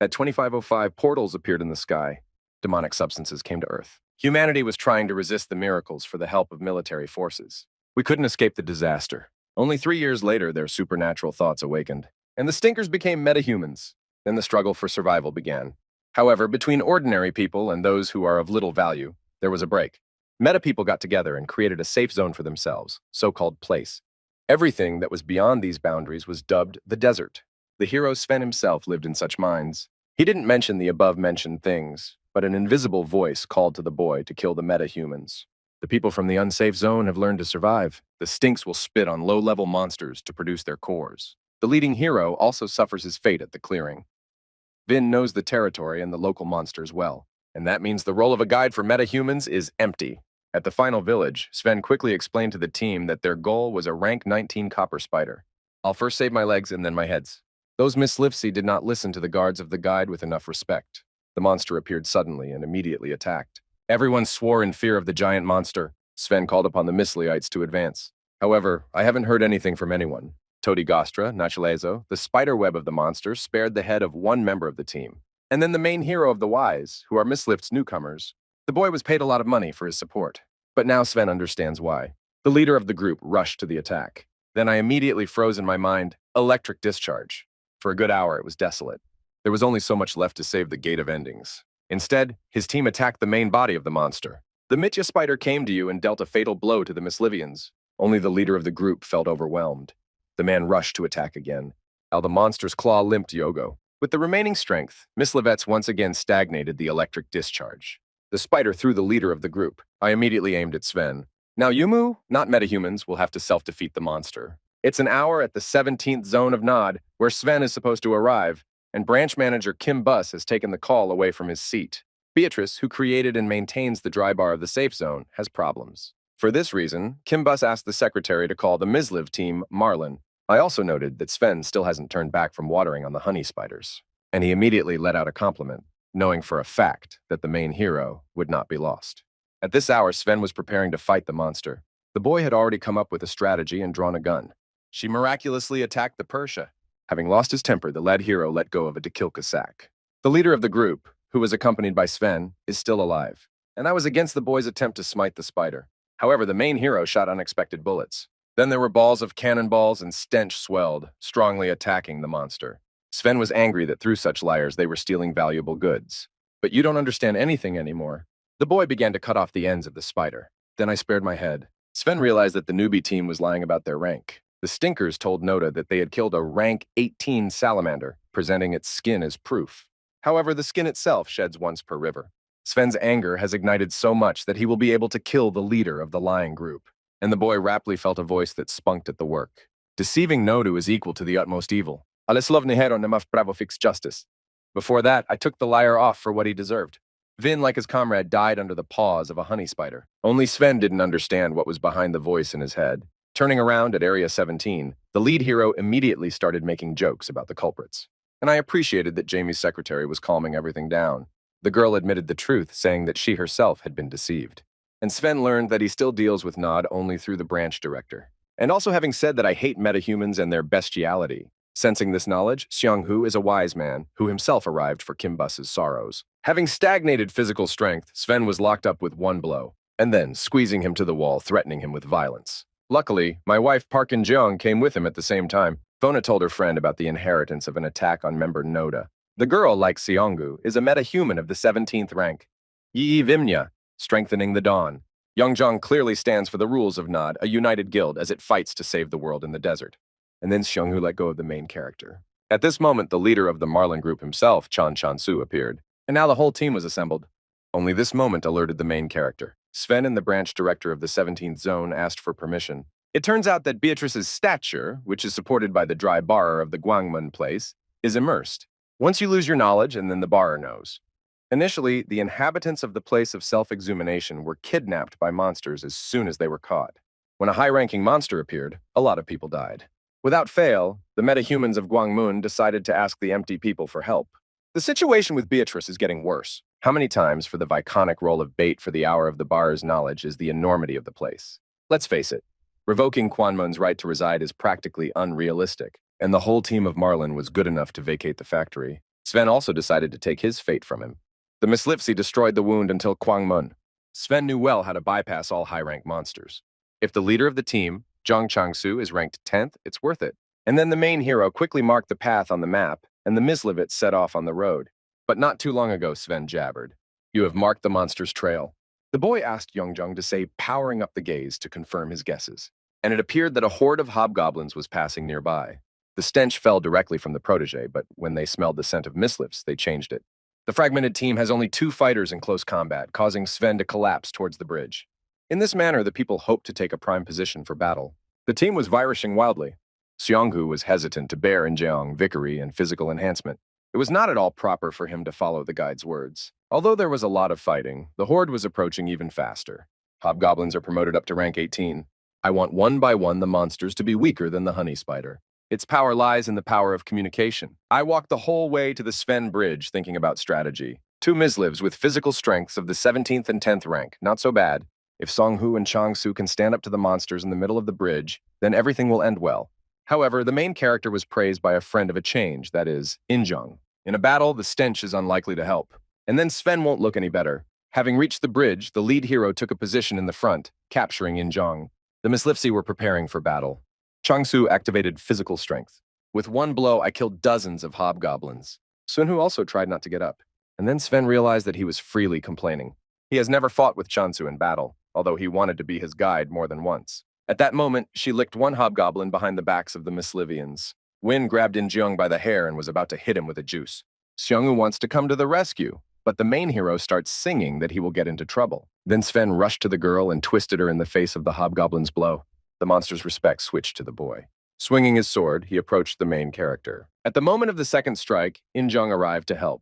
At 2505, portals appeared in the sky. Demonic substances came to Earth. Humanity was trying to resist the miracles for the help of military forces. We couldn't escape the disaster. Only 3 years later, their supernatural thoughts awakened, and the stinkers became metahumans. Then the struggle for survival began. However, between ordinary people and those who are of little value, there was a break. Meta people got together and created a safe zone for themselves, so-called place. Everything that was beyond these boundaries was dubbed the desert. The hero Sven himself lived in such minds. He didn't mention the above-mentioned things, but an invisible voice called to the boy to kill the meta-humans. The people from the unsafe zone have learned to survive. The stinks will spit on low-level monsters to produce their cores. The leading hero also suffers his fate at the clearing. Vin knows the territory and the local monsters well, and that means the role of a guide for meta-humans is empty. At the final village, Sven quickly explained to the team that their goal was a rank 19 copper spider. I'll first save my legs and then my heads. Those Miss Livesey did not listen to the guards of the guide with enough respect. The monster appeared suddenly and immediately attacked. Everyone swore in fear of the giant monster. Sven called upon the Misleyites to advance. However, I haven't heard anything from anyone. Todi Gostra, Nachalezo, the spider web of the monster, spared the head of one member of the team. And then the main hero of the Wise, who are Miss Lift's newcomers. The boy was paid a lot of money for his support. But now Sven understands why. The leader of the group rushed to the attack. Then I immediately froze in my mind, electric discharge. For a good hour, it was desolate. There was only so much left to save the Gate of Endings. Instead, his team attacked the main body of the monster. The Mitya spider came to you and dealt a fatal blow to the Mislivians. Only the leader of the group felt overwhelmed. The man rushed to attack again. How the monster's claw limped Yogo. With the remaining strength, Mislivets once again stagnated the electric discharge. The spider threw the leader of the group. I immediately aimed at Sven. Now Yumu, not metahumans, will have to self-defeat the monster. It's an hour at the 17th zone of Nod, where Sven is supposed to arrive, and branch manager Kim Buss has taken the call away from his seat. Beatrice, who created and maintains the dry bar of the safe zone, has problems. For this reason, Kim Buss asked the secretary to call the Misliv team Marlin. I also noted that Sven still hasn't turned back from watering on the honey spiders, and he immediately let out a compliment, knowing for a fact that the main hero would not be lost. At this hour, Sven was preparing to fight the monster. The boy had already come up with a strategy and drawn a gun. She miraculously attacked the Persia. Having lost his temper, the lad hero let go of a Dakilka sack. The leader of the group, who was accompanied by Sven, is still alive, and I was against the boy's attempt to smite the spider. However, the main hero shot unexpected bullets. Then there were balls of cannonballs and stench swelled, strongly attacking the monster. Sven was angry that through such liars they were stealing valuable goods. But you don't understand anything anymore. The boy began to cut off the ends of the spider. Then I spared my head. Sven realized that the newbie team was lying about their rank. The stinkers told Noda that they had killed a rank 18 salamander, presenting its skin as proof. However, the skin itself sheds once per river. Sven's anger has ignited so much that he will be able to kill the leader of the lying group. And the boy raptly felt a voice that spunked at the work. Deceiving Nodu is equal to the utmost evil. Aleslovny hero nemav pravo fix justice. Before that, I took the liar off for what he deserved. Vin, like his comrade, died under the paws of a honey spider. Only Sven didn't understand what was behind the voice in his head. Turning around at Area 17, the lead hero immediately started making jokes about the culprits. And I appreciated that Jamie's secretary was calming everything down. The girl admitted the truth, saying that she herself had been deceived. And Sven learned that he still deals with Nod only through the branch director. And also having said that I hate metahumans and their bestiality. Sensing this knowledge, Xianghu is a wise man who himself arrived for Kim Buss's sorrows. Having stagnated physical strength, Sven was locked up with one blow, and then squeezing him to the wall, threatening him with violence. Luckily, my wife Parkin Jeong came with him at the same time. Fona told her friend about the inheritance of an attack on member Noda. The girl, like Xianghu, is a metahuman of the 17th rank. Yi Vimnya, strengthening the dawn. Yongjong clearly stands for the rules of Nod, a united guild as it fights to save the world in the desert. And then Xianghu let go of the main character. At this moment, the leader of the Marlin group himself, Chan Chansu, appeared, and now the whole team was assembled. Only this moment alerted the main character. Sven and the branch director of the 17th zone asked for permission. It turns out that Beatrice's stature, which is supported by the dry bar of the Guangmun place, is immersed. Once you lose your knowledge, and then the bar knows. Initially, the inhabitants of the place of self-exhumation were kidnapped by monsters as soon as they were caught. When a high-ranking monster appeared, a lot of people died. Without fail, the metahumans of Guangmun decided to ask the empty people for help. The situation with Beatrice is getting worse. How many times for the viconic role of bait for the hour of the bar's knowledge is the enormity of the place? Let's face it, revoking Guangmun's right to reside is practically unrealistic, and the whole team of Marlin was good enough to vacate the factory. Sven also decided to take his fate from him. The Mislifsi destroyed the wound until Kwangmun. Sven knew well how to bypass all high-rank monsters. If the leader of the team, Zhang Changsu, is ranked 10th, it's worth it. And then the main hero quickly marked the path on the map, and the Mislivets set off on the road. But not too long ago, Sven jabbered. You have marked the monster's trail. The boy asked Yongjung to say, powering up the gaze to confirm his guesses. And it appeared that a horde of hobgoblins was passing nearby. The stench fell directly from the protege, but when they smelled the scent of mislifts, they changed it. The fragmented team has only 2 fighters in close combat, causing Sven to collapse towards the bridge. In this manner, the people hoped to take a prime position for battle. The team was virusing wildly. Xionghu was hesitant to bear in Jeong victory and physical enhancement. It was not at all proper for him to follow the guide's words. Although there was a lot of fighting, the horde was approaching even faster. Hobgoblins are promoted up to rank 18. I want one by one the monsters to be weaker than the honey spider. Its power lies in the power of communication. I walked the whole way to the Sven Bridge thinking about strategy. 2 Mislivs with physical strengths of the 17th and 10th rank, not so bad. If Songhu and Changsu can stand up to the monsters in the middle of the bridge, then everything will end well. However, the main character was praised by a friend of a change, that is, Injung. In a battle, the stench is unlikely to help. And then Sven won't look any better. Having reached the bridge, the lead hero took a position in the front, capturing Injung. The Mislifsi were preparing for battle. Changsu activated physical strength. With one blow, I killed dozens of hobgoblins. Sunhu also tried not to get up. And then Sven realized that he was freely complaining. He has never fought with Changsu in battle, although he wanted to be his guide more than once. At that moment, she licked one hobgoblin behind the backs of the Mislivians. Win grabbed Injung by the hair and was about to hit him with a juice. Xionghu wants to come to the rescue, but the main hero starts singing that he will get into trouble. Then Sven rushed to the girl and twisted her in the face of the hobgoblin's blow. The monster's respect switched to the boy. Swinging his sword, he approached the main character. At the moment of the second strike, Injung arrived to help.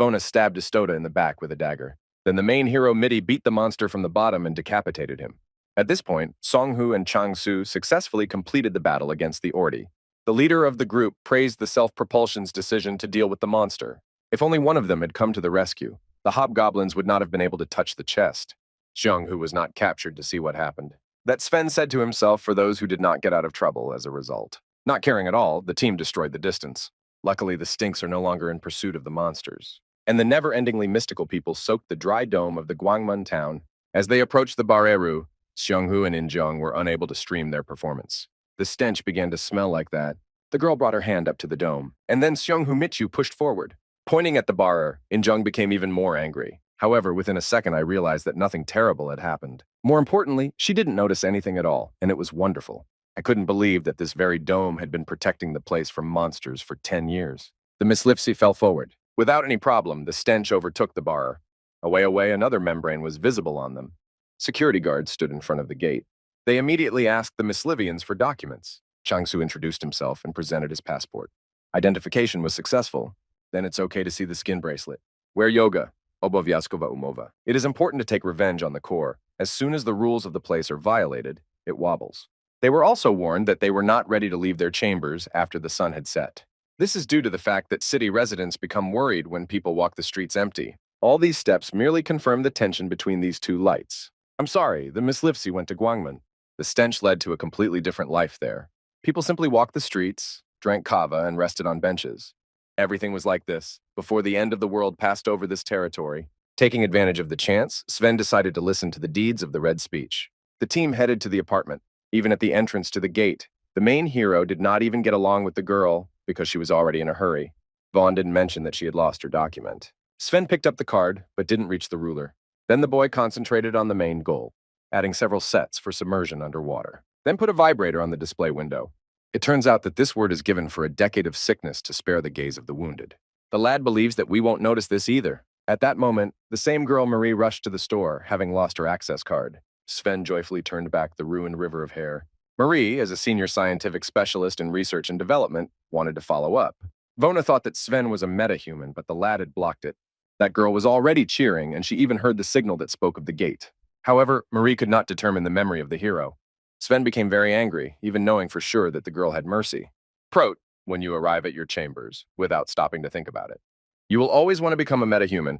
Vona stabbed Estoda in the back with a dagger. Then the main hero Midi beat the monster from the bottom and decapitated him. At this point, Songhu and Changsu successfully completed the battle against the Ordi. The leader of the group praised the Self-Propulsion's decision to deal with the monster. If only one of them had come to the rescue, the hobgoblins would not have been able to touch the chest. Xionghu was not captured to see what happened. That Sven said to himself for those who did not get out of trouble as a result. Not caring at all, the team destroyed the distance. Luckily, the Stinks are no longer in pursuit of the monsters. And the never-endingly mystical people soaked the dry dome of the Gwangmun town. As they approached the Bareru, Xionghu and Injung were unable to stream their performance. The stench began to smell like that. The girl brought her hand up to the dome, and then Xionghu Michu pushed forward. Pointing at the barer, Injung became even more angry. However, within a second I realized that nothing terrible had happened. More importantly, she didn't notice anything at all, and it was wonderful. I couldn't believe that this very dome had been protecting the place from monsters for 10 years. The Mislifsi fell forward. Without any problem, the stench overtook the barer. Away, another membrane was visible on them. Security guards stood in front of the gate. They immediately asked the Mislivians for documents. Changsu introduced himself and presented his passport. Identification was successful. Then it's okay to see the skin bracelet. Wear yoga, obowiązkowa umova. It is important to take revenge on the core. As soon as the rules of the place are violated, it wobbles. They were also warned that they were not ready to leave their chambers after the sun had set. This is due to the fact that city residents become worried when people walk the streets empty. All these steps merely confirm the tension between these two lights. I'm sorry, the Mislifsi went to Gwangmun. The stench led to a completely different life there. People simply walked the streets, drank kava, and rested on benches. Everything was like this, before the end of the world passed over this territory. Taking advantage of the chance, Sven decided to listen to the deeds of the Red Speech. The team headed to the apartment. Even at the entrance to the gate, the main hero did not even get along with the girl because she was already in a hurry. Vaughn didn't mention that she had lost her document. Sven picked up the card, but didn't reach the ruler. Then the boy concentrated on the main goal, adding several sets for submersion underwater. Then put a vibrator on the display window. It turns out that this word is given for a decade of sickness to spare the gaze of the wounded. The lad believes that we won't notice this either. At that moment, the same girl Marie rushed to the store, having lost her access card. Sven joyfully turned back the ruined river of hair. Marie, as a senior scientific specialist in research and development, wanted to follow up. Vona thought that Sven was a metahuman, but the lad had blocked it. That girl was already cheering, and she even heard the signal that spoke of the gate. However, Marie could not determine the memory of the hero. Sven became very angry, even knowing for sure that the girl had mercy. Prote, when you arrive at your chambers, without stopping to think about it. You will always want to become a metahuman.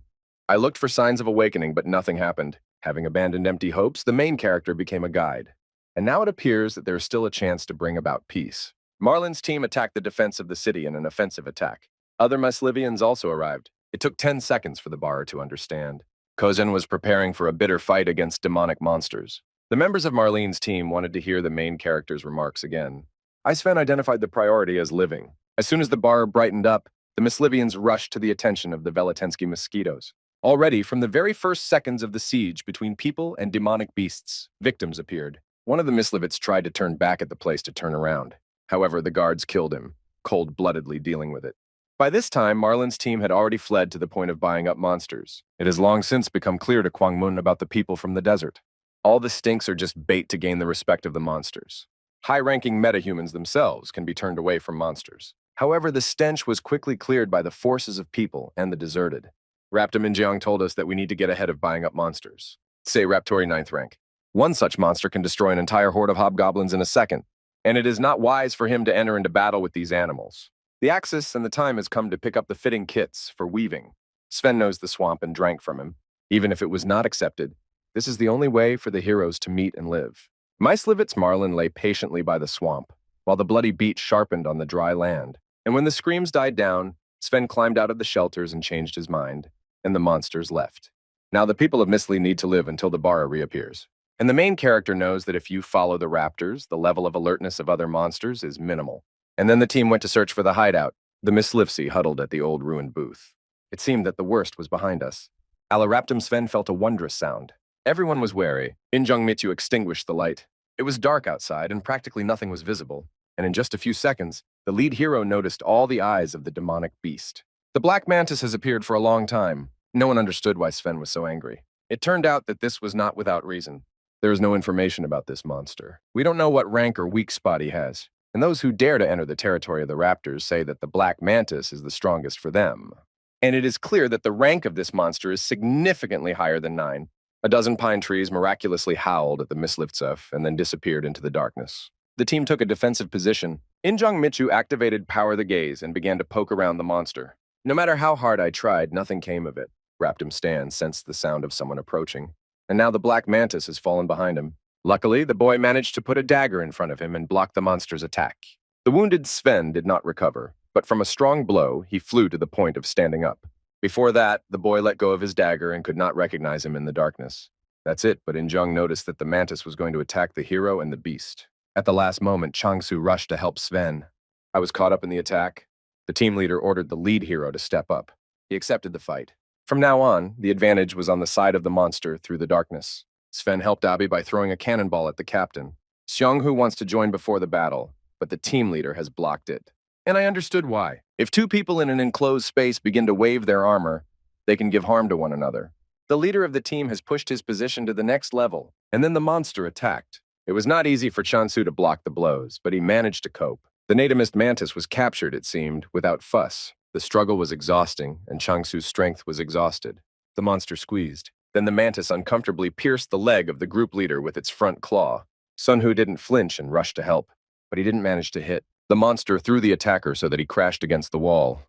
I looked for signs of awakening, but nothing happened. Having abandoned empty hopes, the main character became a guide. And now it appears that there is still a chance to bring about peace. Marlin's team attacked the defense of the city in an offensive attack. Other Myslivians also arrived. It took 10 seconds for the bar to understand. Kozen was preparing for a bitter fight against demonic monsters. The members of Marlene's team wanted to hear the main character's remarks again. Sven identified the priority as living. As soon as the bar brightened up, the Myslivians rushed to the attention of the Veletensky mosquitoes. Already, from the very first seconds of the siege between people and demonic beasts, victims appeared. One of the Myslivets tried to turn back at the place to turn around. However, the guards killed him, cold-bloodedly dealing with it. By this time, Marlin's team had already fled to the point of buying up monsters. It has long since become clear to Kwangmun about the people from the desert. All the stinks are just bait to gain the respect of the monsters. High-ranking metahumans themselves can be turned away from monsters. However, the stench was quickly cleared by the forces of people and the deserted. Raptor Minjiang told us that we need to get ahead of buying up monsters. Say Raptori 9th rank. One such monster can destroy an entire horde of hobgoblins in a second, and it is not wise for him to enter into battle with these animals. The Axis and the time has come to pick up the fitting kits for weaving. Sven knows the swamp and drank from him. Even if it was not accepted, this is the only way for the heroes to meet and live. Myslivets Marlin lay patiently by the swamp, while the bloody beat sharpened on the dry land. And when the screams died down, Sven climbed out of the shelters and changed his mind, and the monsters left. Now the people of Misli need to live until the Bara reappears. And the main character knows that if you follow the raptors, the level of alertness of other monsters is minimal. And then the team went to search for the hideout, the Mislivsi huddled at the old ruined booth. It seemed that the worst was behind us. Alaraptum Sven felt a wondrous sound. Everyone was wary. Injung Mityu extinguished the light. It was dark outside and practically nothing was visible. And in just a few seconds, the lead hero noticed all the eyes of the demonic beast. The black mantis has appeared for a long time. No one understood why Sven was so angry. It turned out that this was not without reason. There is no information about this monster. We don't know what rank or weak spot he has. And those who dare to enter the territory of the raptors say that the black mantis is the strongest for them. And it is clear that the rank of this monster is significantly higher than 9. A dozen pine trees miraculously howled at the Mislivtsev and then disappeared into the darkness. The team took a defensive position. Injung Michu activated Power the Gaze and began to poke around the monster. No matter how hard I tried, nothing came of it. Raptum Stan sensed the sound of someone approaching. And now the black mantis has fallen behind him. Luckily, the boy managed to put a dagger in front of him and block the monster's attack. The wounded Sven did not recover, but from a strong blow, he flew to the point of standing up. Before that, the boy let go of his dagger and could not recognize him in the darkness. That's it, but Injung noticed that the mantis was going to attack the hero and the beast. At the last moment, Changsu rushed to help Sven. I was caught up in the attack. The team leader ordered the lead hero to step up. He accepted the fight. From now on, the advantage was on the side of the monster through the darkness. Sven helped Abi by throwing a cannonball at the captain. Xionghu wants to join before the battle, but the team leader has blocked it. And I understood why. If two people in an enclosed space begin to wave their armor, they can give harm to one another. The leader of the team has pushed his position to the next level, and then the monster attacked. It was not easy for Chansu to block the blows, but he managed to cope. The nativist mantis was captured, it seemed, without fuss. The struggle was exhausting, and Changsu's strength was exhausted. The monster squeezed. Then the mantis uncomfortably pierced the leg of the group leader with its front claw. Sunhu didn't flinch and rushed to help, but he didn't manage to hit. The monster threw the attacker so that he crashed against the wall.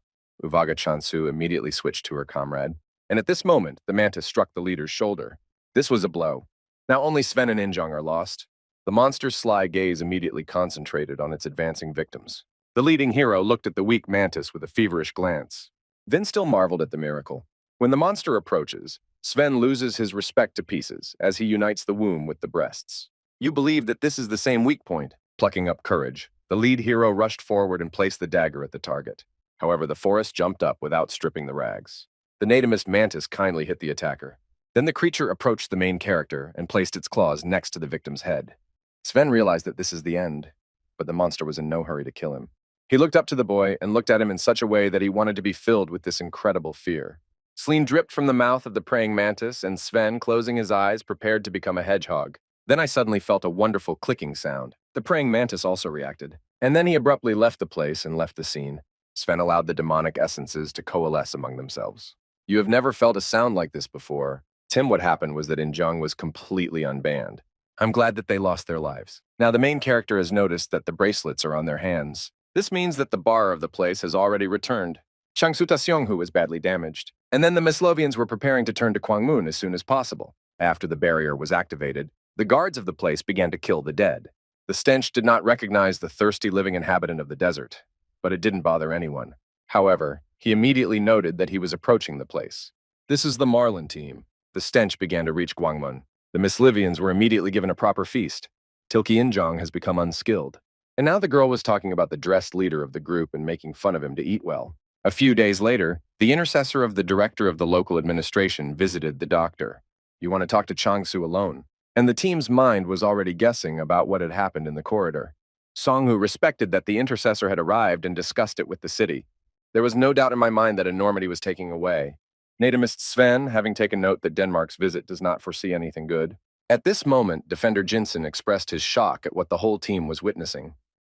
Uvaga Chansu immediately switched to her comrade, and at this moment, the mantis struck the leader's shoulder. This was a blow. Now only Sven and Injung are lost. The monster's sly gaze immediately concentrated on its advancing victims. The leading hero looked at the weak mantis with a feverish glance. Vin still marveled at the miracle. When the monster approaches, Sven loses his respect to pieces as he unites the womb with the breasts. You believe that this is the same weak point. Plucking up courage, the lead hero rushed forward and placed the dagger at the target. However, the forest jumped up without stripping the rags. The nativist mantis kindly hit the attacker. Then the creature approached the main character and placed its claws next to the victim's head. Sven realized that this is the end, but the monster was in no hurry to kill him. He looked up to the boy and looked at him in such a way that he wanted to be filled with this incredible fear. Sleen dripped from the mouth of the praying mantis, and Sven, closing his eyes, prepared to become a hedgehog. Then I suddenly felt a wonderful clicking sound. The praying mantis also reacted. And then he abruptly left the place and left the scene. Sven allowed the demonic essences to coalesce among themselves. You have never felt a sound like this before. Tim, what happened was that Injung was completely unbanned. I'm glad that they lost their lives. Now the main character has noticed that the bracelets are on their hands. This means that the bar of the place has already returned. Changsuta Xionghu was badly damaged. And then the Mislovians were preparing to turn to Kwangmun as soon as possible. After the barrier was activated, the guards of the place began to kill the dead. The stench did not recognize the thirsty living inhabitant of the desert, but it didn't bother anyone. However, He immediately noted that he was approaching the place. This is the Marlin team. The stench began to reach Gwangmun. The Miss Livians were immediately given a proper feast. Tilki Injong has become unskilled. And now the girl was talking about the dressed leader of the group and making fun of him to eat well. A few days later, the intercessor of the director of the local administration visited the doctor. You want to talk to Changsu alone? And the team's mind was already guessing about what had happened in the corridor. Songhu respected that the intercessor had arrived and discussed it with the city. There was no doubt in my mind that enormity was taking away. Natimist Sven, having taken note that Denmark's visit does not foresee anything good. At this moment, Defender Jinsen expressed his shock at what the whole team was witnessing.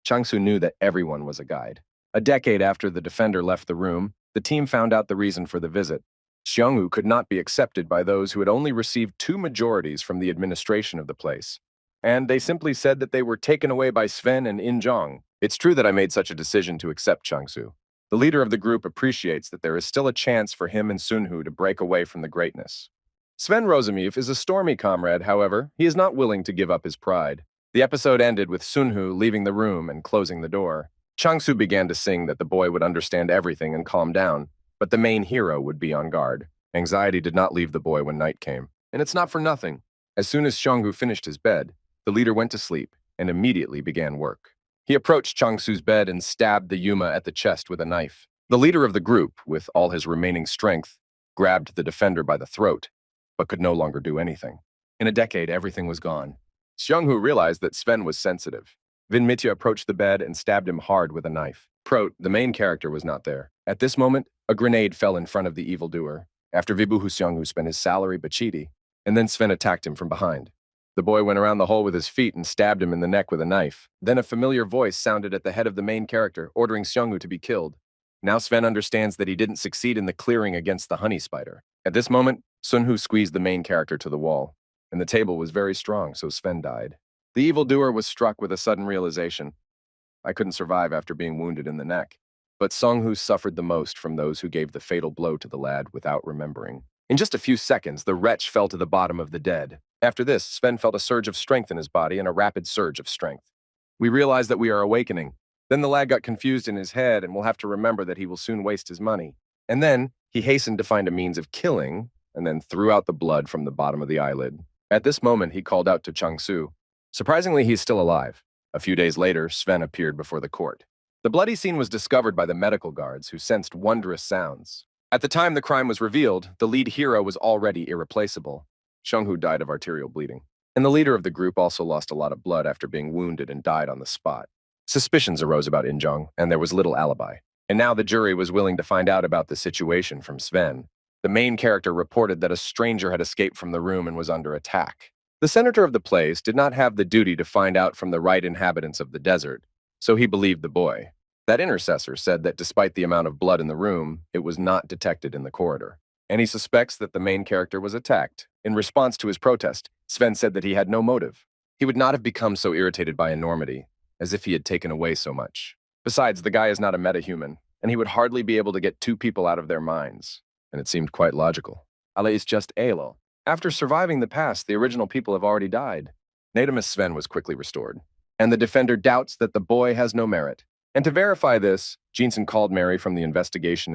Changsu knew that everyone was a guide. A decade after the Defender left the room, the team found out the reason for the visit. Xionghu could not be accepted by those who had only received 2 majorities from the administration of the place. And they simply said that they were taken away by Sven and Injong. It's true that I made such a decision to accept Changsu. The leader of the group appreciates that there is still a chance for him and Sunhu to break away from the greatness. Sven Rosamiev is a stormy comrade, however. He is not willing to give up his pride. The episode ended with Sunhu leaving the room and closing the door. Changsu began to sing that the boy would understand everything and calm down, but the main hero would be on guard. Anxiety did not leave the boy when night came. And it's not for nothing. As soon as Xionghu finished his bed, the leader went to sleep and immediately began work. He approached Changsu's bed and stabbed the Yuma at the chest with a knife. The leader of the group, with all his remaining strength, grabbed the defender by the throat, but could no longer do anything. In a decade, everything was gone. Xionghu realized that Sven was sensitive. Vin Mitya approached the bed and stabbed him hard with a knife. Prot, the main character, was not there. At this moment, a grenade fell in front of the evildoer. After Vibuhu Xionghu spent his salary Bachiti, and then Sven attacked him from behind. The boy went around the hole with his feet and stabbed him in the neck with a knife. Then a familiar voice sounded at the head of the main character, ordering Xionghu to be killed. Now Sven understands that he didn't succeed in the clearing against the honey spider. At this moment, Sunhu squeezed the main character to the wall, and the table was very strong, so Sven died. The evildoer was struck with a sudden realization. I couldn't survive after being wounded in the neck. But Songhu suffered the most from those who gave the fatal blow to the lad without remembering. In just a few seconds, the wretch fell to the bottom of the dead. After this, Sven felt a surge of strength in his body and a rapid surge of strength. We realized that we are awakening. Then the lad got confused in his head and will have to remember that he will soon waste his money. And then he hastened to find a means of killing and then threw out the blood from the bottom of the eyelid. At this moment, he called out to Changsu. Surprisingly, he's still alive. A few days later, Sven appeared before the court. The bloody scene was discovered by the medical guards who sensed wondrous sounds. At the time the crime was revealed, the lead hero was already irreplaceable. Xionghu died of arterial bleeding. And the leader of the group also lost a lot of blood after being wounded and died on the spot. Suspicions arose about Injong, and there was little alibi. And now the jury was willing to find out about the situation from Sven. The main character reported that a stranger had escaped from the room and was under attack. The senator of the place did not have the duty to find out from the right inhabitants of the desert, so he believed the boy. That intercessor said that despite the amount of blood in the room, it was not detected in the corridor. And he suspects that the main character was attacked. In response to his protest, Sven said that he had no motive. He would not have become so irritated by enormity, as if he had taken away so much. Besides, the guy is not a metahuman, and he would hardly be able to get 2 people out of their minds. And it seemed quite logical. Ale is just Elo. After surviving the past, the original people have already died. Natimus Sven was quickly restored, and the defender doubts that the boy has no merit. And to verify this, Jensen called Mary from the investigation.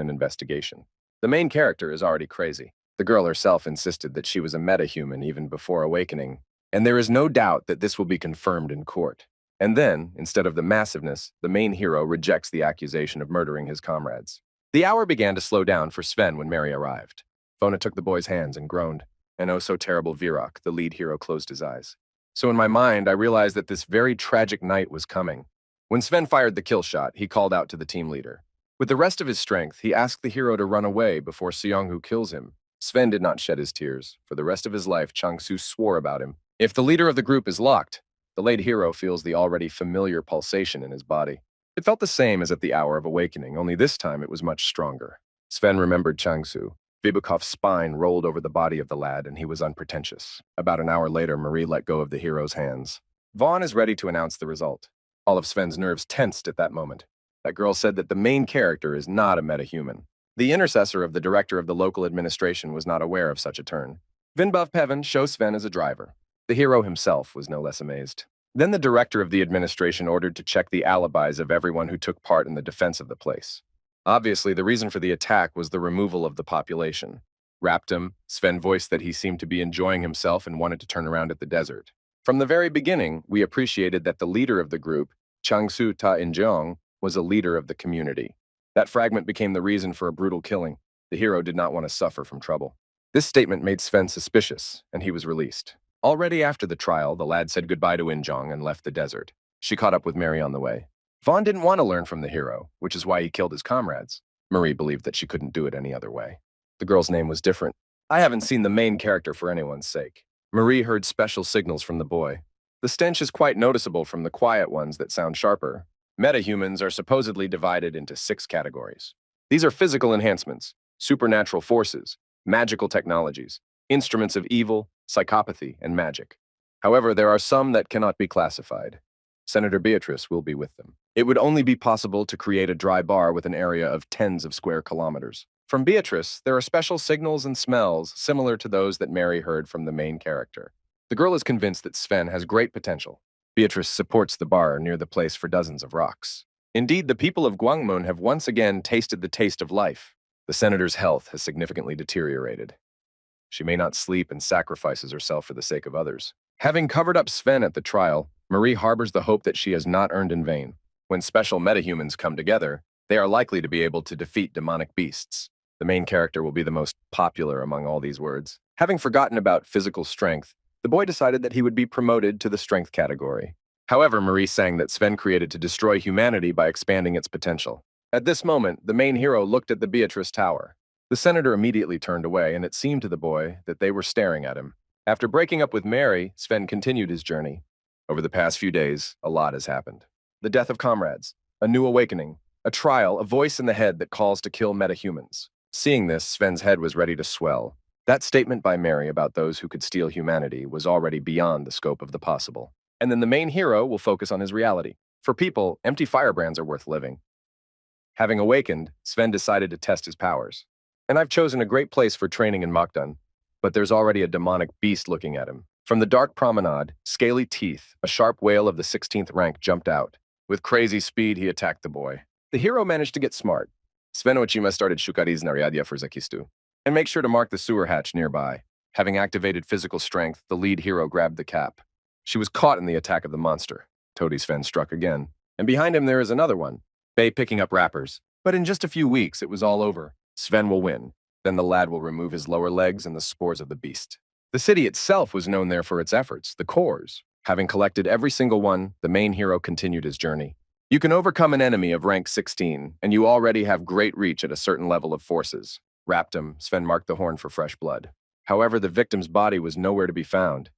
The main character is already crazy. The girl herself insisted that she was a metahuman even before awakening, and there is no doubt that this will be confirmed in court. And then, instead of the massiveness, the main hero rejects the accusation of murdering his comrades. The hour began to slow down for Sven when Mary arrived. Fona took the boy's hands and groaned. And oh so terrible Virok, the lead hero, closed his eyes. So in my mind, I realized that this very tragic night was coming. When Sven fired the kill shot, he called out to the team leader. With the rest of his strength, he asked the hero to run away before Seonghu kills him. Sven did not shed his tears. For the rest of his life, Changsu swore about him. If the leader of the group is locked, the late hero feels the already familiar pulsation in his body. It felt the same as at the hour of awakening, only this time it was much stronger. Sven remembered Changsu. Vibukov's spine rolled over the body of the lad, and he was unpretentious. About an hour later, Marie let go of the hero's hands. Vaughn is ready to announce the result. All of Sven's nerves tensed at that moment. That girl said that the main character is not a metahuman. The intercessor of the director of the local administration was not aware of such a turn. Vinbov Peven shows Sven as a driver. The hero himself was no less amazed. Then the director of the administration ordered to check the alibis of everyone who took part in the defense of the place. Obviously, the reason for the attack was the removal of the population. Raptum, Sven voiced that he seemed to be enjoying himself and wanted to turn around at the desert. From the very beginning, we appreciated that the leader of the group, Changsu Ta Injeong, was a leader of the community. That fragment became the reason for a brutal killing. The hero did not want to suffer from trouble. This statement made Sven suspicious, and he was released. Already after the trial, the lad said goodbye to Injeong and left the desert. She caught up with Mary on the way. Vaughn didn't want to learn from the hero, which is why he killed his comrades. Marie believed that she couldn't do it any other way. The girl's name was different. I haven't seen the main character for anyone's sake. Marie heard special signals from the boy. The stench is quite noticeable from the quiet ones that sound sharper. Metahumans are supposedly divided into 6 categories. These are physical enhancements, supernatural forces, magical technologies, instruments of evil, psychopathy, and magic. However, there are some that cannot be classified. Senator Beatrice will be with them. It would only be possible to create a dry bar with an area of tens of square kilometers. From Beatrice, there are special signals and smells similar to those that Mary heard from the main character. The girl is convinced that Sven has great potential. Beatrice supports the bar near the place for dozens of rocks. Indeed, the people of Gwangmun have once again tasted the taste of life. The senator's health has significantly deteriorated. She may not sleep and sacrifices herself for the sake of others. Having covered up Sven at the trial, Marie harbors the hope that she has not earned in vain. When special metahumans come together, they are likely to be able to defeat demonic beasts. The main character will be the most popular among all these words. Having forgotten about physical strength, the boy decided that he would be promoted to the strength category. However, Marie sang that Sven created to destroy humanity by expanding its potential. At this moment, the main hero looked at the Beatrice Tower. The senator immediately turned away, and it seemed to the boy that they were staring at him. After breaking up with Mary, Sven continued his journey. Over the past few days, a lot has happened. The death of comrades, a new awakening, a trial, a voice in the head that calls to kill metahumans. Seeing this, Sven's head was ready to swell. That statement by Mary about those who could steal humanity was already beyond the scope of the possible. And then the main hero will focus on his reality. For people, empty firebrands are worth living. Having awakened, Sven decided to test his powers. And I've chosen a great place for training in Mokdun, but there's already a demonic beast looking at him. From the dark promenade, scaly teeth, a sharp whale of the 16th rank jumped out. With crazy speed, he attacked the boy. The hero managed to get smart. Sven Ochima started Shukari's Naryadia for Zakistu. And make sure to mark the sewer hatch nearby. Having activated physical strength, the lead hero grabbed the cap. She was caught in the attack of the monster. Toady Sven struck again. And behind him there is another one. Bay picking up wrappers. But in just a few weeks, it was all over. Sven will win. Then the lad will remove his lower legs and the spores of the beast. The city itself was known there for its efforts, the cores. Having collected every single one, the main hero continued his journey. You can overcome an enemy of rank 16, and you already have great reach at a certain level of forces. Raptum, Sven marked the horn for fresh blood. However, the victim's body was nowhere to be found.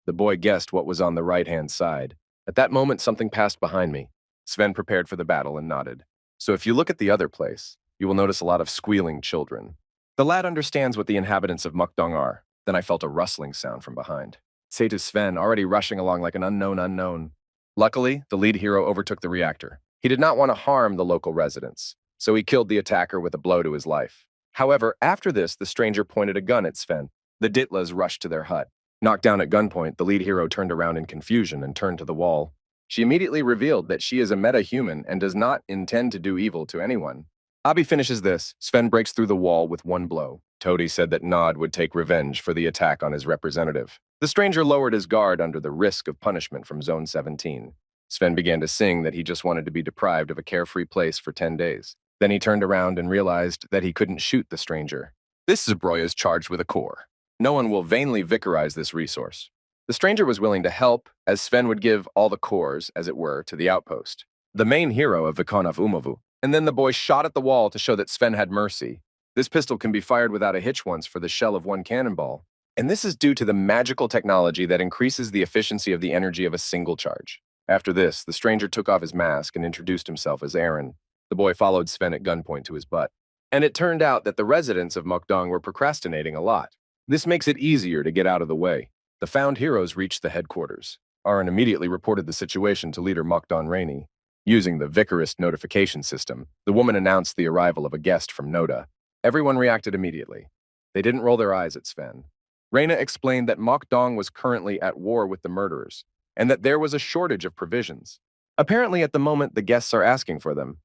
The boy guessed what was on the right-hand side. At that moment, something passed behind me. Sven prepared for the battle and nodded. So if you look at the other place, you will notice a lot of squealing children. The lad understands what the inhabitants of Mukdong are. Then I felt a rustling sound from behind. Say to Sven, already rushing along like an unknown. Luckily, the lead hero overtook the reactor. He did not want to harm the local residents, so he killed the attacker with a blow to his life. However, after this, the stranger pointed a gun at Sven. The Ditlas rushed to their hut. Knocked down at gunpoint, the lead hero turned around in confusion and turned to the wall. She immediately revealed that she is a meta-human and does not intend to do evil to anyone. Abi finishes this. Sven breaks through the wall with one blow. Toady said that Nod would take revenge for the attack on his representative. The stranger lowered his guard under the risk of punishment from Zone 17. Sven began to sing that he just wanted to be deprived of a carefree place for 10 days. Then he turned around and realized that he couldn't shoot the stranger. This Zbroya is charged with a core. No one will vainly vicarize this resource. The stranger was willing to help, as Sven would give all the cores, as it were, to the outpost. The main hero of Vikonov Umovu. And then the boy shot at the wall to show that Sven had mercy. This pistol can be fired without a hitch once for the shell of one cannonball. And this is due to the magical technology that increases the efficiency of the energy of a single charge. After this, the stranger took off his mask and introduced himself as Aaron. The boy followed Sven at gunpoint to his butt. And it turned out that the residents of Mokdong were procrastinating a lot. This makes it easier to get out of the way. The found heroes reached the headquarters. Aaron immediately reported the situation to leader Mokdong Rainey. Using the Vicarist notification system, the woman announced the arrival of a guest from Noda. Everyone reacted immediately. They didn't roll their eyes at Sven. Reina explained that Mokdong was currently at war with the murderers, and that there was a shortage of provisions. Apparently, at the moment, the guests are asking for them.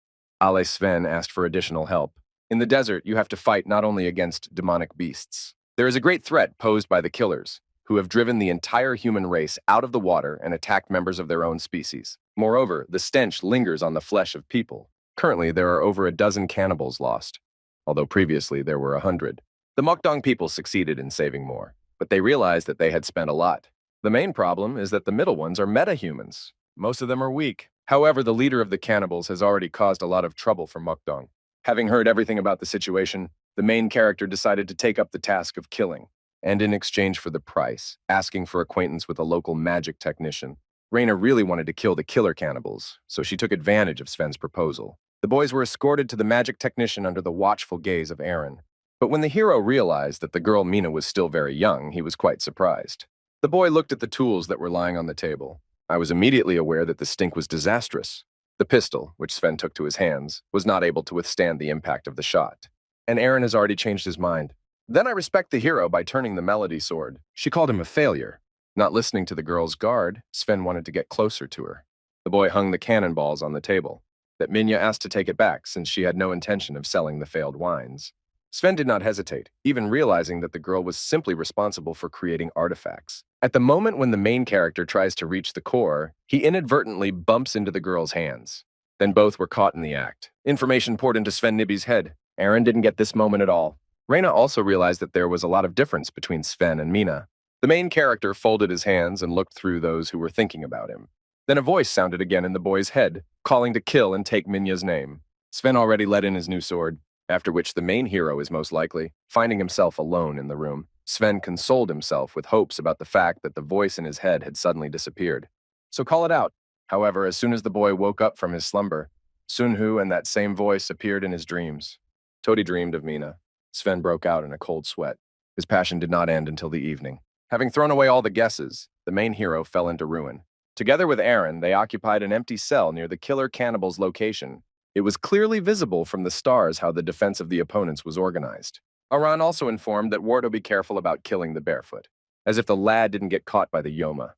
Ale Sven asked for additional help. In the desert, you have to fight not only against demonic beasts. There is a great threat posed by the killers, who have driven the entire human race out of the water and attacked members of their own species. Moreover, the stench lingers on the flesh of people. Currently, there are over a dozen cannibals lost, although previously there were 100. The Mokdong people succeeded in saving more, but they realized that they had spent a lot. The main problem is that the middle ones are meta-humans. Most of them are weak. However, the leader of the cannibals has already caused a lot of trouble for Mokdong. Having heard everything about the situation, the main character decided to take up the task of killing, and in exchange for the price, asking for acquaintance with a local magic technician. Reina really wanted to kill the killer cannibals, so she took advantage of Sven's proposal. The boys were escorted to the magic technician under the watchful gaze of Aaron. But when the hero realized that the girl Mina was still very young, he was quite surprised. The boy looked at the tools that were lying on the table. I was immediately aware that the stink was disastrous. The pistol, which Sven took to his hands, was not able to withstand the impact of the shot. And Aaron has already changed his mind. Then I respect the hero by turning the melody sword. She called him a failure. Not listening to the girl's guard, Sven wanted to get closer to her. The boy hung the cannonballs on the table. That Minya asked to take it back since she had no intention of selling the failed wines. Sven did not hesitate, even realizing that the girl was simply responsible for creating artifacts. At the moment when the main character tries to reach the core, he inadvertently bumps into the girl's hands. Then both were caught in the act. Information poured into Sven Nibby's head. Aaron didn't get this moment at all. Reina also realized that there was a lot of difference between Sven and Mina. The main character folded his hands and looked through those who were thinking about him. Then a voice sounded again in the boy's head, calling to kill and take Minya's name. Sven already let in his new sword, after which the main hero is most likely, finding himself alone in the room. Sven consoled himself with hopes about the fact that the voice in his head had suddenly disappeared. So call it out. However, as soon as the boy woke up from his slumber, Sunhu and that same voice appeared in his dreams. Todi dreamed of Mina. Sven broke out in a cold sweat. His passion did not end until the evening. Having thrown away all the guesses, the main hero fell into ruin. Together with Aaron, they occupied an empty cell near the killer cannibal's location. It was clearly visible from the stars how the defense of the opponents was organized. Aran also informed that Wardo be careful about killing the barefoot, as if the lad didn't get caught by the Yoma.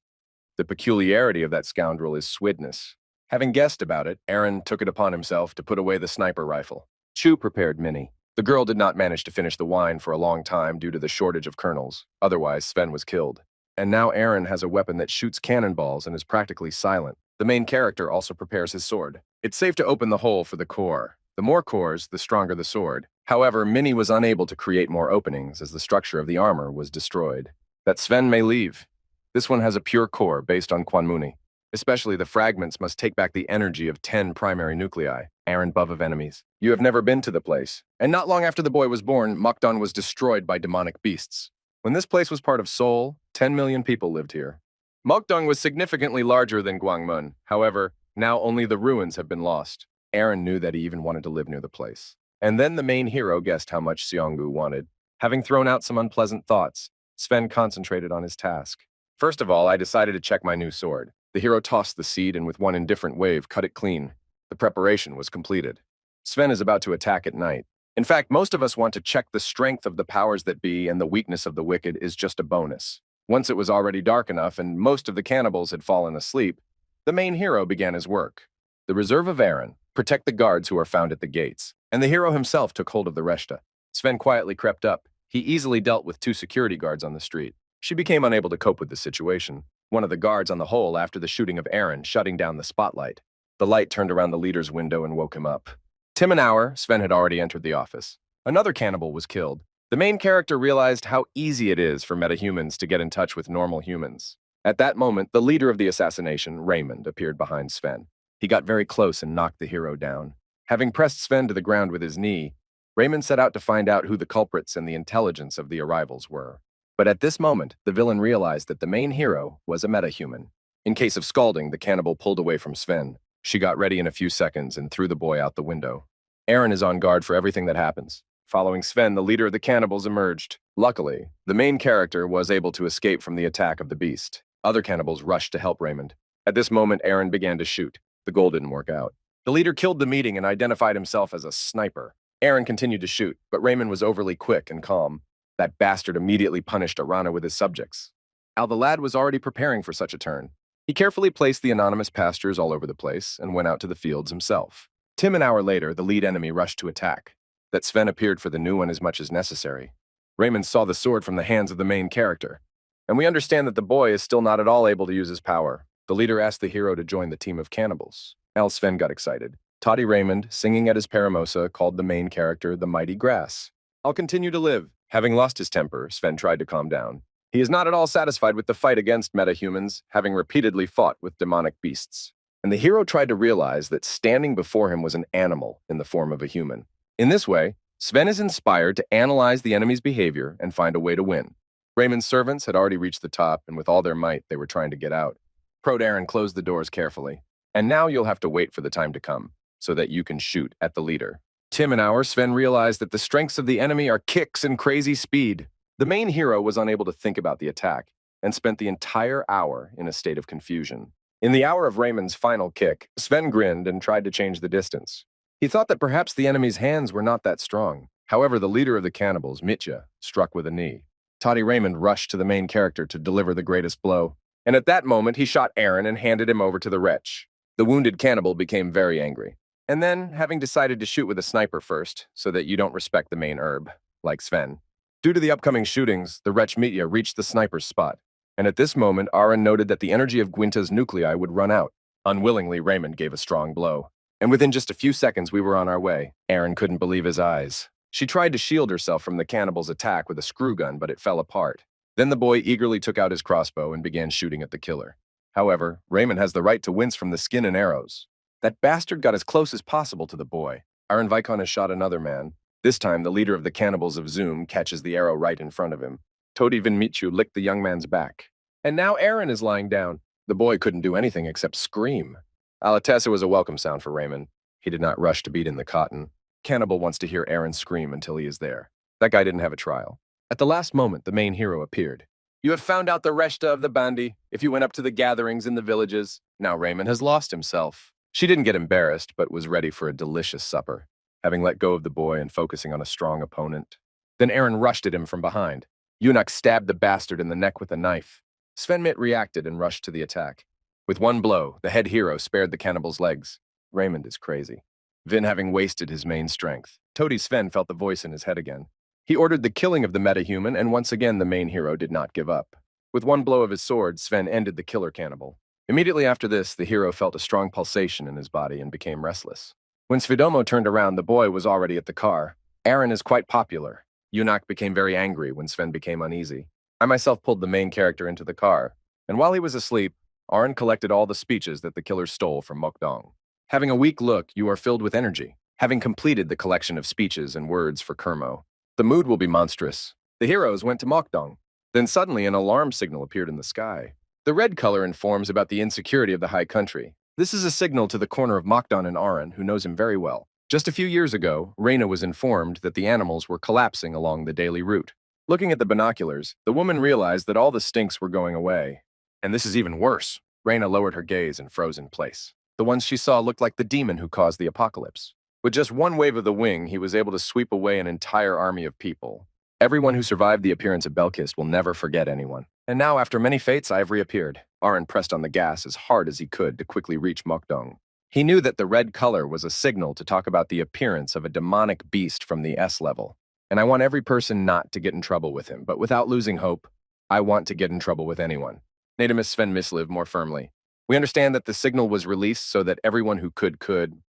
The peculiarity of that scoundrel is swidness. Having guessed about it, Aaron took it upon himself to put away the sniper rifle. Chu prepared Minnie. The girl did not manage to finish the wine for a long time due to the shortage of kernels. Otherwise, Sven was killed. And now Aaron has a weapon that shoots cannonballs and is practically silent. The main character also prepares his sword. It's safe to open the hole for the core. The more cores, the stronger the sword. However, Minnie was unable to create more openings as the structure of the armor was destroyed. That Sven may leave. This one has a pure core based on Kwanmuni. Especially the fragments must take back the energy of 10 primary nuclei, Aaron Buff of enemies. You have never been to the place. And not long after the boy was born, Mokdong was destroyed by demonic beasts. When this place was part of Seoul, 10 million people lived here. Mokdong was significantly larger than Gwangmun. However, now only the ruins have been lost. Aaron knew that he even wanted to live near the place. And then the main hero guessed how much Seonggu wanted. Having thrown out some unpleasant thoughts, Sven concentrated on his task. First of all, I decided to check my new sword. The hero tossed the seed and with one indifferent wave cut it clean. The preparation was completed. Sven is about to attack at night. In fact, most of us want to check the strength of the powers that be, and the weakness of the wicked is just a bonus. Once it was already dark enough and most of the cannibals had fallen asleep, the main hero began his work. The reserve of Aaron, protect the guards who are found at the gates, and the hero himself took hold of the reshta. Sven quietly crept up. He easily dealt with 2 security guards on the street. She became unable to cope with the situation. One of the guards on the hole after the shooting of Aaron, shutting down the spotlight. The light turned around the leader's window and woke him up. Tim an hour, Sven had already entered the office. Another cannibal was killed. The main character realized how easy it is for metahumans to get in touch with normal humans. At that moment, the leader of the assassination, Raymond, appeared behind Sven. He got very close and knocked the hero down. Having pressed Sven to the ground with his knee, Raymond set out to find out who the culprits and the intelligence of the arrivals were. But at this moment, the villain realized that the main hero was a metahuman. In case of scalding, the cannibal pulled away from Sven. She got ready in a few seconds and threw the boy out the window. Aaron is on guard for everything that happens. Following Sven, the leader of the cannibals emerged. Luckily, the main character was able to escape from the attack of the beast. Other cannibals rushed to help Raymond. At this moment, Aaron began to shoot. The goal didn't work out. The leader killed the meeting and identified himself as a sniper. Aaron continued to shoot, but Raymond was overly quick and calm. That bastard immediately punished Arana with his subjects. The lad was already preparing for such a turn. He carefully placed the anonymous pastures all over the place and went out to the fields himself. Tim, an hour later, the lead enemy rushed to attack. That Sven appeared for the new one as much as necessary. Raymond saw the sword from the hands of the main character. And we understand that the boy is still not at all able to use his power. The leader asked the hero to join the team of cannibals. Sven got excited. Toddy Raymond, singing at his paramosa, called the main character the Mighty Grass. I'll continue to live. Having lost his temper, Sven tried to calm down. He is not at all satisfied with the fight against metahumans, having repeatedly fought with demonic beasts. And the hero tried to realize that standing before him was an animal in the form of a human. In this way, Sven is inspired to analyze the enemy's behavior and find a way to win. Raymond's servants had already reached the top, and with all their might, they were trying to get out. Aaron closed the doors carefully. And now you'll have to wait for the time to come, so that you can shoot at the leader. Tim and Sven realized that the strengths of the enemy are kicks and crazy speed. The main hero was unable to think about the attack, and spent the entire hour in a state of confusion. In the hour of Raymond's final kick, Sven grinned and tried to change the distance. He thought that perhaps the enemy's hands were not that strong. However, the leader of the cannibals, Mitya, struck with a knee. Toddy Raymond rushed to the main character to deliver the greatest blow. And at that moment, he shot Aaron and handed him over to the wretch. The wounded cannibal became very angry. And then, having decided to shoot with a sniper first, so that you don't respect the main herb, like Sven. Due to the upcoming shootings, the wretch Mitya reached the sniper's spot. And at this moment, Aaron noted that the energy of Gwinta's nuclei would run out. Unwillingly, Raymond gave a strong blow. And within just a few seconds, we were on our way. Aaron couldn't believe his eyes. She tried to shield herself from the cannibal's attack with a screw gun, but it fell apart. Then the boy eagerly took out his crossbow and began shooting at the killer. However, Raymond has the right to wince from the skin and arrows. That bastard got as close as possible to the boy. Aaron Vicon has shot another man. This time, the leader of the cannibals of Zoom catches the arrow right in front of him. Todi Vinmichu licked the young man's back. And now Aaron is lying down. The boy couldn't do anything except scream. Alatessa was a welcome sound for Raymond. He did not rush to beat in the cotton. Cannibal wants to hear Aaron scream until he is there. That guy didn't have a trial. At the last moment, the main hero appeared. You have found out the reshta of the bandi, if you went up to the gatherings in the villages. Now Raymond has lost himself. She didn't get embarrassed, but was ready for a delicious supper, having let go of the boy and focusing on a strong opponent. Then Aaron rushed at him from behind. Eunuch stabbed the bastard in the neck with a knife. Sven Mitt reacted and rushed to the attack. With one blow, the head hero spared the cannibal's legs. Raymond is crazy. Vin having wasted his main strength. Todi Sven felt the voice in his head again. He ordered the killing of the metahuman, and once again the main hero did not give up. With one blow of his sword, Sven ended the killer cannibal. Immediately after this, the hero felt a strong pulsation in his body and became restless. When Svidomo turned around, the boy was already at the car. Aaron is quite popular. Eunuch became very angry when Sven became uneasy. I myself pulled the main character into the car, and while he was asleep, Aaron collected all the speeches that the killer stole from Mokdong. Having a weak look, you are filled with energy. Having completed the collection of speeches and words for Kermo, the mood will be monstrous. The heroes went to Mokdong. Then suddenly an alarm signal appeared in the sky. The red color informs about the insecurity of the high country. This is a signal to the corner of Mokdong and Aaron, who knows him very well. Just a few years ago, Reina was informed that the animals were collapsing along the daily route. Looking at the binoculars, the woman realized that all the stinks were going away. And this is even worse. Reina lowered her gaze and froze in place. The ones she saw looked like the demon who caused the apocalypse. With just one wave of the wing, he was able to sweep away an entire army of people. Everyone who survived the appearance of Belkist will never forget anyone. And now, after many fates, I have reappeared. Aaron pressed on the gas as hard as he could to quickly reach Mokdong. He knew that the red color was a signal to talk about the appearance of a demonic beast from the S level. And I want every person not to get in trouble with him, but without losing hope, I want to get in trouble with anyone. Natimus Sven Misliv more firmly. We understand that the signal was released so that everyone who could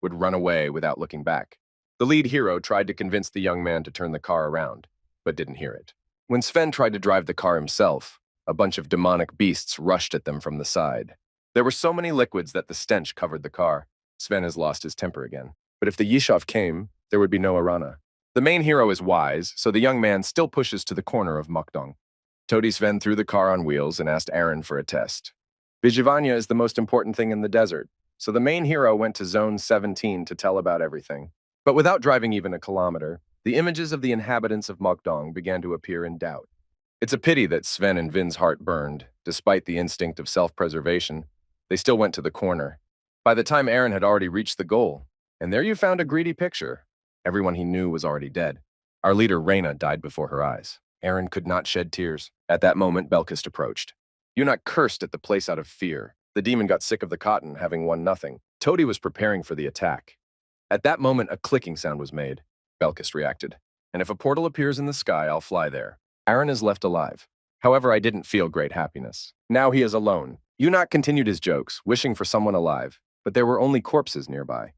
would run away without looking back. The lead hero tried to convince the young man to turn the car around, but didn't hear it. When Sven tried to drive the car himself, a bunch of demonic beasts rushed at them from the side. There were so many liquids that the stench covered the car. Sven has lost his temper again. But if the Yishov came, there would be no Arana. The main hero is wise, so the young man still pushes to the corner of Mokdong. Todi Sven threw the car on wheels and asked Aaron for a test. Vijivanya is the most important thing in the desert, so the main hero went to Zone 17 to tell about everything. But without driving even a kilometer, the images of the inhabitants of Mokdong began to appear in doubt. It's a pity that Sven and Vin's heart burned. Despite the instinct of self-preservation, they still went to the corner. By the time Aaron had already reached the goal, and there you found a greedy picture. Everyone he knew was already dead. Our leader, Reina, died before her eyes. Aaron could not shed tears. At that moment, Belkist approached. Eunuch cursed at the place out of fear. The demon got sick of the cotton, having won nothing. Todi was preparing for the attack. At that moment, a clicking sound was made. Belkist reacted. And if a portal appears in the sky, I'll fly there. Aaron is left alive. However, I didn't feel great happiness. Now he is alone. Yunok continued his jokes, wishing for someone alive, but there were only corpses nearby.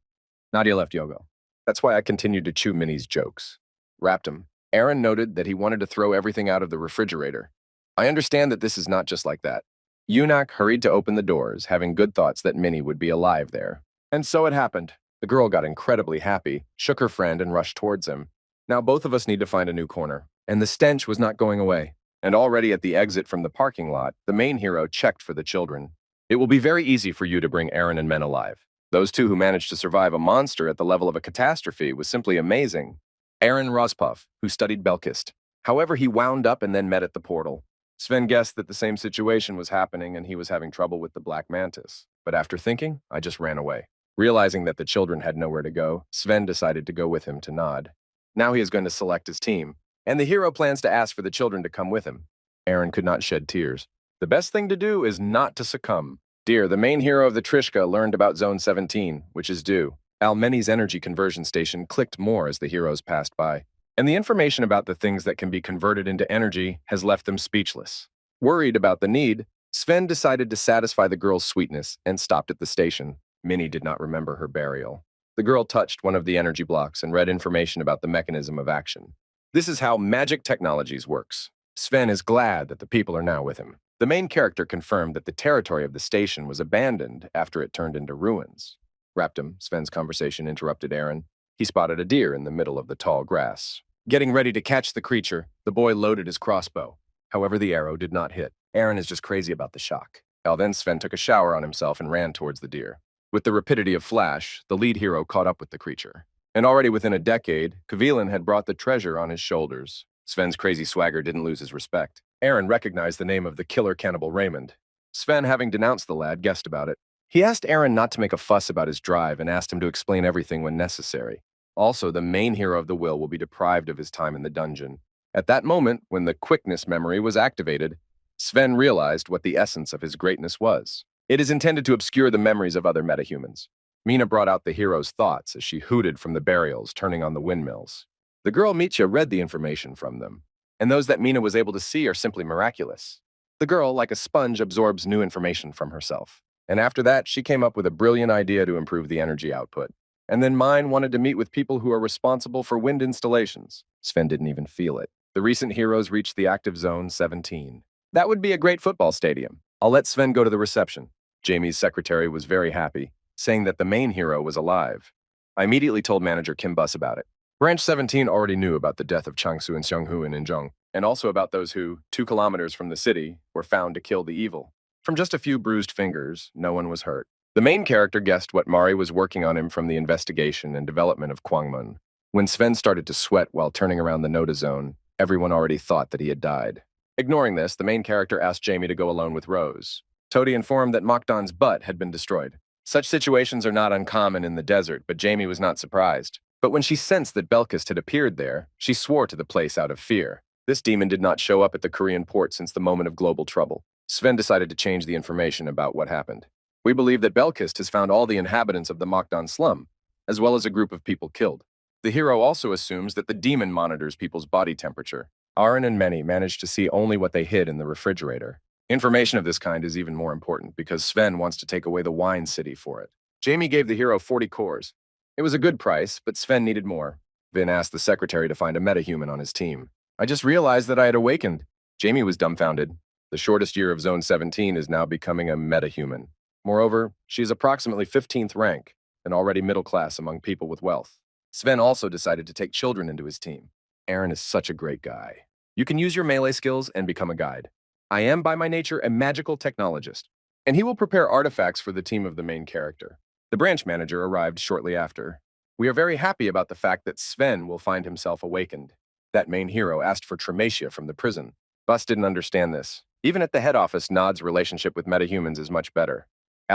Nadia left Yogo. That's why I continued to chew Minnie's jokes. Wrapped him. Aaron noted that he wanted to throw everything out of the refrigerator. I understand that this is not just like that. Yunok hurried to open the doors, having good thoughts that Minnie would be alive there. And so it happened. The girl got incredibly happy, shook her friend, and rushed towards him. Now both of us need to find a new corner. And the stench was not going away. And already at the exit from the parking lot, the main hero checked for the children. It will be very easy for you to bring Aaron and Men alive. Those two who managed to survive a monster at the level of a catastrophe was simply amazing. Aaron Rospov, who studied Belkist. However, he wound up and then met at the portal. Sven guessed that the same situation was happening and he was having trouble with the Black Mantis. But after thinking, I just ran away. Realizing that the children had nowhere to go, Sven decided to go with him to Nod. Now he is going to select his team, and the hero plans to ask for the children to come with him. Aaron could not shed tears. The best thing to do is not to succumb. Dear, the main hero of the Trishka learned about Zone 17, which is due. Almeni's energy conversion station clicked more as the heroes passed by, and the information about the things that can be converted into energy has left them speechless. Worried about the need, Sven decided to satisfy the girl's sweetness and stopped at the station. Minnie did not remember her burial. The girl touched one of the energy blocks and read information about the mechanism of action. This is how magic technologies works. Sven is glad that the people are now with him. The main character confirmed that the territory of the station was abandoned after it turned into ruins. Raptum, Sven's conversation interrupted Aaron. He spotted a deer in the middle of the tall grass. Getting ready to catch the creature, the boy loaded his crossbow. However, the arrow did not hit. Aaron is just crazy about the shock. Then Sven took a shower on himself and ran towards the deer. With the rapidity of Flash, the lead hero caught up with the creature. And already within a decade, Kvilin had brought the treasure on his shoulders. Sven's crazy swagger didn't lose his respect. Aaron recognized the name of the killer cannibal Raymond. Sven, having denounced the lad, guessed about it. He asked Aaron not to make a fuss about his drive and asked him to explain everything when necessary. Also, the main hero of the will be deprived of his time in the dungeon. At that moment, when the quickness memory was activated, Sven realized what the essence of his greatness was. It is intended to obscure the memories of other metahumans. Mina brought out the hero's thoughts as she hooted from the burials, turning on the windmills. The girl Mitya read the information from them, and those that Mina was able to see are simply miraculous. The girl, like a sponge, absorbs new information from herself. And after that, she came up with a brilliant idea to improve the energy output. And then Mine wanted to meet with people who are responsible for wind installations. Sven didn't even feel it. The recent heroes reached the active Zone 17. That would be a great football stadium. I'll let Sven go to the reception. Jamie's secretary was very happy, saying that the main hero was alive. I immediately told manager Kim Bus about it. Branch 17 already knew about the death of Changsu and Xionghu in Inzhong, and also about those who, 2 kilometers from the city, were found to kill the evil. From just a few bruised fingers, no one was hurt. The main character guessed what Mari was working on him from the investigation and development of Kwangmun. When Sven started to sweat while turning around the Noda zone, everyone already thought that he had died. Ignoring this, the main character asked Jamie to go alone with Rose. Todi informed that Mokdon's butt had been destroyed. Such situations are not uncommon in the desert, but Jamie was not surprised. But when she sensed that Belkist had appeared there, she swore to the place out of fear. This demon did not show up at the Korean port since the moment of global trouble. Sven decided to change the information about what happened. We believe that Belkist has found all the inhabitants of the Mokdon slum, as well as a group of people killed. The hero also assumes that the demon monitors people's body temperature. Aaron and Many managed to see only what they hid in the refrigerator. Information of this kind is even more important because Sven wants to take away the wine city for it. Jamie gave the hero 40 cores. It was a good price, but Sven needed more. Vin asked the secretary to find a metahuman on his team. I just realized that I had awakened. Jamie was dumbfounded. The shortest year of Zone 17 is now becoming a metahuman. Moreover, she is approximately 15th rank and already middle class among people with wealth. Sven also decided to take children into his team. Aaron is such a great guy. You can use your melee skills and become a guide. I am by my nature a magical technologist, and he will prepare artifacts for the team of the main character. The branch manager arrived shortly after. We are very happy about the fact that Sven will find himself awakened. That main hero asked for Tremacia from the prison. Bus didn't understand this. Even at the head office, Nod's relationship with metahumans is much better.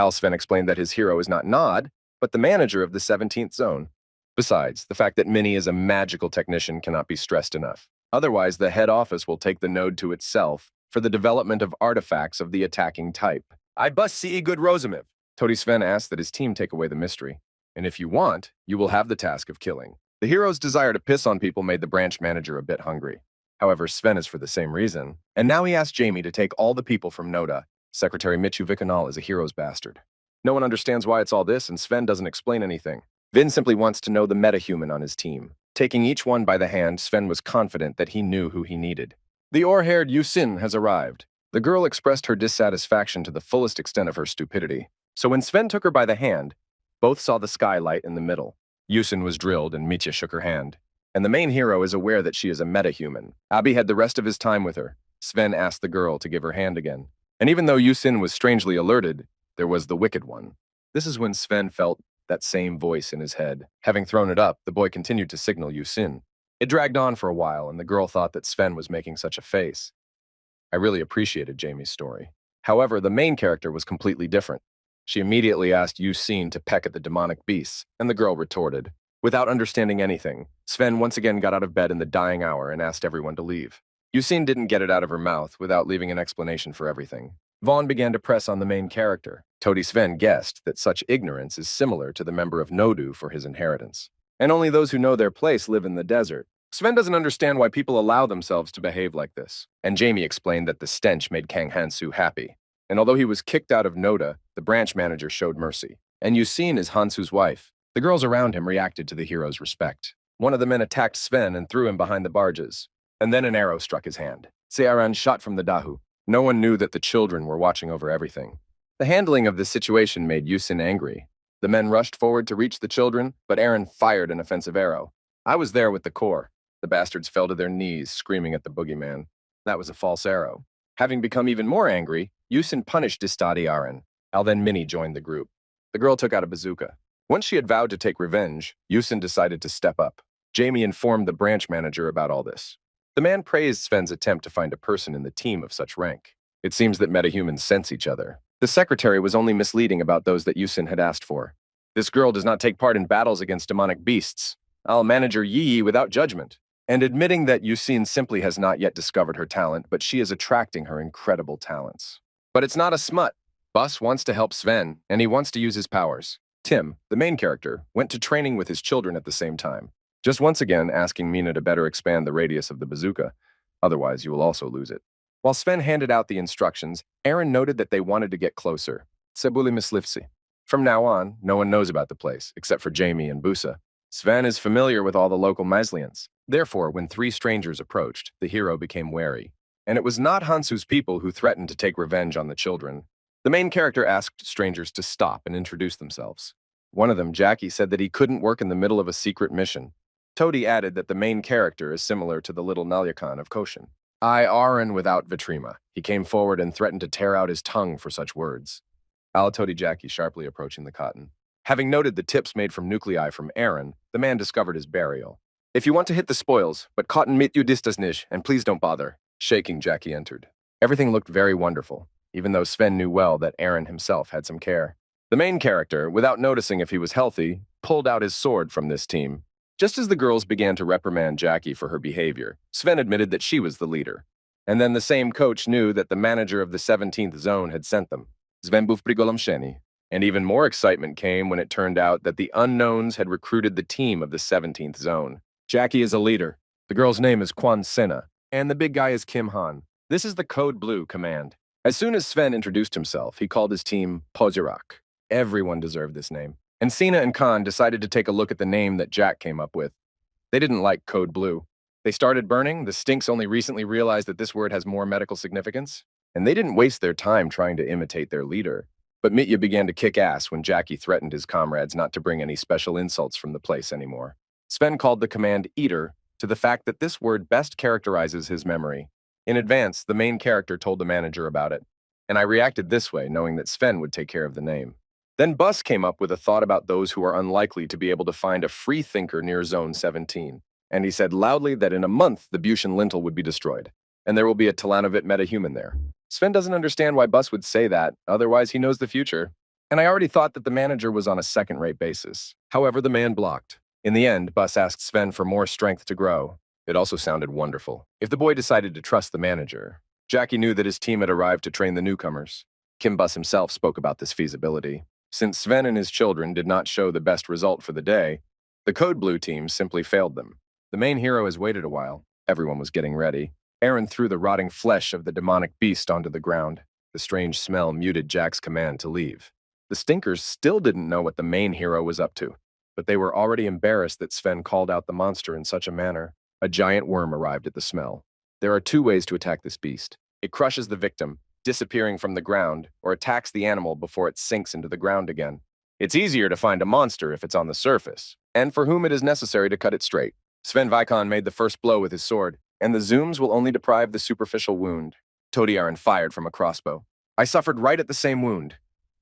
Sven explained that his hero is not Nod, but the manager of the 17th zone. Besides, the fact that Minnie is a magical technician cannot be stressed enough. Otherwise, the head office will take the node to itself for the development of artifacts of the attacking type. I bust see good Rosamiv. Todi Sven asked that his team take away the mystery. And if you want, you will have the task of killing. The hero's desire to piss on people made the branch manager a bit hungry. However, Sven is for the same reason. And now he asked Jamie to take all the people from Noda. Secretary Michu Vikanal is a hero's bastard. No one understands why it's all this, and Sven doesn't explain anything. Vin simply wants to know the metahuman on his team. Taking each one by the hand, Sven was confident that he knew who he needed. The ore-haired Yusin has arrived. The girl expressed her dissatisfaction to the fullest extent of her stupidity. So when Sven took her by the hand, both saw the skylight in the middle. Yusin was drilled and Mitya shook her hand. And the main hero is aware that she is a metahuman. Abi had the rest of his time with her. Sven asked the girl to give her hand again. And even though Yusin was strangely alerted, there was the wicked one. This is when Sven felt that same voice in his head. Having thrown it up, the boy continued to signal Yusin. It dragged on for a while, and the girl thought that Sven was making such a face. I really appreciated Jamie's story. However, the main character was completely different. She immediately asked Yusin to peck at the demonic beasts, and the girl retorted. Without understanding anything, Sven once again got out of bed in the dying hour and asked everyone to leave. Yusin didn't get it out of her mouth without leaving an explanation for everything. Vaughn began to press on the main character. Tody Sven guessed that such ignorance is similar to the member of Nodu for his inheritance. And only those who know their place live in the desert. Sven doesn't understand why people allow themselves to behave like this. And Jamie explained that the stench made Kang Hansu happy. And although he was kicked out of Noda, the branch manager showed mercy. And Yusin is Hansu's wife. The girls around him reacted to the hero's respect. One of the men attacked Sven and threw him behind the barges. And then an arrow struck his hand. Searan shot from the dahu. No one knew that the children were watching over everything. The handling of this situation made Yusin angry. The men rushed forward to reach the children, but Aaron fired an offensive arrow. I was there with the corps. The bastards fell to their knees, screaming at the boogeyman. That was a false arrow. Having become even more angry, Yusin punished Distadi Aaron. Al then Minnie joined the group. The girl took out a bazooka. Once she had vowed to take revenge, Yusin decided to step up. Jamie informed the branch manager about all this. The man praised Sven's attempt to find a person in the team of such rank. It seems that metahumans sense each other. The secretary was only misleading about those that Yusin had asked for. This girl does not take part in battles against demonic beasts. I'll manage her yee without judgment. And admitting that Yusin simply has not yet discovered her talent, but she is attracting her incredible talents. But it's not a smut. Bus wants to help Sven, and he wants to use his powers. Tim, the main character, went to training with his children at the same time. Just once again asking Mina to better expand the radius of the bazooka. Otherwise, you will also lose it. While Sven handed out the instructions, Aaron noted that they wanted to get closer. Sebuli Mislivsi. From now on, no one knows about the place, except for Jamie and Busa. Sven is familiar with all the local Maslians. Therefore, when three strangers approached, the hero became wary. And it was not Hansu's people who threatened to take revenge on the children. The main character asked strangers to stop and introduce themselves. One of them, Jackie, said that he couldn't work in the middle of a secret mission. Tody added that the main character is similar to the little Nalyakan of Koshin. Aaron without Vitrima. He came forward and threatened to tear out his tongue for such words. Tody Jackie sharply approaching the cotton. Having noted the tips made from nuclei from Aaron, the man discovered his burial. If you want to hit the spoils, but cotton mit you distasnish, and please don't bother. Shaking, Jackie entered. Everything looked very wonderful, even though Sven knew well that Aaron himself had some care. The main character, without noticing if he was healthy, pulled out his sword from this team. Just as the girls began to reprimand Jackie for her behavior, Sven admitted that she was the leader. And then the same coach knew that the manager of the 17th zone had sent them. Sven buf prigolomsheni. And even more excitement came when it turned out that the unknowns had recruited the team of the 17th zone. Jackie is a leader. The girl's name is Kwan Sena, and the big guy is Kim Han. This is the Code Blue command. As soon as Sven introduced himself, he called his team Pojirak. Everyone deserved this name. And Sina and Khan decided to take a look at the name that Jack came up with. They didn't like Code Blue. They started burning. The Stinks only recently realized that this word has more medical significance. And they didn't waste their time trying to imitate their leader. But Mitya began to kick ass when Jackie threatened his comrades not to bring any special insults from the place anymore. Sven called the command Eater to the fact that this word best characterizes his memory. In advance, the main character told the manager about it. And I reacted this way, knowing that Sven would take care of the name. Then Bus came up with a thought about those who are unlikely to be able to find a free thinker near Zone 17. And he said loudly that in a month, the Bushan lintel would be destroyed. And there will be a Talanovit metahuman there. Sven doesn't understand why Bus would say that, otherwise he knows the future. And I already thought that the manager was on a second-rate basis. However, the man blocked. In the end, Bus asked Sven for more strength to grow. It also sounded wonderful. If the boy decided to trust the manager, Jackie knew that his team had arrived to train the newcomers. Kim Bus himself spoke about this feasibility. Since Sven and his children did not show the best result for the day, the Code Blue team simply failed them. The main hero has waited a while. Everyone was getting ready. Aaron threw the rotting flesh of the demonic beast onto the ground. The strange smell muted Jack's command to leave. The stinkers still didn't know what the main hero was up to, but they were already embarrassed that Sven called out the monster in such a manner. A giant worm arrived at the smell. There are two ways to attack this beast. It crushes the victim, disappearing from the ground, or attacks the animal before it sinks into the ground again. It's easier to find a monster if it's on the surface, and for whom it is necessary to cut it straight. Sven Vikon made the first blow with his sword, and the zooms will only deprive the superficial wound. Todiaran fired from a crossbow. I suffered right at the same wound.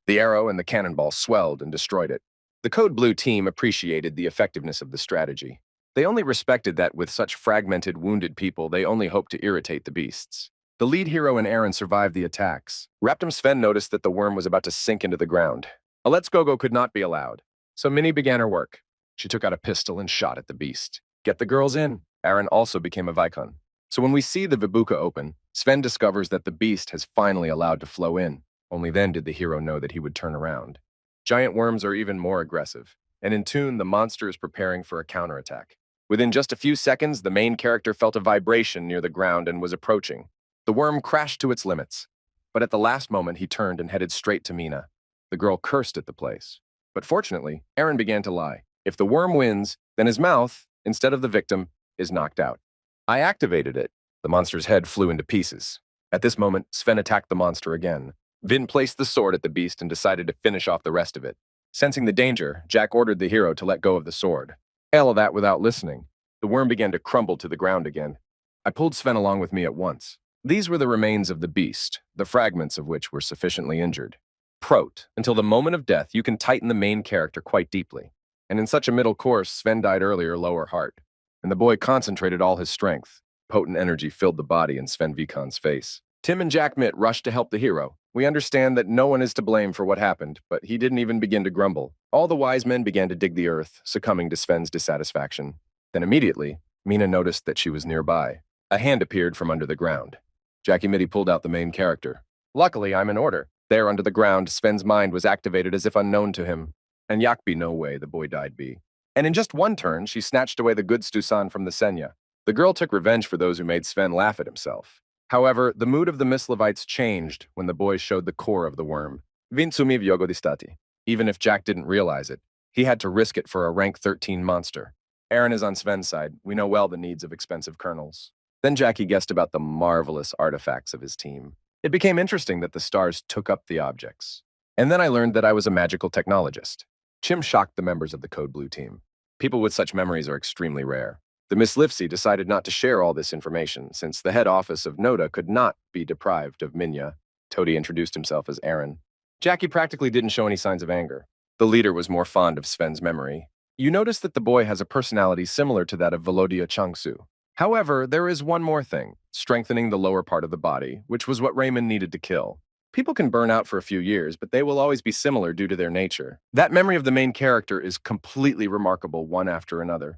The arrow and the cannonball swelled and destroyed it. The Code Blue team appreciated the effectiveness of the strategy. They only respected that with such fragmented, wounded people, they only hoped to irritate the beasts. The lead hero and Aaron survived the attacks. Raptum Sven noticed that the worm was about to sink into the ground. A Let's Go-Go could not be allowed, so Minnie began her work. She took out a pistol and shot at the beast. Get the girls in. Aaron also became a Vikon. So when we see the Vibuka open, Sven discovers that the beast has finally allowed to flow in. Only then did the hero know that he would turn around. Giant worms are even more aggressive, and in tune, the monster is preparing for a counterattack. Within just a few seconds, the main character felt a vibration near the ground and was approaching. The worm crashed to its limits, but at the last moment he turned and headed straight to Mina. The girl cursed at the place. But fortunately, Aaron began to lie. If the worm wins, then his mouth, instead of the victim, is knocked out. I activated it. The monster's head flew into pieces. At this moment, Sven attacked the monster again. Vin placed the sword at the beast and decided to finish off the rest of it. Sensing the danger, Jack ordered the hero to let go of the sword. All of that without listening. The worm began to crumble to the ground again. I pulled Sven along with me at once. These were the remains of the beast, the fragments of which were sufficiently injured. Prot, until the moment of death, you can tighten the main character quite deeply. And in such a middle course, Sven died earlier, lower heart. And the boy concentrated all his strength. Potent energy filled the body in Sven Vikon's face. Tim and Jack Mitt rushed to help the hero. We understand that no one is to blame for what happened, but he didn't even begin to grumble. All the wise men began to dig the earth, succumbing to Sven's dissatisfaction. Then immediately, Mina noticed that she was nearby. A hand appeared from under the ground. Jackie Mitty pulled out the main character. Luckily, I'm in order. There under the ground, Sven's mind was activated as if unknown to him. And Yakbi no way, the boy died be. And in just one turn, she snatched away the good Stusan from the Senya. The girl took revenge for those who made Sven laugh at himself. However, the mood of the Mislevites changed when the boy showed the core of the worm. Vinsumi vyogo di stati. Even if Jack didn't realize it, he had to risk it for a rank 13 monster. Aaron is on Sven's side. We know well the needs of expensive kernels. Then Jackie guessed about the marvelous artifacts of his team. It became interesting that the stars took up the objects. And then I learned that I was a magical technologist. Chim shocked the members of the Code Blue team. People with such memories are extremely rare. The Miss Lifsey decided not to share all this information, since the head office of Noda could not be deprived of Minya. Todi introduced himself as Aaron. Jackie practically didn't show any signs of anger. The leader was more fond of Sven's memory. You notice that the boy has a personality similar to that of Volodya Changsu. However, there is one more thing, strengthening the lower part of the body, which was what Raymond needed to kill. People can burn out for a few years, but they will always be similar due to their nature. That memory of the main character is completely remarkable one after another.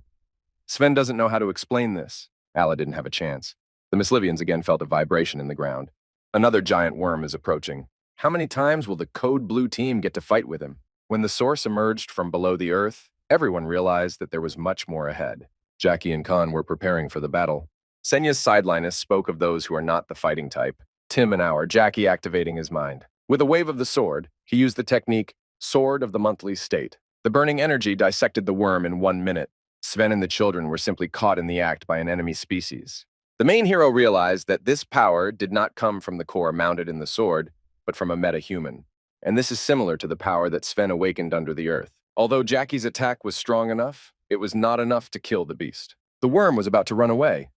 Sven doesn't know how to explain this. Alla didn't have a chance. The Mislivians again felt a vibration in the ground. Another giant worm is approaching. How many times will the Code Blue team get to fight with him? When the source emerged from below the earth, everyone realized that there was much more ahead. Jackie and Khan were preparing for the battle. Senya's sidelinus spoke of those who are not the fighting type. Tim and our Jackie activating his mind. With a wave of the sword, he used the technique, Sword of the Monthly State. The burning energy dissected the worm in 1 minute. Sven and the children were simply caught in the act by an enemy species. The main hero realized that this power did not come from the core mounted in the sword, but from a meta-human. And this is similar to the power that Sven awakened under the earth. Although Jackie's attack was strong enough, it was not enough to kill the beast. The worm was about to run away.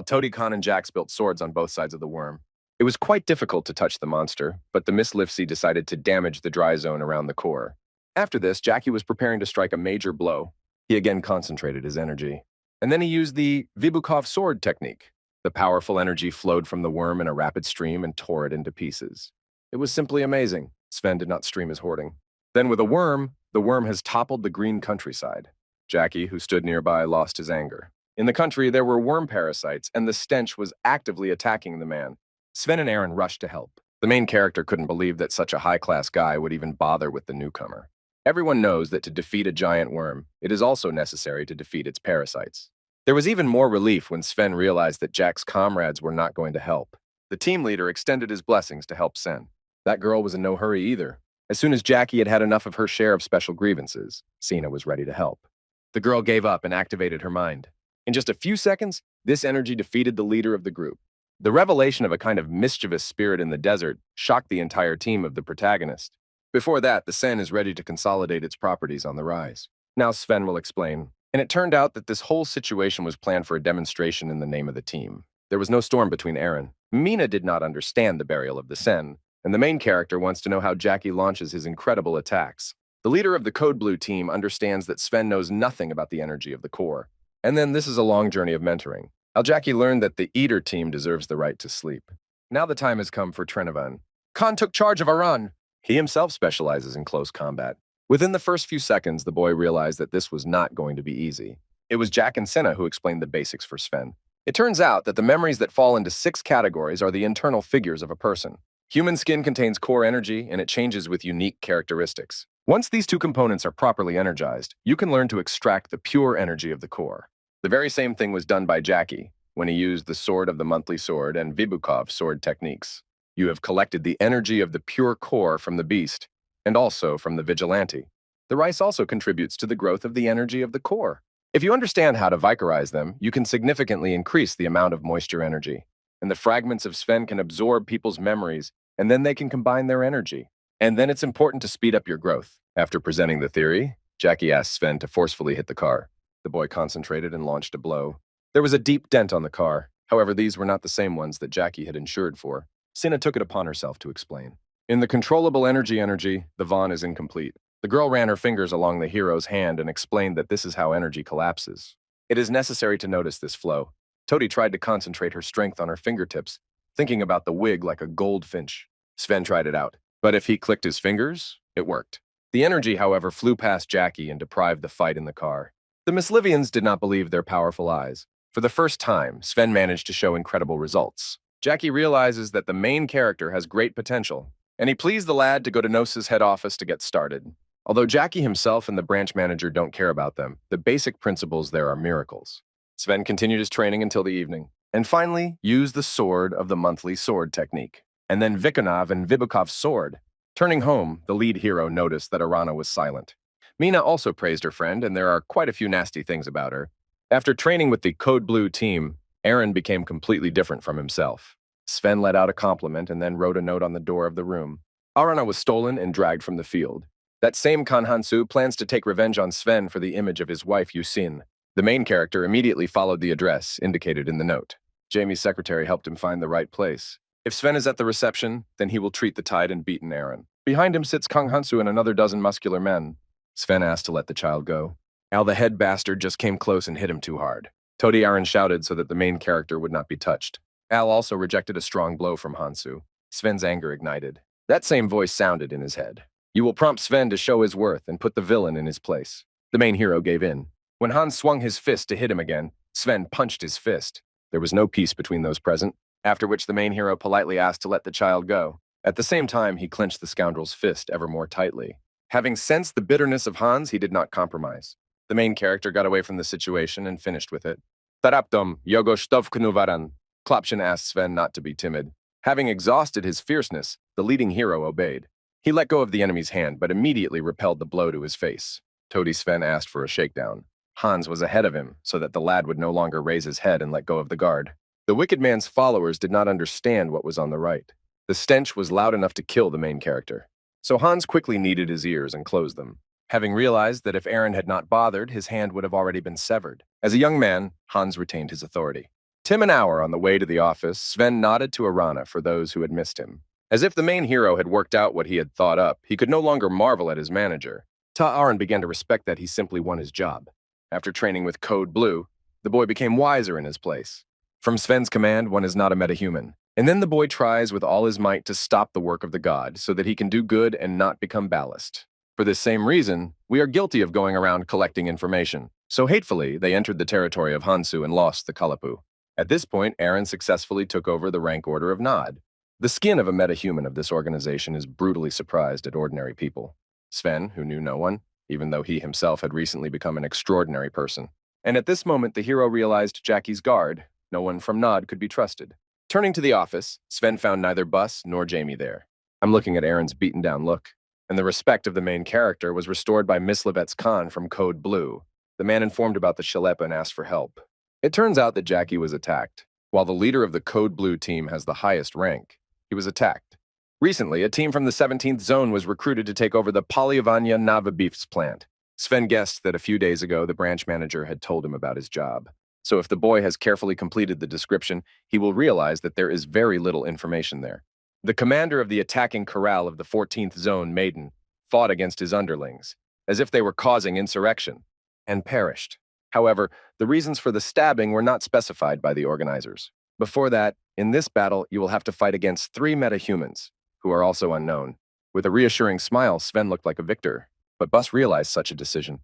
Todi Khan and Jax built swords on both sides of the worm. It was quite difficult to touch the monster, but the Miss Lifsey decided to damage the dry zone around the core. After this, Jackie was preparing to strike a major blow. He again concentrated his energy. And then he used the Vibukov sword technique. The powerful energy flowed from the worm in a rapid stream and tore it into pieces. It was simply amazing. Sven did not stream his hoarding. Then with the worm has toppled the green countryside. Jackie, who stood nearby, lost his anger. In the country, there were worm parasites, and the stench was actively attacking the man. Sven and Aaron rushed to help. The main character couldn't believe that such a high-class guy would even bother with the newcomer. Everyone knows that to defeat a giant worm, it is also necessary to defeat its parasites. There was even more relief when Sven realized that Jack's comrades were not going to help. The team leader extended his blessings to help Sen. That girl was in no hurry either. As soon as Jackie had had enough of her share of special grievances, Sina was ready to help. The girl gave up and activated her mind. In just a few seconds, this energy defeated the leader of the group. The revelation of a kind of mischievous spirit in the desert shocked the entire team of the protagonist. Before that, the Sen is ready to consolidate its properties on the rise. Now Sven will explain. And it turned out that this whole situation was planned for a demonstration in the name of the team. There was no storm between Aaron. Mina did not understand the burial of the Sen, and the main character wants to know how Jackie launches his incredible attacks. The leader of the Code Blue team understands that Sven knows nothing about the energy of the core. And then this is a long journey of mentoring. Jackie learned that the Eater team deserves the right to sleep. Now the time has come for Trenovan. Khan took charge of Aran. He himself specializes in close combat. Within the first few seconds, the boy realized that this was not going to be easy. It was Jack and Senna who explained the basics for Sven. It turns out that the memories that fall into 6 categories are the internal figures of a person. Human skin contains core energy, and it changes with unique characteristics. Once these 2 components are properly energized, you can learn to extract the pure energy of the core. The very same thing was done by Jackie when he used the Sword of the Monthly Sword and Vibukov sword techniques. You have collected the energy of the pure core from the beast, and also from the vigilante. The rice also contributes to the growth of the energy of the core. If you understand how to Vikarize them, you can significantly increase the amount of moisture energy. And the fragments of Sven can absorb people's memories, and then they can combine their energy. And then it's important to speed up your growth. After presenting the theory, Jackie asked Sven to forcefully hit the car. The boy concentrated and launched a blow. There was a deep dent on the car. However, these were not the same ones that Jackie had insured for. Sina took it upon herself to explain. In the controllable energy, the Vaughn is incomplete. The girl ran her fingers along the hero's hand and explained that this is how energy collapses. It is necessary to notice this flow. Todi tried to concentrate her strength on her fingertips, thinking about the wig like a goldfinch. Sven tried it out, but if he clicked his fingers, it worked. The energy, however, flew past Jackie and deprived the fight in the car. The Mislivians did not believe their powerful eyes. For the first time, Sven managed to show incredible results. Jackie realizes that the main character has great potential, and he pleased the lad to go to Gnosis head office to get started. Although Jackie himself and the branch manager don't care about them, the basic principles there are miracles. Sven continued his training until the evening, and finally used the Sword of the Monthly Sword technique, and then Vikonov and Vibukov's sword. Turning home, the lead hero noticed that Arana was silent. Mina also praised her friend, and there are quite a few nasty things about her. After training with the Code Blue team, Aaron became completely different from himself. Sven let out a compliment and then wrote a note on the door of the room. Arana was stolen and dragged from the field. That same Khan Hansu plans to take revenge on Sven for the image of his wife Yusin. The main character immediately followed the address indicated in the note. Jamie's secretary helped him find the right place. If Sven is at the reception, then he will treat the tied and beaten Aaron. Behind him sits Kang Hansu and another dozen muscular men. Sven asked to let the child go. Al the head bastard just came close and hit him too hard. Todi Aaron shouted so that the main character would not be touched. Al also rejected a strong blow from Hansu. Sven's anger ignited. That same voice sounded in his head. You will prompt Sven to show his worth and put the villain in his place. The main hero gave in. When Hans swung his fist to hit him again, Sven punched his fist. There was no peace between those present, after which the main hero politely asked to let the child go. At the same time, he clenched the scoundrel's fist ever more tightly. Having sensed the bitterness of Hans, he did not compromise. The main character got away from the situation and finished with it. Taraptom, yogo stovknuvaran. Klopshin asked Sven not to be timid. Having exhausted his fierceness, the leading hero obeyed. He let go of the enemy's hand, but immediately repelled the blow to his face. Todi Sven asked for a shakedown. Hans was ahead of him, so that the lad would no longer raise his head and let go of the guard. The wicked man's followers did not understand what was on the right. The stench was loud enough to kill the main character. So Hans quickly kneaded his ears and closed them. Having realized that if Aaron had not bothered, his hand would have already been severed. As a young man, Hans retained his authority. Tim an hour on the way to the office, Sven nodded to Arana for those who had missed him. As if the main hero had worked out what he had thought up, he could no longer marvel at his manager. Aaron began to respect that he simply won his job. After training with Code Blue, the boy became wiser in his place. From Sven's command, one is not a metahuman. And then the boy tries with all his might to stop the work of the god so that he can do good and not become ballast. For this same reason, we are guilty of going around collecting information. So hatefully, they entered the territory of Hansu and lost the Kalapu. At this point, Aaron successfully took over the rank order of Nod. The skin of a metahuman of this organization is brutally surprised at ordinary people. Sven, who knew no one, even though he himself had recently become an extraordinary person. And at this moment, the hero realized Jackie's guard, no one from Nod, could be trusted. Turning to the office, Sven found neither Bus nor Jamie there. I'm looking at Aaron's beaten-down look, and the respect of the main character was restored by Miss Levet's Khan from Code Blue. The man informed about the Shalepa and asked for help. It turns out that Jackie was attacked. While the leader of the Code Blue team has the highest rank, he was attacked. Recently, a team from the 17th Zone was recruited to take over the Polyavanya Nava Beefs plant. Sven guessed that a few days ago the branch manager had told him about his job. So if the boy has carefully completed the description, he will realize that there is very little information there. The commander of the attacking corral of the 14th Zone, Maiden, fought against his underlings, as if they were causing insurrection, and perished. However, the reasons for the stabbing were not specified by the organizers. Before that, in this battle, you will have to fight against 3 metahumans, who are also unknown. With a reassuring smile, Sven looked like a victor, but Bus realized such a decision.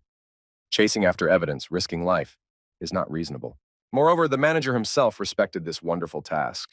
Chasing after evidence, risking life, is not reasonable. Moreover, the manager himself respected this wonderful task.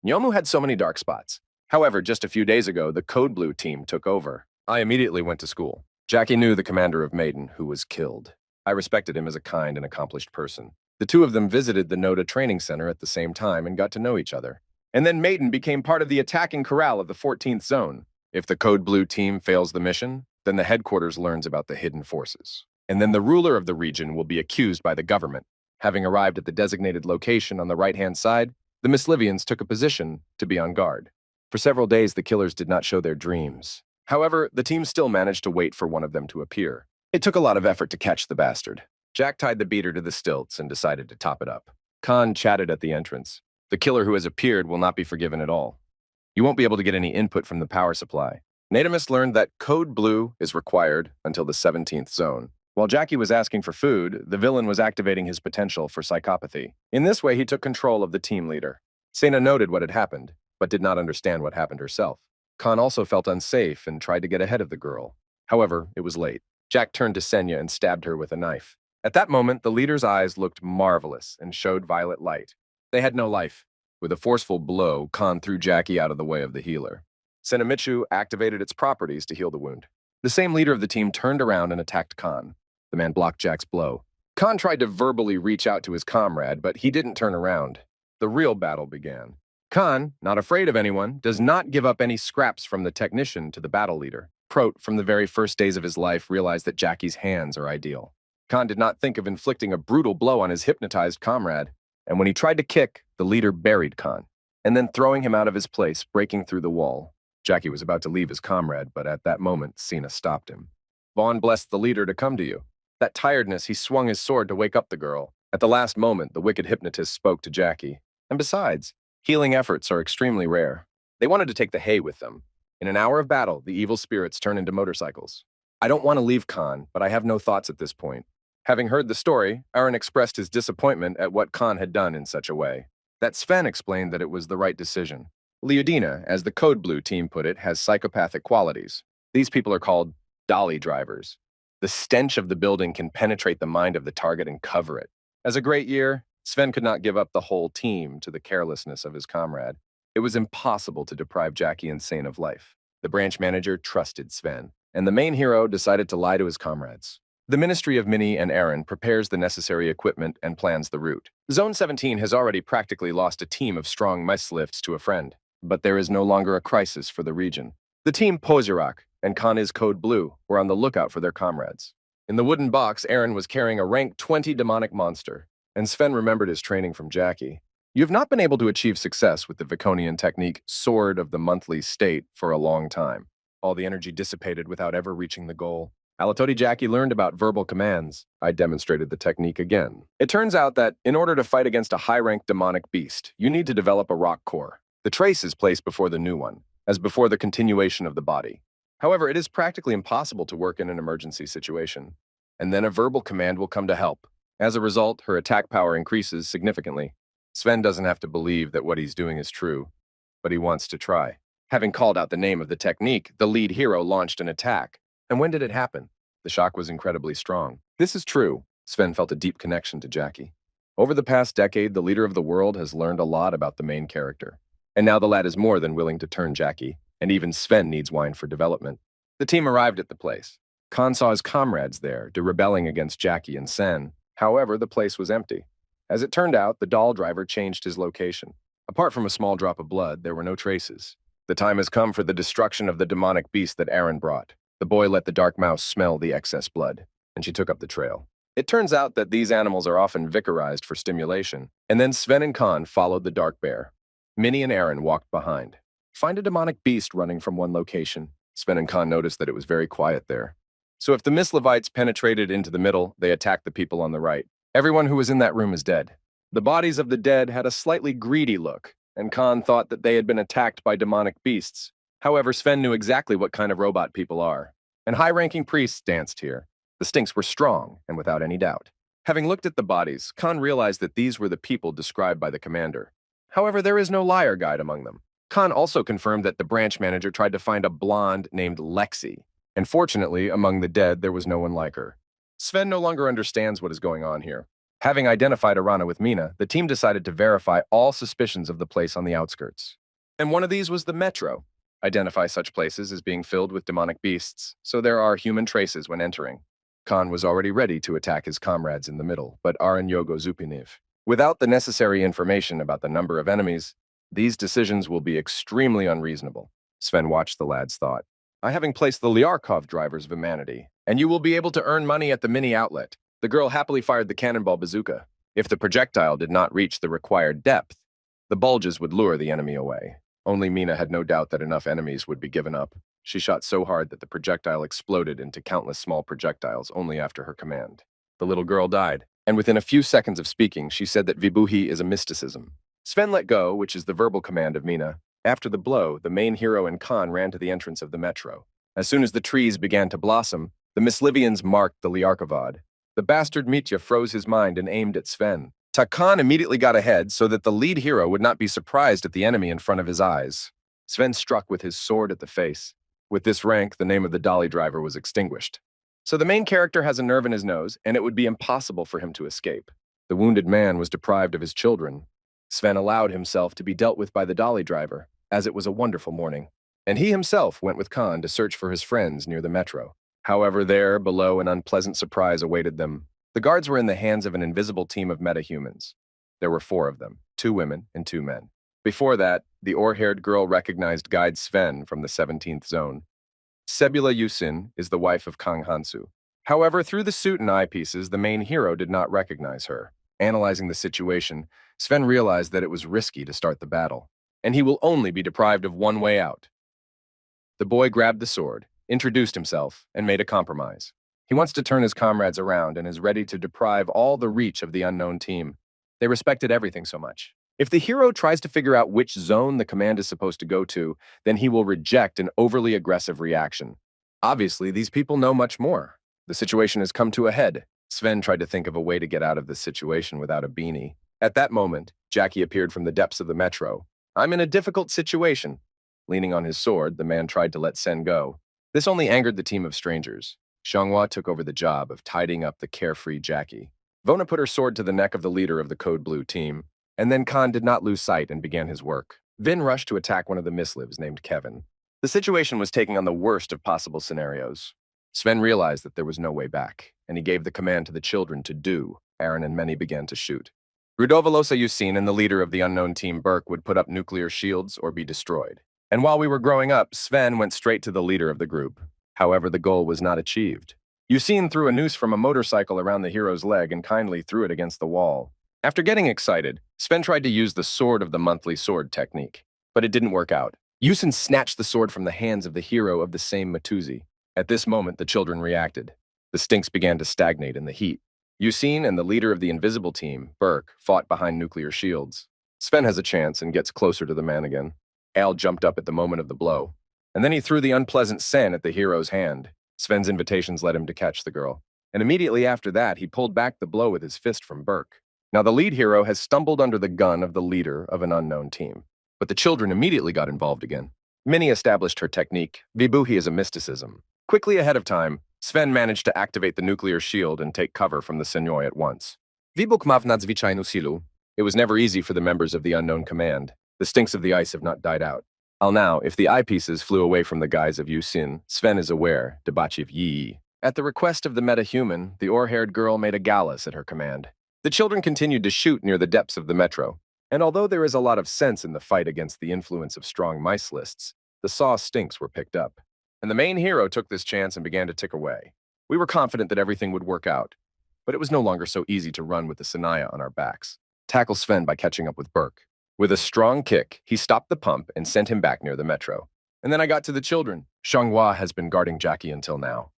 Nyomu had so many dark spots. However, just a few days ago, the Code Blue team took over. I immediately went to school. Jackie knew the commander of Maiden, who was killed. I respected him as a kind and accomplished person. The two of them visited the Noda training center at the same time and got to know each other. And then Maiden became part of the attacking corral of the 14th Zone. If the Code Blue team fails the mission, then the headquarters learns about the hidden forces. And then the ruler of the region will be accused by the government. Having arrived at the designated location on the right-hand side, the Mislivians took a position to be on guard. For several days, the killers did not show their dreams. However, the team still managed to wait for one of them to appear. It took a lot of effort to catch the bastard. Jack tied the beater to the stilts and decided to top it up. Khan chatted at the entrance. The killer who has appeared will not be forgiven at all. You won't be able to get any input from the power supply. Natimus learned that Code Blue is required until the 17th Zone. While Jackie was asking for food, the villain was activating his potential for psychopathy. In this way, he took control of the team leader. Sena noted what had happened, but did not understand what happened herself. Khan also felt unsafe and tried to get ahead of the girl. However, it was late. Jack turned to Senya and stabbed her with a knife. At that moment, the leader's eyes looked marvelous and showed violet light. They had no life. With a forceful blow, Khan threw Jackie out of the way of the healer. Senamitsu activated its properties to heal the wound. The same leader of the team turned around and attacked Khan. The man blocked Jack's blow. Khan tried to verbally reach out to his comrade, but he didn't turn around. The real battle began. Khan, not afraid of anyone, does not give up any scraps from the technician to the battle leader. Prote, from the very first days of his life, realized that Jackie's hands are ideal. Khan did not think of inflicting a brutal blow on his hypnotized comrade, and when he tried to kick, the leader buried Khan, and then throwing him out of his place, breaking through the wall. Jackie was about to leave his comrade, but at that moment, Sena stopped him. Vaughn blessed the leader to come to you. That tiredness, he swung his sword to wake up the girl. At the last moment, the wicked hypnotist spoke to Jackie. And besides, healing efforts are extremely rare. They wanted to take the hay with them. In an hour of battle, the evil spirits turn into motorcycles. I don't want to leave Khan, but I have no thoughts at this point. Having heard the story, Aaron expressed his disappointment at what Khan had done in such a way. That Sven explained that it was the right decision. Leodina, as the Code Blue team put it, has psychopathic qualities. These people are called dolly drivers. The stench of the building can penetrate the mind of the target and cover it. As a great year, Sven could not give up the whole team to the carelessness of his comrade. It was impossible to deprive Jackie and Sane of life. The branch manager trusted Sven, and the main hero decided to lie to his comrades. The Ministry of Minnie and Aaron prepares the necessary equipment and plans the route. Zone 17 has already practically lost a team of strong Meslifts to a friend, but there is no longer a crisis for the region. The team Pozirak and Khan's Code Blue were on the lookout for their comrades. In the wooden box, Aaron was carrying a rank 20 demonic monster, and Sven remembered his training from Jackie. You have not been able to achieve success with the Viconian technique Sword of the Monthly State for a long time. All the energy dissipated without ever reaching the goal. Alatoti Jackie learned about verbal commands. I demonstrated the technique again. It turns out that in order to fight against a high-ranked demonic beast, you need to develop a rock core. The trace is placed before the new one, as before the continuation of the body. However, it is practically impossible to work in an emergency situation. And then a verbal command will come to help. As a result, her attack power increases significantly. Sven doesn't have to believe that what he's doing is true, but he wants to try. Having called out the name of the technique, the lead hero launched an attack. And when did it happen? The shock was incredibly strong. This is true. Sven felt a deep connection to Jackie. Over the past decade, the leader of the world has learned a lot about the main character. And now the lad is more than willing to turn Jackie, and even Sven needs wine for development. The team arrived at the place. Khan saw his comrades there, rebelling against Jackie and Sen. However, the place was empty. As it turned out, the doll driver changed his location. Apart from a small drop of blood, there were no traces. The time has come for the destruction of the demonic beast that Aaron brought. The boy let the dark mouse smell the excess blood, and she took up the trail. It turns out that these animals are often vicarized for stimulation, and then Sven and Khan followed the dark bear. Minnie and Aaron walked behind. Find a demonic beast running from one location. Sven and Khan noticed that it was very quiet there. So if the Mislevites penetrated into the middle, they attacked the people on the right. Everyone who was in that room is dead. The bodies of the dead had a slightly greedy look, and Khan thought that they had been attacked by demonic beasts. However, Sven knew exactly what kind of robot people are, and high-ranking priests danced here. The stinks were strong, and without any doubt. Having looked at the bodies, Khan realized that these were the people described by the commander. However, there is no liar guide among them. Khan also confirmed that the branch manager tried to find a blonde named Lexi, and fortunately, among the dead, there was no one like her. Sven no longer understands what is going on here. Having identified Arana with Mina, the team decided to verify all suspicions of the place on the outskirts. And one of these was the metro. Identify such places as being filled with demonic beasts, so there are human traces when entering. Khan was already ready to attack his comrades in the middle, but Aran Yogo Zupiniv. Without the necessary information about the number of enemies, these decisions will be extremely unreasonable. Sven watched the lad's thought. I having placed the Lyarkov drivers of humanity, and you will be able to earn money at the mini outlet. The girl happily fired the cannonball bazooka. If the projectile did not reach the required depth, the bulges would lure the enemy away. Only Mina had no doubt that enough enemies would be given up. She shot so hard that the projectile exploded into countless small projectiles only after her command. The little girl died, and within a few seconds of speaking, she said that Vibuhi is a mysticism. Sven let go, which is the verbal command of Mina. After the blow, the main hero and Khan ran to the entrance of the metro. As soon as the trees began to blossom, the Mislivians marked the Lyarkovad. The bastard Mitya froze his mind and aimed at Sven. Khan immediately got ahead so that the lead hero would not be surprised at the enemy in front of his eyes. Sven struck with his sword at the face. With this rank, the name of the dolly driver was extinguished. So the main character has a nerve in his nose, and it would be impossible for him to escape. The wounded man was deprived of his children. Sven allowed himself to be dealt with by the dolly driver, as it was a wonderful morning. And he himself went with Khan to search for his friends near the metro. However, there, below, an unpleasant surprise awaited them. The guards were in the hands of an invisible team of metahumans. There were 4 of them, 2 women and 2 men. Before that, the oar-haired girl recognized guide Sven from the 17th zone. Sebula Yusin is the wife of Kang Hansu. However, through the suit and eyepieces, the main hero did not recognize her. Analyzing the situation, Sven realized that it was risky to start the battle, and he will only be deprived of one way out. The boy grabbed the sword, introduced himself, and made a compromise. He wants to turn his comrades around and is ready to deprive all the reach of the unknown team. They respected everything so much. If the hero tries to figure out which zone the command is supposed to go to, then he will reject an overly aggressive reaction. Obviously, these people know much more. The situation has come to a head. Sven tried to think of a way to get out of this situation without a beanie. At that moment, Jackie appeared from the depths of the metro. I'm in a difficult situation. Leaning on his sword, the man tried to let Sen go. This only angered the team of strangers. Xianghua took over the job of tidying up the carefree Jackie. Vona put her sword to the neck of the leader of the Code Blue team, and then Khan did not lose sight and began his work. Vin rushed to attack one of the mislivs named Kevin. The situation was taking on the worst of possible scenarios. Sven realized that there was no way back, and he gave the command to the children to do. Aaron and many began to shoot. Rudovolosa Yusin and the leader of the unknown team Burke would put up nuclear shields or be destroyed. And while we were growing up, Sven went straight to the leader of the group. However, the goal was not achieved. Yusin threw a noose from a motorcycle around the hero's leg and kindly threw it against the wall. After getting excited, Sven tried to use the sword of the monthly sword technique, but it didn't work out. Yusin snatched the sword from the hands of the hero of the same Matuzi. At this moment, the children reacted. The stinks began to stagnate in the heat. Yusin and the leader of the invisible team, Burke, fought behind nuclear shields. Sven has a chance and gets closer to the man again. Al jumped up at the moment of the blow, and then he threw the unpleasant Sen at the hero's hand. Sven's invitations led him to catch the girl, and immediately after that, he pulled back the blow with his fist from Burke. Now the lead hero has stumbled under the gun of the leader of an unknown team, but the children immediately got involved again. Minnie established her technique. Vibuhi is a mysticism. Quickly ahead of time, Sven managed to activate the nuclear shield and take cover from the Senoi at once. Vibuk mav nadzwyczajnu silu. It was never easy for the members of the unknown command. The stinks of the ice have not died out. Now, if the eyepieces flew away from the guise of Yusin, Sven is aware, Debachi of Yi. At the request of the meta-human, the ore-haired girl made a gallus at her command. The children continued to shoot near the depths of the metro, and although there is a lot of sense in the fight against the influence of strong mice lists, the saw stinks were picked up. And the main hero took this chance and began to tick away. We were confident that everything would work out, but it was no longer so easy to run with the Sanaya on our backs. Tackle Sven by catching up with Burke. With a strong kick, he stopped the pump and sent him back near the metro. And then I got to the children. Xianghua has been guarding Jackie until now.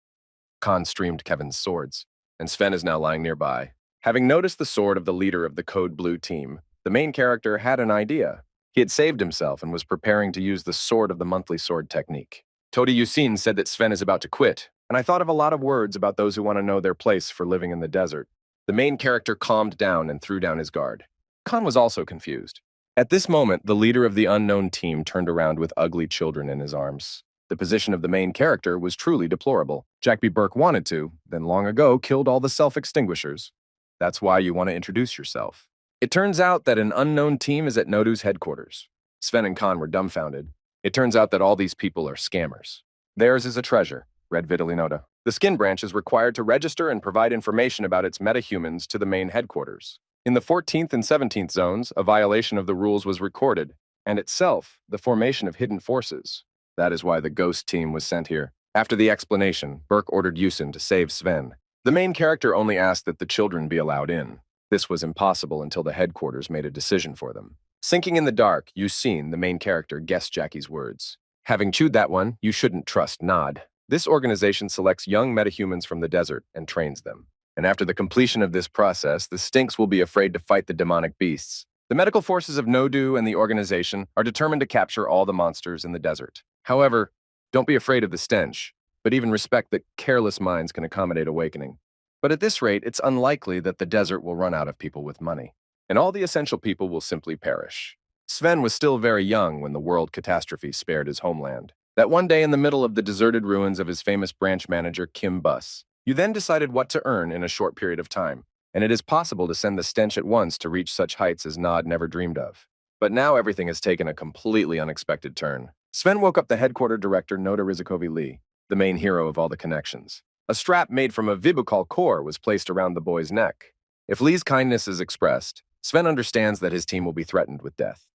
Khan streamed Kevin's swords, and Sven is now lying nearby. Having noticed the sword of the leader of the Code Blue team, the main character had an idea. He had saved himself and was preparing to use the sword of the monthly sword technique. Todi Yusin said that Sven is about to quit, and I thought of a lot of words about those who want to know their place for living in the desert. The main character calmed down and threw down his guard. Khan was also confused. At this moment, the leader of the unknown team turned around with ugly children in his arms. The position of the main character was truly deplorable. Jack B. Burke wanted to, then long ago killed all the self-extinguishers. That's why you want to introduce yourself. It turns out that an unknown team is at Nodu's headquarters. Sven and Khan were dumbfounded. It turns out that all these people are scammers. Theirs is a treasure, read Vitaly Noda. The skin branch is required to register and provide information about its metahumans to the main headquarters. In the 14th and 17th zones, a violation of the rules was recorded, and itself, the formation of hidden forces. That is why the ghost team was sent here. After the explanation, Burke ordered Yusin to save Sven. The main character only asked that the children be allowed in. This was impossible until the headquarters made a decision for them. Sinking in the dark, Yusin, the main character, guessed Jackie's words. Having chewed that one, you shouldn't trust Nod. This organization selects young metahumans from the desert and trains them. And after the completion of this process, the Stinks will be afraid to fight the demonic beasts. The medical forces of Nodu and the organization are determined to capture all the monsters in the desert. However, don't be afraid of the stench, but even respect that careless minds can accommodate awakening. But at this rate, it's unlikely that the desert will run out of people with money, and all the essential people will simply perish. Sven was still very young when the world catastrophe spared his homeland. That one day in the middle of the deserted ruins of his famous branch manager, Kim Bus, you then decided what to earn in a short period of time, and it is possible to send the stench at once to reach such heights as Nod never dreamed of. But now everything has taken a completely unexpected turn. Sven woke up the headquarter director Noda Rizikovi Lee, the main hero of all the connections. A strap made from a vibukal core was placed around the boy's neck. If Lee's kindness is expressed, Sven understands that his team will be threatened with death.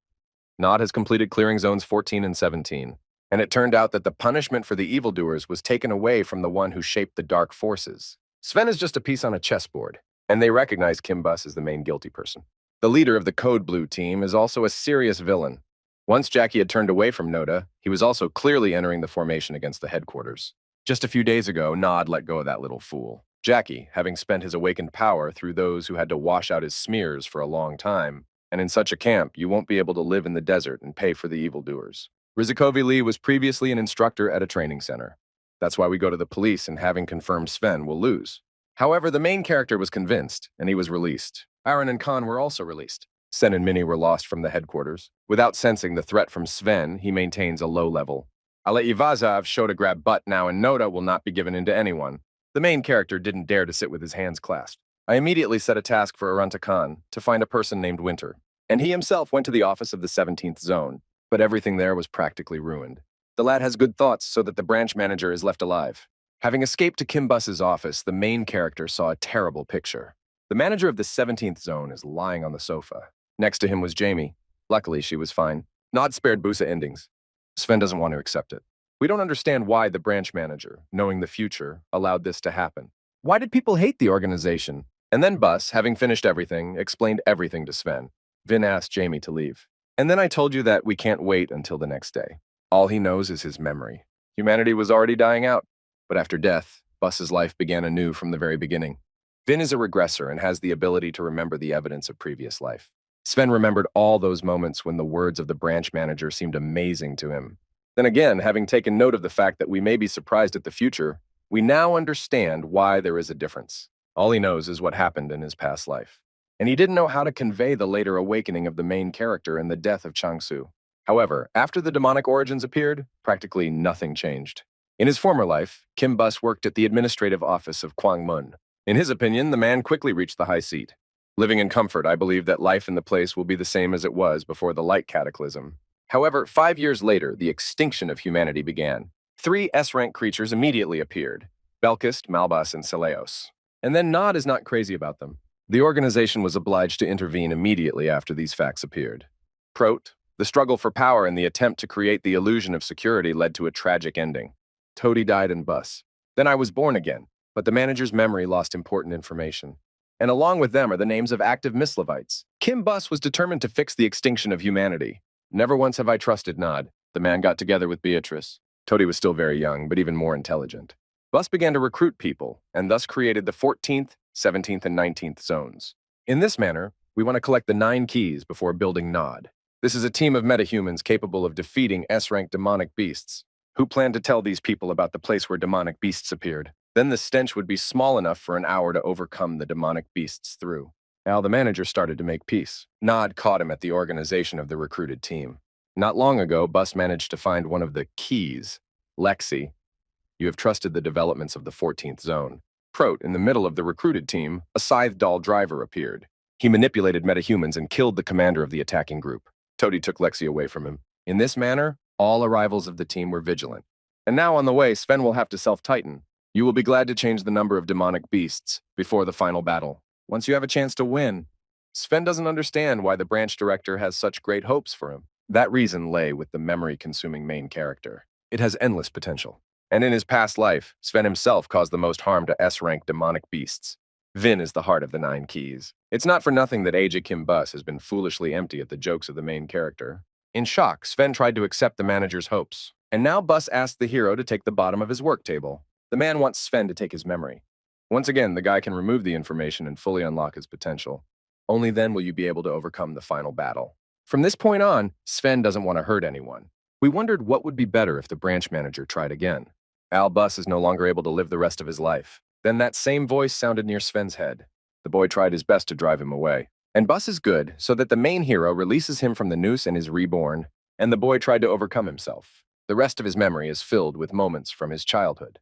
Nod has completed clearing zones 14 and 17, and it turned out that the punishment for the evildoers was taken away from the one who shaped the dark forces. Sven is just a piece on a chessboard, and they recognize Kim Bus as the main guilty person. The leader of the Code Blue team is also a serious villain. Once Jackie had turned away from Noda, he was also clearly entering the formation against the headquarters. Just a few days ago, Nod let go of that little fool. Jackie, having spent his awakened power through those who had to wash out his smears for a long time, and in such a camp, you won't be able to live in the desert and pay for the evildoers. Rizikovi Lee was previously an instructor at a training center. That's why we go to the police and having confirmed Sven will lose. However, the main character was convinced, and he was released. Aaron and Khan were also released. Sen and Minnie were lost from the headquarters. Without sensing the threat from Sven, he maintains a low level. Ale Ivazov showed a grab butt now, and Noda will not be given in to anyone. The main character didn't dare to sit with his hands clasped. I immediately set a task for Arunta Khan to find a person named Winter, and he himself went to the office of the 17th zone, but everything there was practically ruined. The lad has good thoughts so that the branch manager is left alive. Having escaped to Kim Bus's office, the main character saw a terrible picture. The manager of the 17th zone is lying on the sofa. Next to him was Jamie. Luckily, she was fine. Nod spared Busa endings. Sven doesn't want to accept it. We don't understand why the branch manager, knowing the future, allowed this to happen. Why did people hate the organization? And then Bus, having finished everything, explained everything to Sven. Vin asked Jamie to leave. And then I told you that we can't wait until the next day. All he knows is his memory. Humanity was already dying out. But after death, Bus's life began anew from the very beginning. Vin is a regressor and has the ability to remember the evidence of previous life. Sven remembered all those moments when the words of the branch manager seemed amazing to him. Then again, having taken note of the fact that we may be surprised at the future, we now understand why there is a difference. All he knows is what happened in his past life. And he didn't know how to convey the later awakening of the main character and the death of Changsu. However, after the demonic origins appeared, practically nothing changed. In his former life, Kim Bus worked at the administrative office of Kwang Mun. In his opinion, the man quickly reached the high seat. Living in comfort, I believe that life in the place will be the same as it was before the light cataclysm. However, 5 years later, the extinction of humanity began. Three S-rank creatures immediately appeared: Belkist, Malbas, and Seleos. And then Nod is not crazy about them. The organization was obliged to intervene immediately after these facts appeared. Prot, the struggle for power and the attempt to create the illusion of security led to a tragic ending. Toady died in Bus. Then I was born again, but the manager's memory lost important information. And along with them are the names of active Mislevites. Kim Bus was determined to fix the extinction of humanity. Never once have I trusted Nod. The man got together with Beatrice. Toady was still very young, but even more intelligent. Bus began to recruit people, and thus created the 14th, 17th, and 19th zones. In this manner, we want to collect the 9 keys before building Nod. This is a team of metahumans capable of defeating S-rank demonic beasts. Who planned to tell these people about the place where demonic beasts appeared? Then the stench would be small enough for an hour to overcome the demonic beasts through. Al, the manager, started to make peace. Nod caught him at the organization of the recruited team. Not long ago, Bus managed to find one of the keys. Lexi, you have trusted the developments of the 14th zone. Prot, in the middle of the recruited team, a scythe doll driver appeared. He manipulated metahumans and killed the commander of the attacking group. Toady took Lexi away from him. In this manner, all arrivals of the team were vigilant. And now on the way, Sven will have to self-tighten. You will be glad to change the number of demonic beasts before the final battle. Once you have a chance to win, Sven doesn't understand why the branch director has such great hopes for him. That reason lay with the memory-consuming main character. It has endless potential. And in his past life, Sven himself caused the most harm to S-rank demonic beasts. Vin is the heart of the 9 keys. It's not for nothing that Aja Kim Bus has been foolishly empty at the jokes of the main character. In shock, Sven tried to accept the manager's hopes. And now Bus asked the hero to take the bottom of his work table. The man wants Sven to take his memory. Once again, the guy can remove the information and fully unlock his potential. Only then will you be able to overcome the final battle. From this point on, Sven doesn't want to hurt anyone. We wondered what would be better if the branch manager tried again. Al Bus is no longer able to live the rest of his life. Then that same voice sounded near Sven's head. The boy tried his best to drive him away. And Bus is good, so that the main hero releases him from the noose and is reborn, and the boy tried to overcome himself. The rest of his memory is filled with moments from his childhood.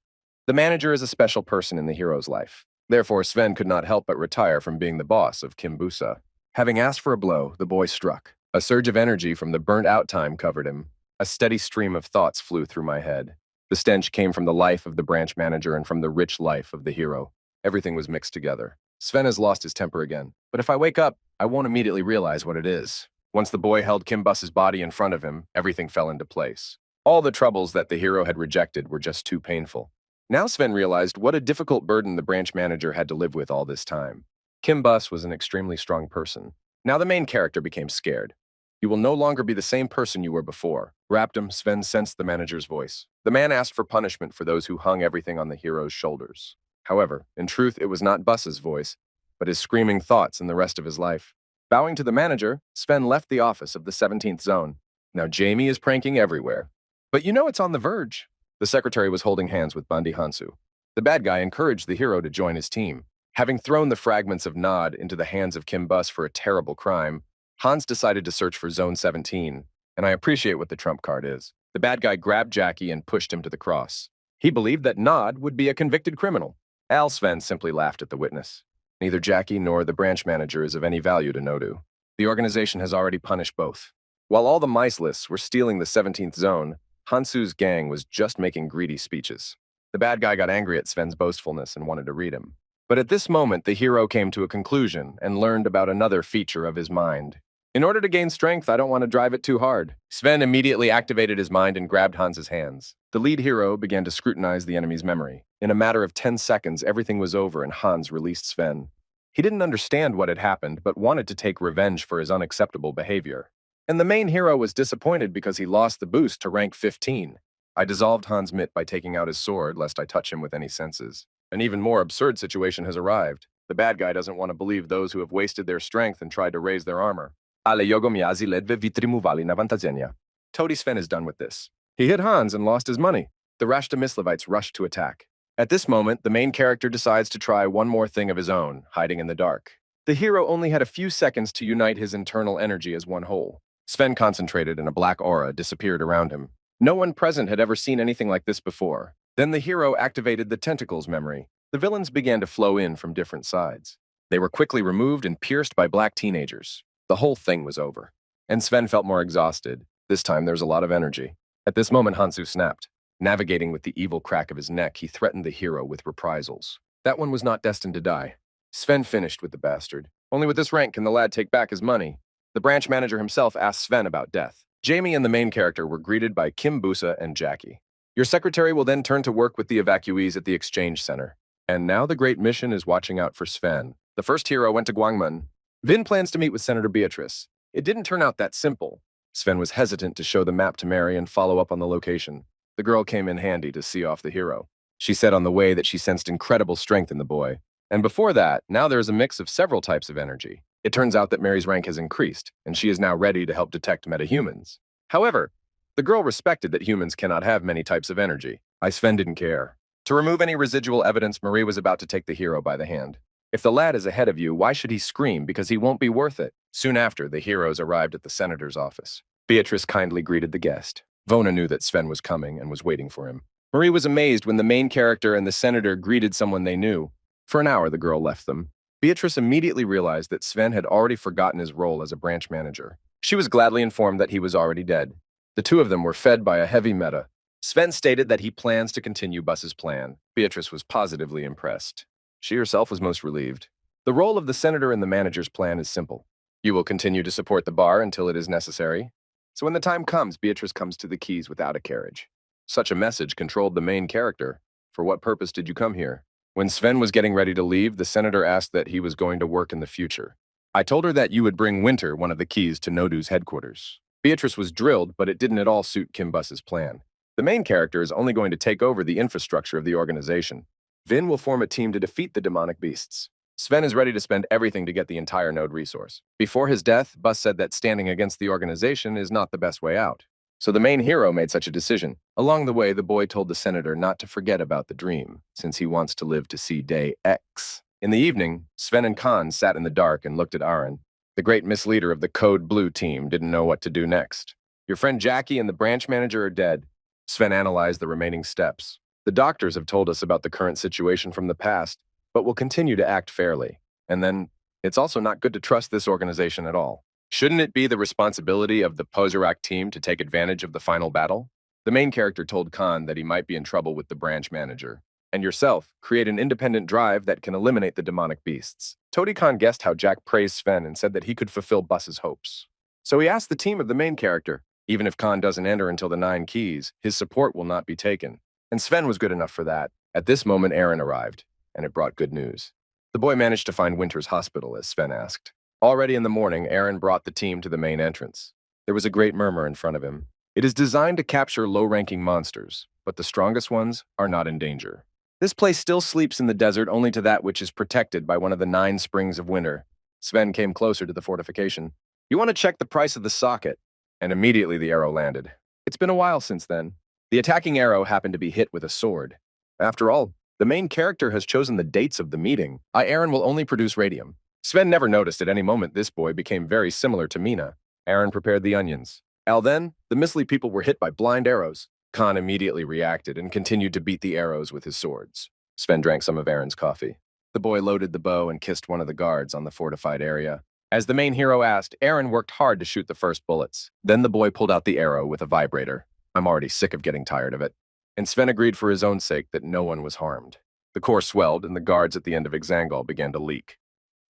The manager is a special person in the hero's life. Therefore, Sven could not help but retire from being the boss of Kimbusa. Having asked for a blow, the boy struck. A surge of energy from the burnt-out time covered him. A steady stream of thoughts flew through my head. The stench came from the life of the branch manager and from the rich life of the hero. Everything was mixed together. Sven has lost his temper again. But if I wake up, I won't immediately realize what it is. Once the boy held Kim Bus's body in front of him, everything fell into place. All the troubles that the hero had rejected were just too painful. Now Sven realized what a difficult burden the branch manager had to live with all this time. Kim Bus was an extremely strong person. Now the main character became scared. You will no longer be the same person you were before. Raptum, Sven sensed the manager's voice. The man asked for punishment for those who hung everything on the hero's shoulders. However, in truth, it was not Bus's voice, but his screaming thoughts in the rest of his life. Bowing to the manager, Sven left the office of the 17th zone. Now Jamie is pranking everywhere. But you know it's on the verge. The secretary was holding hands with Bandi Hansu. The bad guy encouraged the hero to join his team. Having thrown the fragments of Nod into the hands of Kim Bus for a terrible crime, Hans decided to search for Zone 17, and I appreciate what the trump card is. The bad guy grabbed Jackie and pushed him to the cross. He believed that Nod would be a convicted criminal. Al Sven simply laughed at the witness. Neither Jackie nor the branch manager is of any value to Nodu. The organization has already punished both. While all the miceless were stealing the 17th zone, Hansu's gang was just making greedy speeches. The bad guy got angry at Sven's boastfulness and wanted to read him. But at this moment, the hero came to a conclusion and learned about another feature of his mind. In order to gain strength, I don't want to drive it too hard. Sven immediately activated his mind and grabbed Hans's hands. The lead hero began to scrutinize the enemy's memory. In a matter of 10 seconds, everything was over and Hans released Sven. He didn't understand what had happened, but wanted to take revenge for his unacceptable behavior. And the main hero was disappointed because he lost the boost to rank 15. I dissolved Hans' mitt by taking out his sword, lest I touch him with any senses. An even more absurd situation has arrived. The bad guy doesn't want to believe those who have wasted their strength and tried to raise their armor. Ale yogomiazi ledve vitrimuvali navantazenia. Toady Sven is done with this. He hit Hans and lost his money. The Rashta Mislevites rushed to attack. At this moment, the main character decides to try one more thing of his own, hiding in the dark. The hero only had a few seconds to unite his internal energy as one whole. Sven concentrated and a black aura disappeared around him. No one present had ever seen anything like this before. Then the hero activated the tentacles memory. The villains began to flow in from different sides. They were quickly removed and pierced by black teenagers. The whole thing was over. And Sven felt more exhausted. This time there was a lot of energy. At this moment, Hansu snapped. Navigating with the evil crack of his neck, he threatened the hero with reprisals. That one was not destined to die. Sven finished with the bastard. Only with this rank can the lad take back his money. The branch manager himself asked Sven about death. Jamie and the main character were greeted by Kim Busa and Jackie. Your secretary will then turn to work with the evacuees at the exchange center. And now the great mission is watching out for Sven. The first hero went to Gwangmun. Vin plans to meet with Senator Beatrice. It didn't turn out that simple. Sven was hesitant to show the map to Mary and follow up on the location. The girl came in handy to see off the hero. She said on the way that she sensed incredible strength in the boy. And before that, now there is a mix of several types of energy. It turns out that Mary's rank has increased, and she is now ready to help detect metahumans. However, the girl respected that humans cannot have many types of energy. Sven didn't care. To remove any residual evidence, Marie was about to take the hero by the hand. If the lad is ahead of you, why should he scream? Because he won't be worth it. Soon after, the heroes arrived at the senator's office. Beatrice kindly greeted the guest. Vona knew that Sven was coming and was waiting for him. Marie was amazed when the main character and the senator greeted someone they knew. For an hour, the girl left them. Beatrice immediately realized that Sven had already forgotten his role as a branch manager. She was gladly informed that he was already dead. The two of them were fed by a heavy meta. Sven stated that he plans to continue Bus's plan. Beatrice was positively impressed. She herself was most relieved. The role of the senator in the manager's plan is simple. You will continue to support the bar until it is necessary. So when the time comes, Beatrice comes to the keys without a carriage. Such a message controlled the main character. For what purpose did you come here? When Sven was getting ready to leave, the senator asked that he was going to work in the future. I told her that you would bring Winter one of the keys to Nodu's headquarters. Beatrice was drilled, but it didn't at all suit Kim Bus's plan. The main character is only going to take over the infrastructure of the organization. Vin will form a team to defeat the demonic beasts. Sven is ready to spend everything to get the entire node resource. Before his death, Bus said that standing against the organization is not the best way out. So the main hero made such a decision. Along the way, the boy told the senator not to forget about the dream, since he wants to live to see day X. In the evening, Sven and Khan sat in the dark and looked at Aaron. The great misleader of the Code Blue team didn't know what to do next. Your friend Jackie and the branch manager are dead. Sven analyzed the remaining steps. The doctors have told us about the current situation from the past, but will continue to act fairly. And then, it's also not good to trust this organization at all. Shouldn't it be the responsibility of the Poserak team to take advantage of the final battle? The main character told Khan that he might be in trouble with the branch manager. And yourself, create an independent drive that can eliminate the demonic beasts. Todi Khan guessed how Jack praised Sven and said that he could fulfill Bus's hopes. So he asked the team of the main character, even if Khan doesn't enter until the 9 keys, his support will not be taken. And Sven was good enough for that. At this moment, Aaron arrived, and it brought good news. The boy managed to find Winter's hospital, as Sven asked. Already in the morning, Aaron brought the team to the main entrance. There was a great murmur in front of him. It is designed to capture low-ranking monsters, but the strongest ones are not in danger. This place still sleeps in the desert only to that which is protected by one of the 9 springs of winter. Sven came closer to the fortification. You want to check the price of the socket? And immediately the arrow landed. It's been a while since then. The attacking arrow happened to be hit with a sword. After all, the main character has chosen the dates of the meeting. Aaron will only produce radium. Sven never noticed at any moment this boy became very similar to Mina. Aaron prepared the onions. Then, the Misli people were hit by blind arrows. Khan immediately reacted and continued to beat the arrows with his swords. Sven drank some of Aaron's coffee. The boy loaded the bow and kissed one of the guards on the fortified area. As the main hero asked, Aaron worked hard to shoot the first bullets. Then the boy pulled out the arrow with a vibrator. I'm already sick of getting tired of it. And Sven agreed for his own sake that no one was harmed. The core swelled, and the guards at the end of Exangol began to leak.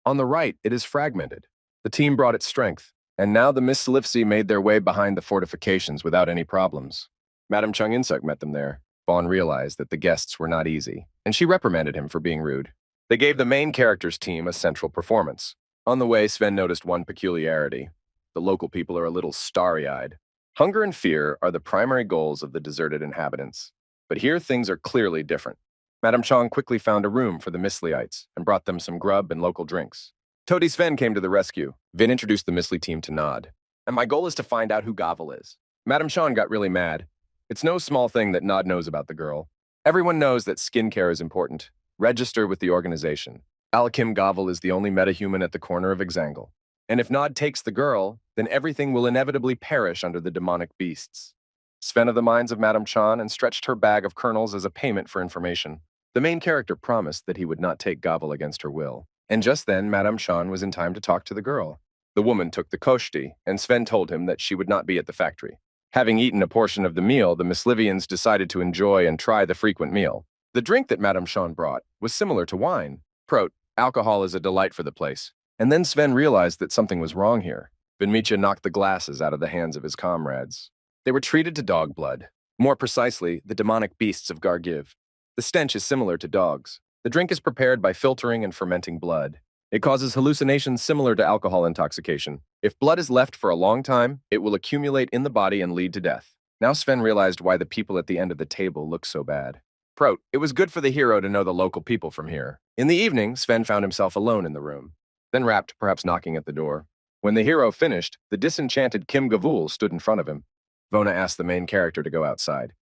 On the right, it is fragmented. The team brought its strength, and now the Miss Slifsey made their way behind the fortifications without any problems. Madame Chung Insuk met them there. Vaughn realized that the guests were not easy, and she reprimanded him for being rude. They gave the main character's team a central performance. On the way, Sven noticed one peculiarity. The local people are a little starry-eyed. Hunger and fear are the primary goals of the deserted inhabitants. But here things are clearly different. Madame Chong quickly found a room for the Misliites and brought them some grub and local drinks. Todi Sven came to the rescue. Vin introduced the Misli team to Nod. And my goal is to find out who Gavel is. Madame Chong got really mad. It's no small thing that Nod knows about the girl. Everyone knows that skincare is important. Register with the organization. Alkim Gavel is the only metahuman at the corner of Exangol. And if Nod takes the girl, then everything will inevitably perish under the demonic beasts. Sven of the minds of Madame Chan and stretched her bag of kernels as a payment for information. The main character promised that he would not take Gavel against her will. And just then, Madame Shan was in time to talk to the girl. The woman took the koshti, and Sven told him that she would not be at the factory. Having eaten a portion of the meal, the Mislivians decided to enjoy and try the frequent meal. The drink that Madame Shan brought was similar to wine. Alcohol is a delight for the place. And then Sven realized that something was wrong here. Vinmicha knocked the glasses out of the hands of his comrades. They were treated to dog blood. More precisely, the demonic beasts of Gargiv. The stench is similar to dogs. The drink is prepared by filtering and fermenting blood. It causes hallucinations similar to alcohol intoxication. If blood is left for a long time, it will accumulate in the body and lead to death. Now Sven realized why the people at the end of the table looked so bad. It was good for the hero to know the local people from here. In the evening, Sven found himself alone in the room, then rapped, perhaps knocking at the door. When the hero finished, the disenchanted Kim Gavul stood in front of him. Vona asked the main character to go outside.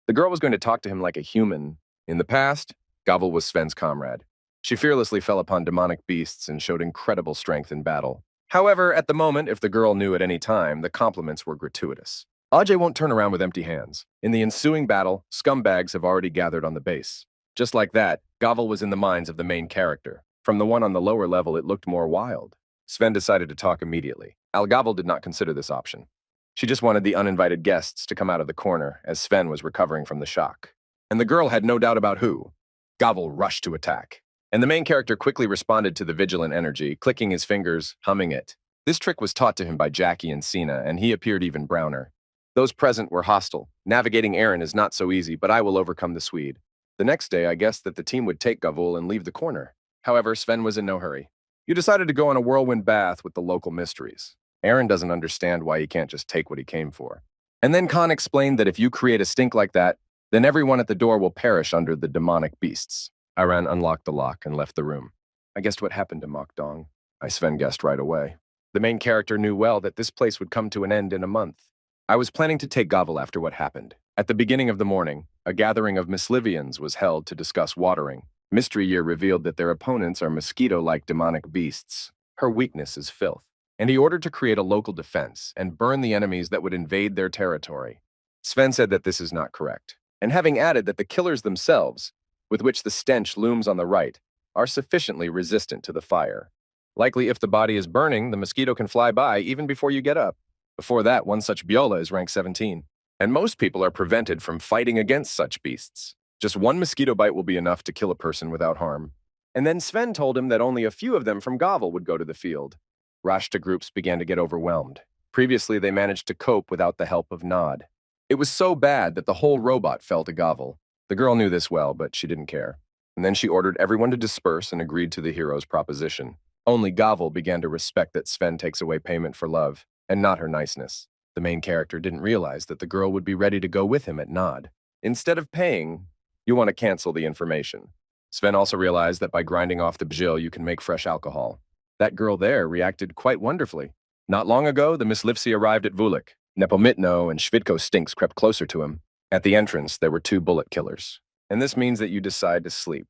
The girl was going to talk to him like a human. In the past, Gavul was Sven's comrade. She fearlessly fell upon demonic beasts and showed incredible strength in battle. However, at the moment, if the girl knew at any time, the compliments were gratuitous. Ajay won't turn around with empty hands. In the ensuing battle, scumbags have already gathered on the base. Just like that, Gavul was in the minds of the main character. From the one on the lower level, it looked more wild. Sven decided to talk immediately. Gavul did not consider this option. She just wanted the uninvited guests to come out of the corner as Sven was recovering from the shock. And the girl had no doubt about who. Gavul rushed to attack. And the main character quickly responded to the vigilant energy, clicking his fingers, humming it. This trick was taught to him by Jackie and Sina, and he appeared even browner. Those present were hostile. Navigating Aaron is not so easy, but I will overcome the Swede. The next day, I guessed that the team would take Gavul and leave the corner. However, Sven was in no hurry. You decided to go on a whirlwind bath with the local mysteries. Aaron doesn't understand why he can't just take what he came for. And then Khan explained that if you create a stink like that, then everyone at the door will perish under the demonic beasts. Iran unlocked the lock and left the room. I guessed what happened to Mok Dong. Sven guessed right away. The main character knew well that this place would come to an end in a month. I was planning to take Gavul after what happened. At the beginning of the morning, a gathering of Mislivians was held to discuss watering. Mystery Year revealed that their opponents are mosquito-like demonic beasts. Her weakness is filth. And he ordered to create a local defense and burn the enemies that would invade their territory. Sven said that this is not correct, and having added that the killers themselves, with which the stench looms on the right, are sufficiently resistant to the fire. Likely, if the body is burning, the mosquito can fly by even before you get up. Before that, one such biola is rank 17, and most people are prevented from fighting against such beasts. Just one mosquito bite will be enough to kill a person without harm. And then Sven told him that only a few of them from Gavul would go to the field. Rashta groups began to get overwhelmed. Previously, they managed to cope without the help of Nod. It was so bad that the whole robot fell to Gavul. The girl knew this well, but she didn't care. And then she ordered everyone to disperse and agreed to the hero's proposition. Only Gavul began to respect that Sven takes away payment for love, and not her niceness. The main character didn't realize that the girl would be ready to go with him at Nod. Instead of paying, you want to cancel the information. Sven also realized that by grinding off the bjil, you can make fresh alcohol. That girl there reacted quite wonderfully. Not long ago, the Mislivsi arrived at Vulik. Nepomitno and Shvidko Stinks crept closer to him. At the entrance, there were 2 bullet killers. And this means that you decide to sleep.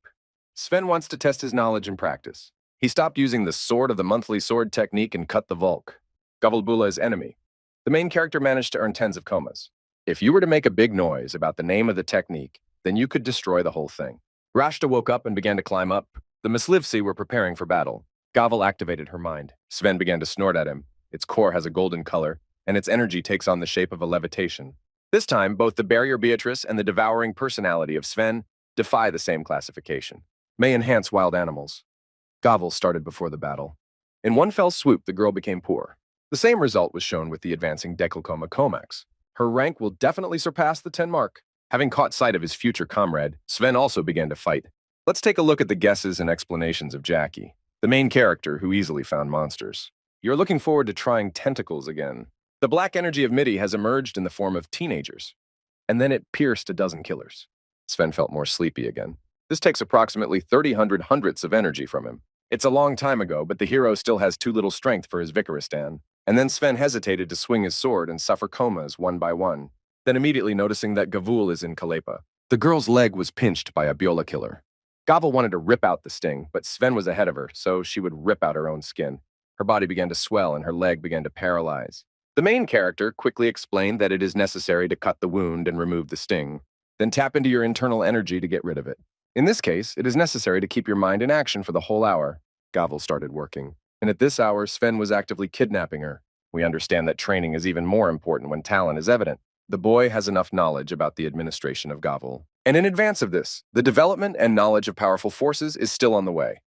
Sven wants to test his knowledge in practice. He stopped using the sword of the monthly sword technique and cut the Volk. Gavulbula is enemy. The main character managed to earn tens of komas. If you were to make a big noise about the name of the technique, then you could destroy the whole thing. Rashta woke up and began to climb up. The Mislivsi were preparing for battle. Gavul activated her mind. Sven began to snort at him. Its core has a golden color, and its energy takes on the shape of a levitation. This time, both the barrier Beatrice and the devouring personality of Sven defy the same classification. May enhance wild animals. Gavul started before the battle. In one fell swoop, the girl became poor. The same result was shown with the advancing Dekelkoma Komax. Her rank will definitely surpass the 10 mark. Having caught sight of his future comrade, Sven also began to fight. Let's take a look at the guesses and explanations of Jackie, the main character who easily found monsters. You're looking forward to trying tentacles again. The black energy of Midi has emerged in the form of teenagers, and then it pierced a dozen killers. Sven felt more sleepy again. This takes approximately 30 hundredths of energy from him. It's a long time ago, but the hero still has too little strength for his Vicaristan. And then Sven hesitated to swing his sword and suffer comas one by one. Then immediately noticing that Gavul is in Kalepa. The girl's leg was pinched by a Biola killer. Gavul wanted to rip out the sting, but Sven was ahead of her, so she would rip out her own skin. Her body began to swell and her leg began to paralyze. The main character quickly explained that it is necessary to cut the wound and remove the sting, then tap into your internal energy to get rid of it. In this case, it is necessary to keep your mind in action for the whole hour. Gavel started working. And at this hour, Sven was actively kidnapping her. We understand that training is even more important when talent is evident. The boy has enough knowledge about the administration of Gavel. And in advance of this, the development and knowledge of powerful forces is still on the way.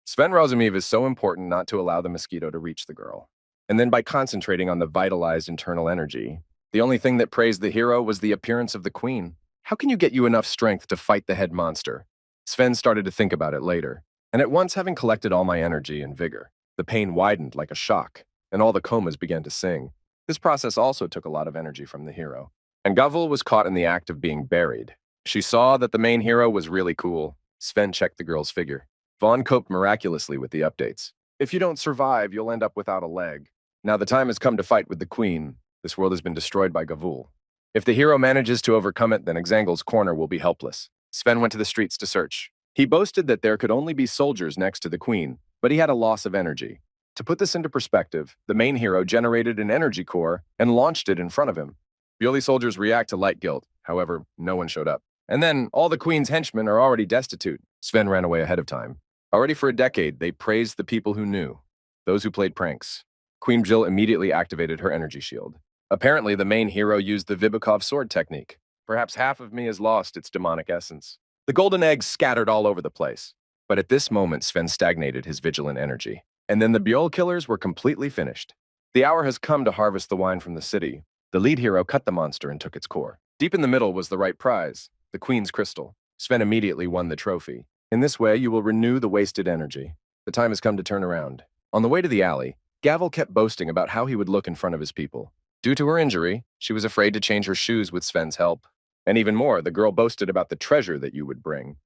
Sven Razumiev is so important not to allow the mosquito to reach the girl. And then by concentrating on the vitalized internal energy, the only thing that praised the hero was the appearance of the queen. How can you get you enough strength to fight the head monster? Sven started to think about it later, and at once having collected all my energy and vigor, the pain widened like a shock, and all the comas began to sing. This process also took a lot of energy from the hero. And Gavel was caught in the act of being buried. She saw that the main hero was really cool. Sven checked the girl's figure. Vaughn coped miraculously with the updates. If you don't survive, you'll end up without a leg. Now the time has come to fight with the queen. This world has been destroyed by Gavul. If the hero manages to overcome it, then Exangel's corner will be helpless. Sven went to the streets to search. He boasted that there could only be soldiers next to the queen, but he had a loss of energy. To put this into perspective, the main hero generated an energy core and launched it in front of him. Bioli soldiers react to light guilt. However, no one showed up. And then, all the queen's henchmen are already destitute. Sven ran away ahead of time. Already for a decade, they praised the people who knew, those who played pranks. Queen Jill immediately activated her energy shield. Apparently, the main hero used the Vibikov sword technique. Perhaps half of me has lost its demonic essence. The golden eggs scattered all over the place. But at this moment, Sven stagnated his vigilant energy. And then the Biol killers were completely finished. The hour has come to harvest the wine from the city. The lead hero cut the monster and took its core. Deep in the middle was the right prize, the Queen's Crystal. Sven immediately won the trophy. In this way, you will renew the wasted energy. The time has come to turn around. On the way to the alley, Gavel kept boasting about how he would look in front of his people. Due to her injury, she was afraid to change her shoes with Sven's help. And even more, the girl boasted about the treasure that you would bring.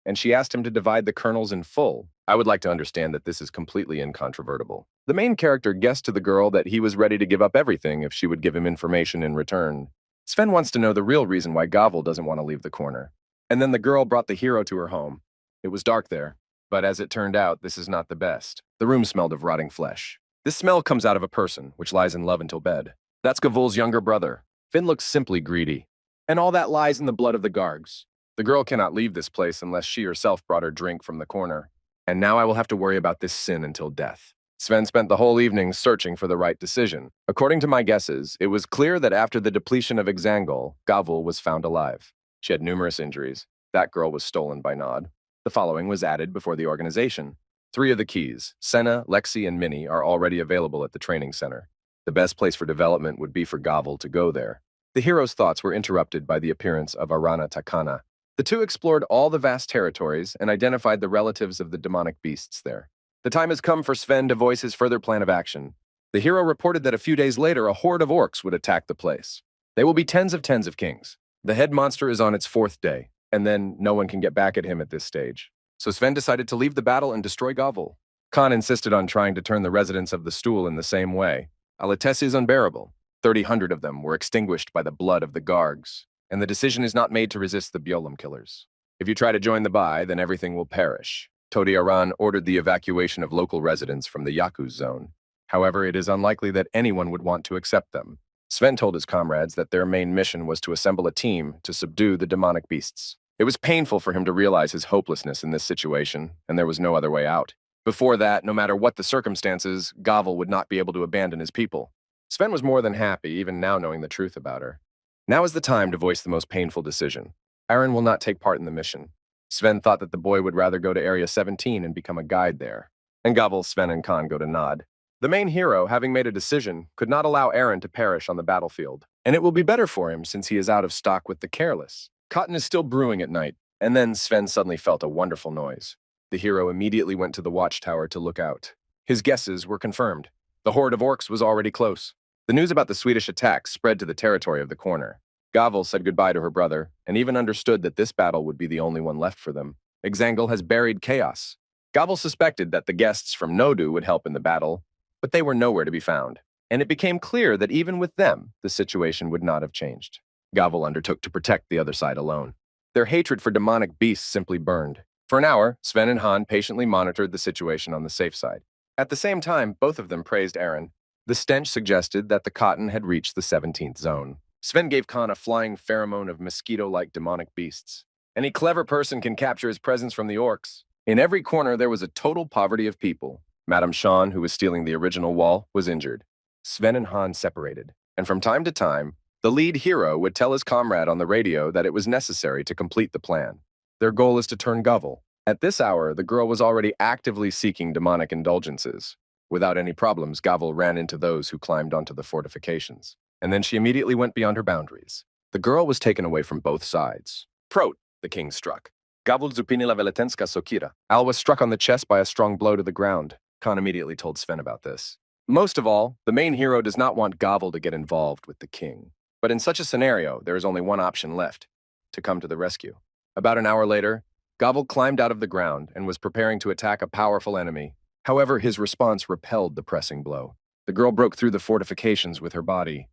And she asked him to divide the kernels in full. I would like to understand that this is completely incontrovertible. The main character guessed to the girl that he was ready to give up everything if she would give him information in return. Sven wants to know the real reason why Gavel doesn't want to leave the corner. And then the girl brought the hero to her home. It was dark there, but as it turned out, this is not the best. The room smelled of rotting flesh. This smell comes out of a person, which lies in love until bed. That's Gavul's younger brother. Finn looks simply greedy. And all that lies in the blood of the Gargs. The girl cannot leave this place unless she herself brought her drink from the corner. And now I will have to worry about this sin until death. Sven spent the whole evening searching for the right decision. According to my guesses, it was clear that after the depletion of Exangel, Gavul was found alive. She had numerous injuries. That girl was stolen by Nod. The following was added before the organization. 3 of the keys, Senna, Lexi, and Minnie, are already available at the training center. The best place for development would be for Gavel to go there. The hero's thoughts were interrupted by the appearance of Arana Takana. The two explored all the vast territories and identified the relatives of the demonic beasts there. The time has come for Sven to voice his further plan of action. The hero reported that a few days later a horde of orcs would attack the place. They will be tens of kings. The head monster is on its 4th day, and then no one can get back at him at this stage. So Sven decided to leave the battle and destroy Gavel. Khan insisted on trying to turn the residents of the stool in the same way. Alatess is unbearable. 300 of them were extinguished by the blood of the Gargs, and the decision is not made to resist the Biolam killers. If you try to join the Bai, then everything will perish. Todi Aran ordered the evacuation of local residents from the Yaku's zone. However, it is unlikely that anyone would want to accept them. Sven told his comrades that their main mission was to assemble a team to subdue the demonic beasts. It was painful for him to realize his hopelessness in this situation, and there was no other way out. Before that, no matter what the circumstances, Gavel would not be able to abandon his people. Sven was more than happy, even now knowing the truth about her. Now is the time to voice the most painful decision. Aaron will not take part in the mission. Sven thought that the boy would rather go to Area 17 and become a guide there. And Gavel, Sven, and Khan go to Nod. The main hero, having made a decision, could not allow Aaron to perish on the battlefield. And it will be better for him since he is out of stock with the careless. Cotton is still brewing at night, and then Sven suddenly felt a wonderful noise. The hero immediately went to the watchtower to look out. His guesses were confirmed. The horde of orcs was already close. The news about the Swedish attack spread to the territory of the corner. Gavel said goodbye to her brother, and even understood that this battle would be the only one left for them. Exangel has buried chaos. Gavel suspected that the guests from Nodu would help in the battle, but they were nowhere to be found. And it became clear that even with them, the situation would not have changed. Gavel undertook to protect the other side alone. Their hatred for demonic beasts simply burned. For an hour, Sven and Han patiently monitored the situation on the safe side. At the same time, both of them praised Aaron. The stench suggested that the cotton had reached the 17th zone. Sven gave Khan a flying pheromone of mosquito-like demonic beasts. Any clever person can capture his presence from the orcs. In every corner, there was a total poverty of people. Madame Sean, who was stealing the original wall, was injured. Sven and Han separated, and from time to time, the lead hero would tell his comrade on the radio that it was necessary to complete the plan. Their goal is to turn Govel. At this hour, the girl was already actively seeking demonic indulgences. Without any problems, Govel ran into those who climbed onto the fortifications, and then she immediately went beyond her boundaries. The girl was taken away from both sides. Prot, the king struck. Gavel zupinila veletenska sokira. Al was struck on the chest by a strong blow to the ground. Khan immediately told Sven about this. Most of all, the main hero does not want Gavel to get involved with the king. But in such a scenario, there is only one option left: to come to the rescue. About an hour later, Gavel climbed out of the ground and was preparing to attack a powerful enemy. However, his response repelled the pressing blow. The girl broke through the fortifications with her body.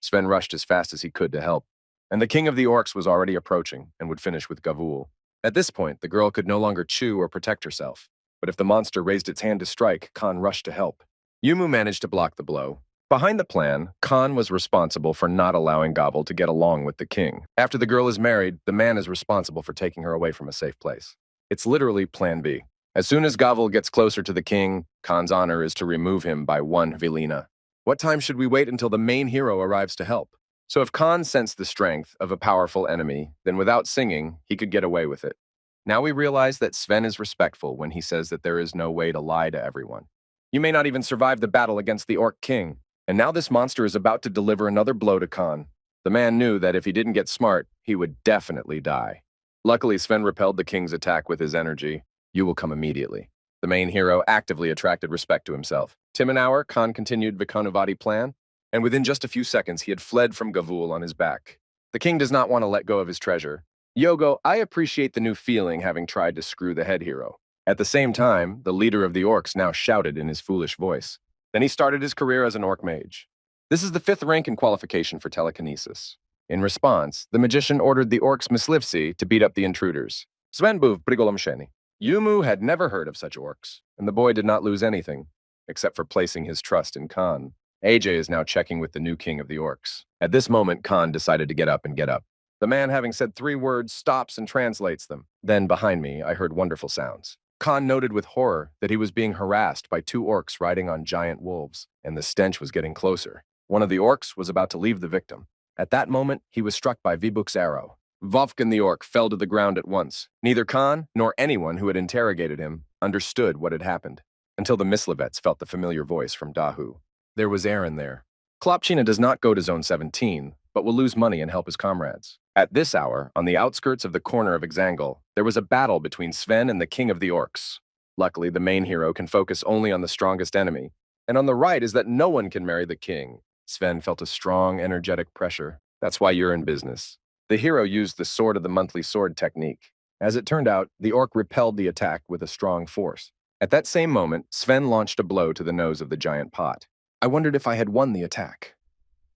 Sven rushed as fast as he could to help, and the king of the orcs was already approaching and would finish with Gavul. At this point, the girl could no longer chew or protect herself, but if the monster raised its hand to strike, Khan rushed to help. Yumu managed to block the blow. Behind the plan, Khan was responsible for not allowing Gavel to get along with the king. After the girl is married, the man is responsible for taking her away from a safe place. It's literally Plan B. As soon as Gavel gets closer to the king, Khan's honor is to remove him by one Vilina. What time should we wait until the main hero arrives to help? So if Khan sensed the strength of a powerful enemy, then without singing, he could get away with it. Now we realize that Sven is respectful when he says that there is no way to lie to everyone. You may not even survive the battle against the Orc King, and now this monster is about to deliver another blow to Khan. The man knew that if he didn't get smart, he would definitely die. Luckily, Sven repelled the king's attack with his energy. You will come immediately. The main hero actively attracted respect to himself. Tim an hour, Khan continued Vikanuvadi plan, and within just a few seconds, he had fled from Gavul on his back. The king does not want to let go of his treasure. Yogo, I appreciate the new feeling having tried to screw the head hero. At the same time, the leader of the orcs now shouted in his foolish voice. Then he started his career as an orc mage. This is the 5th rank in qualification for telekinesis. In response, the magician ordered the orcs Mislivsi to beat up the intruders. Svenbuv Brigolomsheni. Yumu had never heard of such orcs, and the boy did not lose anything, except for placing his trust in Khan. AJ is now checking with the new king of the orcs. At this moment, Khan decided to get up and get up. The man, having said 3 words, stops and translates them. Then, behind me, I heard wonderful sounds. Khan noted with horror that he was being harassed by 2 orcs riding on giant wolves, and the stench was getting closer. One of the orcs was about to leave the victim. At that moment, he was struck by Vibuk's arrow. Vovkin the orc fell to the ground at once. Neither Khan nor anyone who had interrogated him understood what had happened, until the Mislevets felt the familiar voice from Dahu. There was Aaron there. Klopchina does not go to Zone 17, but will lose money and help his comrades. At this hour, on the outskirts of the corner of Exangle, there was a battle between Sven and the king of the orcs. Luckily, the main hero can focus only on the strongest enemy, and on the right is that no one can marry the king. Sven felt a strong, energetic pressure. That's why you're in business. The hero used the Sword of the Monthly Sword technique. As it turned out, the orc repelled the attack with a strong force. At that same moment, Sven launched a blow to the nose of the giant pot. I wondered if I had won the attack.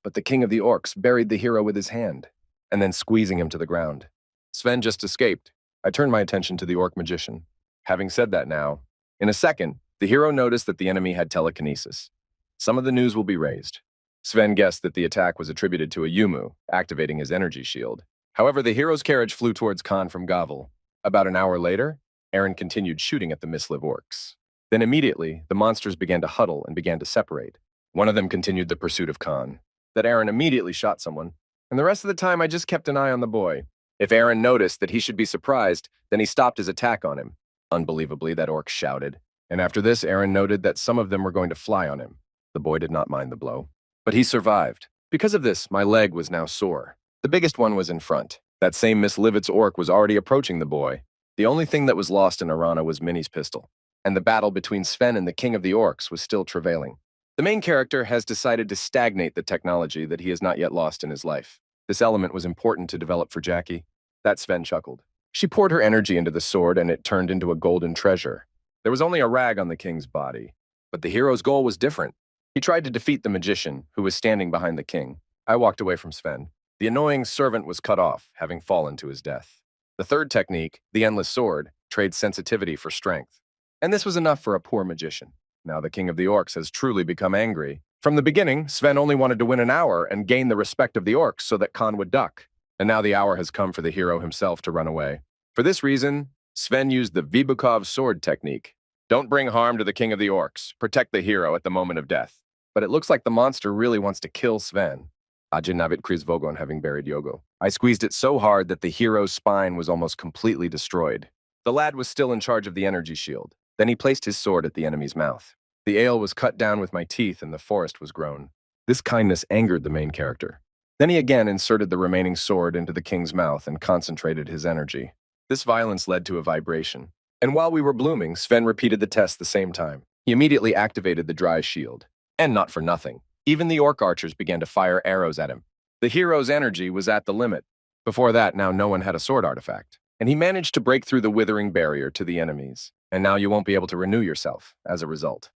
But the king of the orcs buried the hero with his hand, and then squeezing him to the ground. Sven just escaped. I turned my attention to the orc magician. Having said that now, in a second, the hero noticed that the enemy had telekinesis. Some of the news will be raised. Sven guessed that the attack was attributed to a Yumu, activating his energy shield. However, the hero's carriage flew towards Khan from Gavel. About an hour later, Aaron continued shooting at the Misliv orcs. Then immediately, the monsters began to huddle and began to separate. One of them continued the pursuit of Khan. That Aaron immediately shot someone, and the rest of the time I just kept an eye on the boy. If Aaron noticed that he should be surprised, then he stopped his attack on him. Unbelievably, that orc shouted. And after this, Aaron noted that some of them were going to fly on him. The boy did not mind the blow. But he survived. Because of this, my leg was now sore. The biggest one was in front. That same Miss Livitz orc was already approaching the boy. The only thing that was lost in Arana was Minnie's pistol, and the battle between Sven and the king of the orcs was still travailing. The main character has decided to stagnate the technology that he has not yet lost in his life. This element was important to develop for Jackie. That Sven chuckled. She poured her energy into the sword, and it turned into a golden treasure. There was only a rag on the king's body, but the hero's goal was different. He tried to defeat the magician, who was standing behind the king. I walked away from Sven. The annoying servant was cut off, having fallen to his death. The third technique, the endless sword, trades sensitivity for strength. And this was enough for a poor magician. Now the king of the orcs has truly become angry. From the beginning, Sven only wanted to win an hour and gain the respect of the orcs so that Khan would duck. And now the hour has come for the hero himself to run away. For this reason, Sven used the Vibukov sword technique. Don't bring harm to the king of the orcs. Protect the hero at the moment of death. But it looks like the monster really wants to kill Sven. Ajinavit Krizvogon having buried Yogo. I squeezed it so hard that the hero's spine was almost completely destroyed. The lad was still in charge of the energy shield. Then he placed his sword at the enemy's mouth. The ale was cut down with my teeth and the forest was grown. This kindness angered the main character. Then he again inserted the remaining sword into the king's mouth and concentrated his energy. This violence led to a vibration. And while we were blooming, Sven repeated the test the same time. He immediately activated the dry shield. And not for nothing. Even the orc archers began to fire arrows at him. The hero's energy was at the limit. Before that, now no one had a sword artifact. And he managed to break through the withering barrier to the enemies. And now you won't be able to renew yourself as a result.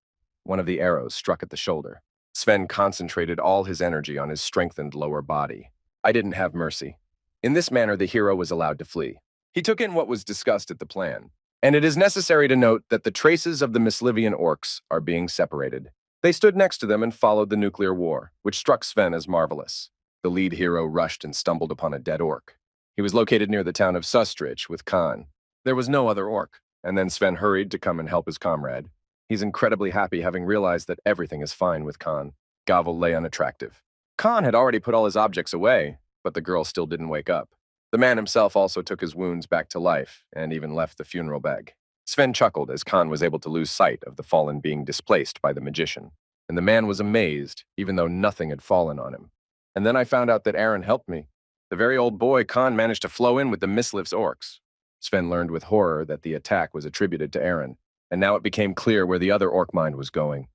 One of the arrows struck at the shoulder. Sven concentrated all his energy on his strengthened lower body. I didn't have mercy. In this manner, the hero was allowed to flee. He took in what was discussed at the plan. And it is necessary to note that the traces of the Mislivian orcs are being separated. They stood next to them and followed the nuclear war, which struck Sven as marvelous. The lead hero rushed and stumbled upon a dead orc. He was located near the town of Sustrich with Khan. There was no other orc, and then Sven hurried to come and help his comrade. He's incredibly happy having realized that everything is fine with Khan. Gavel lay unattractive. Khan had already put all his objects away, but the girl still didn't wake up. The man himself also took his wounds back to life and even left the funeral bag. Sven chuckled as Khan was able to lose sight of the fallen being displaced by the magician. And the man was amazed, even though nothing had fallen on him. And then I found out that Aaron helped me. The very old boy Khan managed to flow in with the Misliv's orcs. Sven learned with horror that the attack was attributed to Aaron, and now it became clear where the other orc mind was going.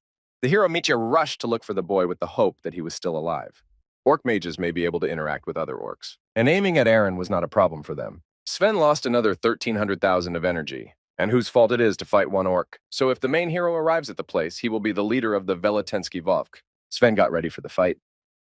The hero Mitya rushed to look for the boy with the hope that he was still alive. Orc mages may be able to interact with other orcs, and aiming at Aaron was not a problem for them. Sven lost another 1,300,000 of energy, and whose fault it is to fight one orc. So if the main hero arrives at the place, he will be the leader of the Veletensky Vovk. Sven got ready for the fight,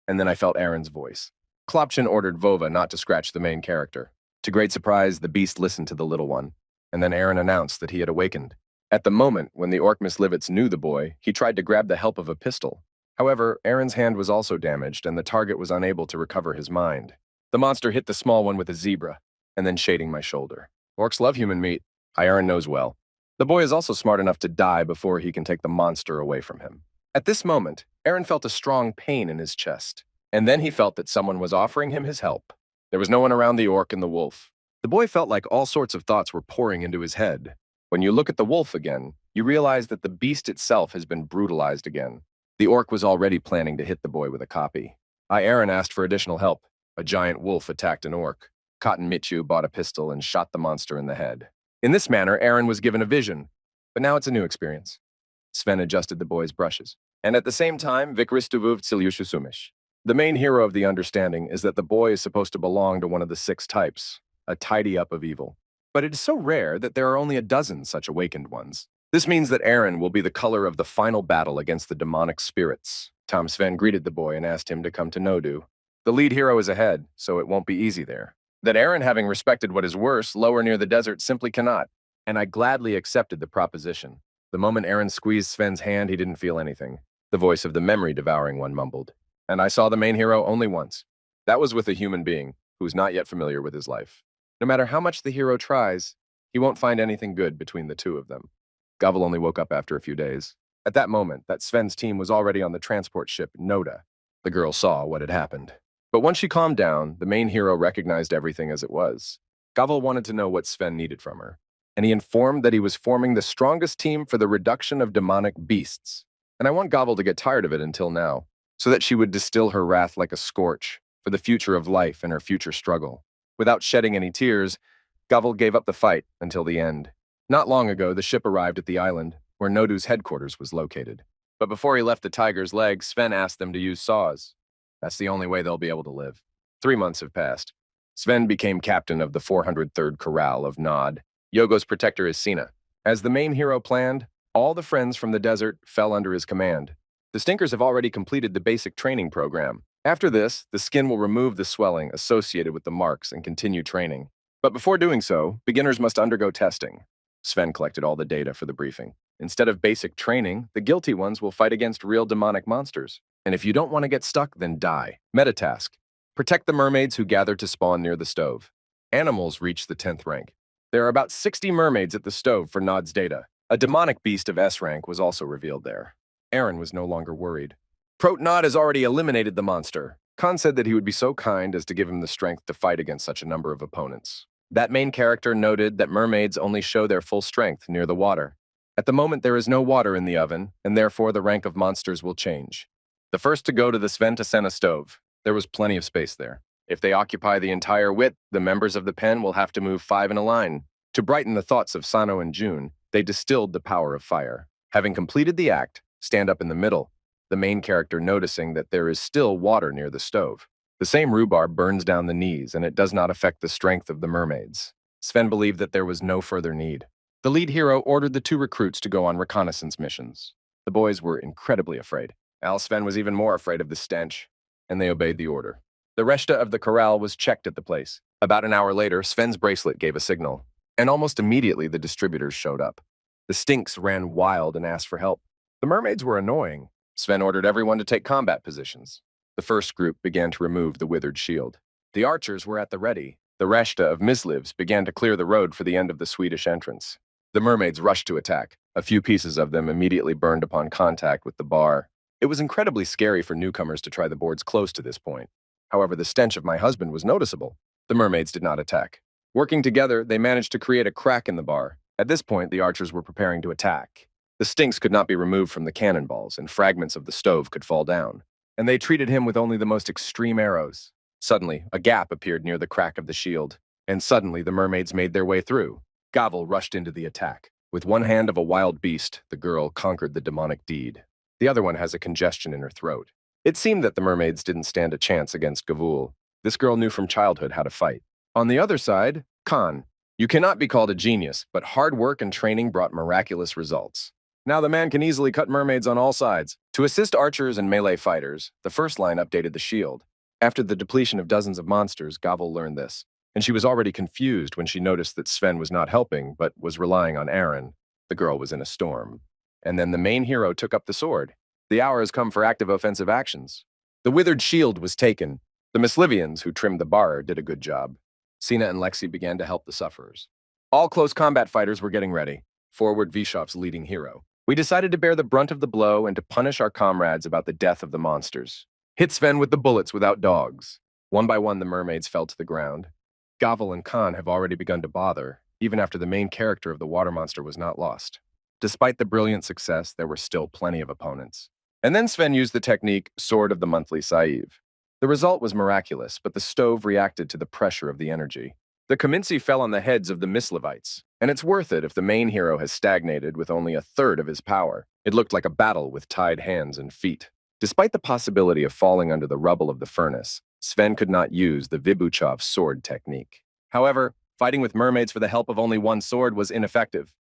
and then I felt Aaron's voice. Klopchin ordered Vova not to scratch the main character. To great surprise, the beast listened to the little one, and then Aaron announced that he had awakened. At the moment, when the orc Mislivitz knew the boy, he tried to grab the help of a pistol. However, Aaron's hand was also damaged, and the target was unable to recover his mind. The monster hit the small one with a zebra, and then shading my shoulder. Orcs love human meat. Aaron knows well. The boy is also smart enough to die before he can take the monster away from him. At this moment, Aaron felt a strong pain in his chest, and then he felt that someone was offering him his help. There was no one around the orc and the wolf. The boy felt like all sorts of thoughts were pouring into his head. When you look at the wolf again, you realize that the beast itself has been brutalized again. The orc was already planning to hit the boy with a copy. Aaron asked for additional help. A giant wolf attacked an orc. Cotton Mitchu bought a pistol and shot the monster in the head. In this manner, Aaron was given a vision, but now it's a new experience. Sven adjusted the boy's brushes. And at the same time, Vikristuvuv Tsilyushusumish. The main hero of the understanding is that the boy is supposed to belong to one of the 6 types, a tidy-up of evil. But it is so rare that there are only a dozen such awakened ones. This means that Aaron will be the color of the final battle against the demonic spirits. Tom Sven greeted the boy and asked him to come to Nodu. The lead hero is ahead, so it won't be easy there. That Aaron, having respected what is worse, lower near the desert, simply cannot. And I gladly accepted the proposition. The moment Aaron squeezed Sven's hand, he didn't feel anything. The voice of the memory-devouring one mumbled. And I saw the main hero only once. That was with a human being who is not yet familiar with his life. No matter how much the hero tries, he won't find anything good between the two of them. Gavel only woke up after a few days. At that moment, that Sven's team was already on the transport ship Noda. The girl saw what had happened. But once she calmed down, the main hero recognized everything as it was. Gavel wanted to know what Sven needed from her, and he informed that he was forming the strongest team for the reduction of demonic beasts. And I want Gavel to get tired of it until now, so that she would distill her wrath like a scorch for the future of life and her future struggle. Without shedding any tears, Gavel gave up the fight until the end. Not long ago, the ship arrived at the island, where Nodu's headquarters was located. But before he left the tiger's legs, Sven asked them to use saws. That's the only way they'll be able to live. 3 months have passed. Sven became captain of the 403rd Corral of Nod. Yogo's protector is Sina. As the main hero planned, all the friends from the desert fell under his command. The Stinkers have already completed the basic training program. After this, the skin will remove the swelling associated with the marks and continue training. But before doing so, beginners must undergo testing. Sven collected all the data for the briefing. Instead of basic training, the guilty ones will fight against real demonic monsters. And if you don't want to get stuck, then die. Metatask. Protect the mermaids who gather to spawn near the stove. Animals reach the 10th rank. There are about 60 mermaids at the stove for Nod's data. A demonic beast of S rank was also revealed there. Aaron was no longer worried. Nod has already eliminated the monster. Khan said that he would be so kind as to give him the strength to fight against such a number of opponents. That main character noted that mermaids only show their full strength near the water. At the moment, there is no water in the oven, and therefore the rank of monsters will change. The first to go to the Sventasena stove. There was plenty of space there. If they occupy the entire width, the members of the pen will have to move 5 in a line. To brighten the thoughts of Sano and June, they distilled the power of fire. Having completed the act, stand up in the middle, the main character noticing that there is still water near the stove. The same rhubarb burns down the knees, and it does not affect the strength of the mermaids. Sven believed that there was no further need. The lead hero ordered the 2 recruits to go on reconnaissance missions. The boys were incredibly afraid. Sven was even more afraid of the stench, and they obeyed the order. The reshta of the corral was checked at the place. About an hour later, Sven's bracelet gave a signal, and almost immediately the distributors showed up. The stinks ran wild and asked for help. The mermaids were annoying. Sven ordered everyone to take combat positions. The first group began to remove the withered shield. The archers were at the ready. The reshta of Mislivs began to clear the road for the end of the Swedish entrance. The mermaids rushed to attack. A few pieces of them immediately burned upon contact with the bar. It was incredibly scary for newcomers to try the boards close to this point. However, the stench of my husband was noticeable. The mermaids did not attack. Working together, they managed to create a crack in the bar. At this point, the archers were preparing to attack. The stinks could not be removed from the cannonballs, and fragments of the stove could fall down. And they treated him with only the most extreme arrows. Suddenly, a gap appeared near the crack of the shield, and suddenly the mermaids made their way through. Gavel rushed into the attack. With one hand of a wild beast, the girl conquered the demonic deed. The other one has a congestion in her throat. It seemed that the mermaids didn't stand a chance against Gavul. This girl knew from childhood how to fight. On the other side, Khan. You cannot be called a genius, but hard work and training brought miraculous results. Now the man can easily cut mermaids on all sides. To assist archers and melee fighters, the first line updated the shield. After the depletion of dozens of monsters, Gavel learned this, and she was already confused when she noticed that Sven was not helping, but was relying on Aaron. The girl was in a storm. And then the main hero took up the sword. The hour has come for active offensive actions. The withered shield was taken. The Mislivians, who trimmed the bar, did a good job. Sina and Lexi began to help the sufferers. All close combat fighters were getting ready. Forward Vishov's leading hero. We decided to bear the brunt of the blow and to punish our comrades about the death of the monsters. Hit Sven with the bullets without dogs. One by one, the mermaids fell to the ground. Gavel and Khan have already begun to bother, even after the main character of the water monster was not lost. Despite the brilliant success, there were still plenty of opponents. And then Sven used the technique, Sword of the Monthly Saiv. The result was miraculous, but the stove reacted to the pressure of the energy. The Kaminsi fell on the heads of the Mislivites, and it's worth it if the main hero has stagnated with only a third of his power. It looked like a battle with tied hands and feet. Despite the possibility of falling under the rubble of the furnace, Sven could not use the Vibuchov sword technique. However, fighting with mermaids for the help of only one sword was ineffective.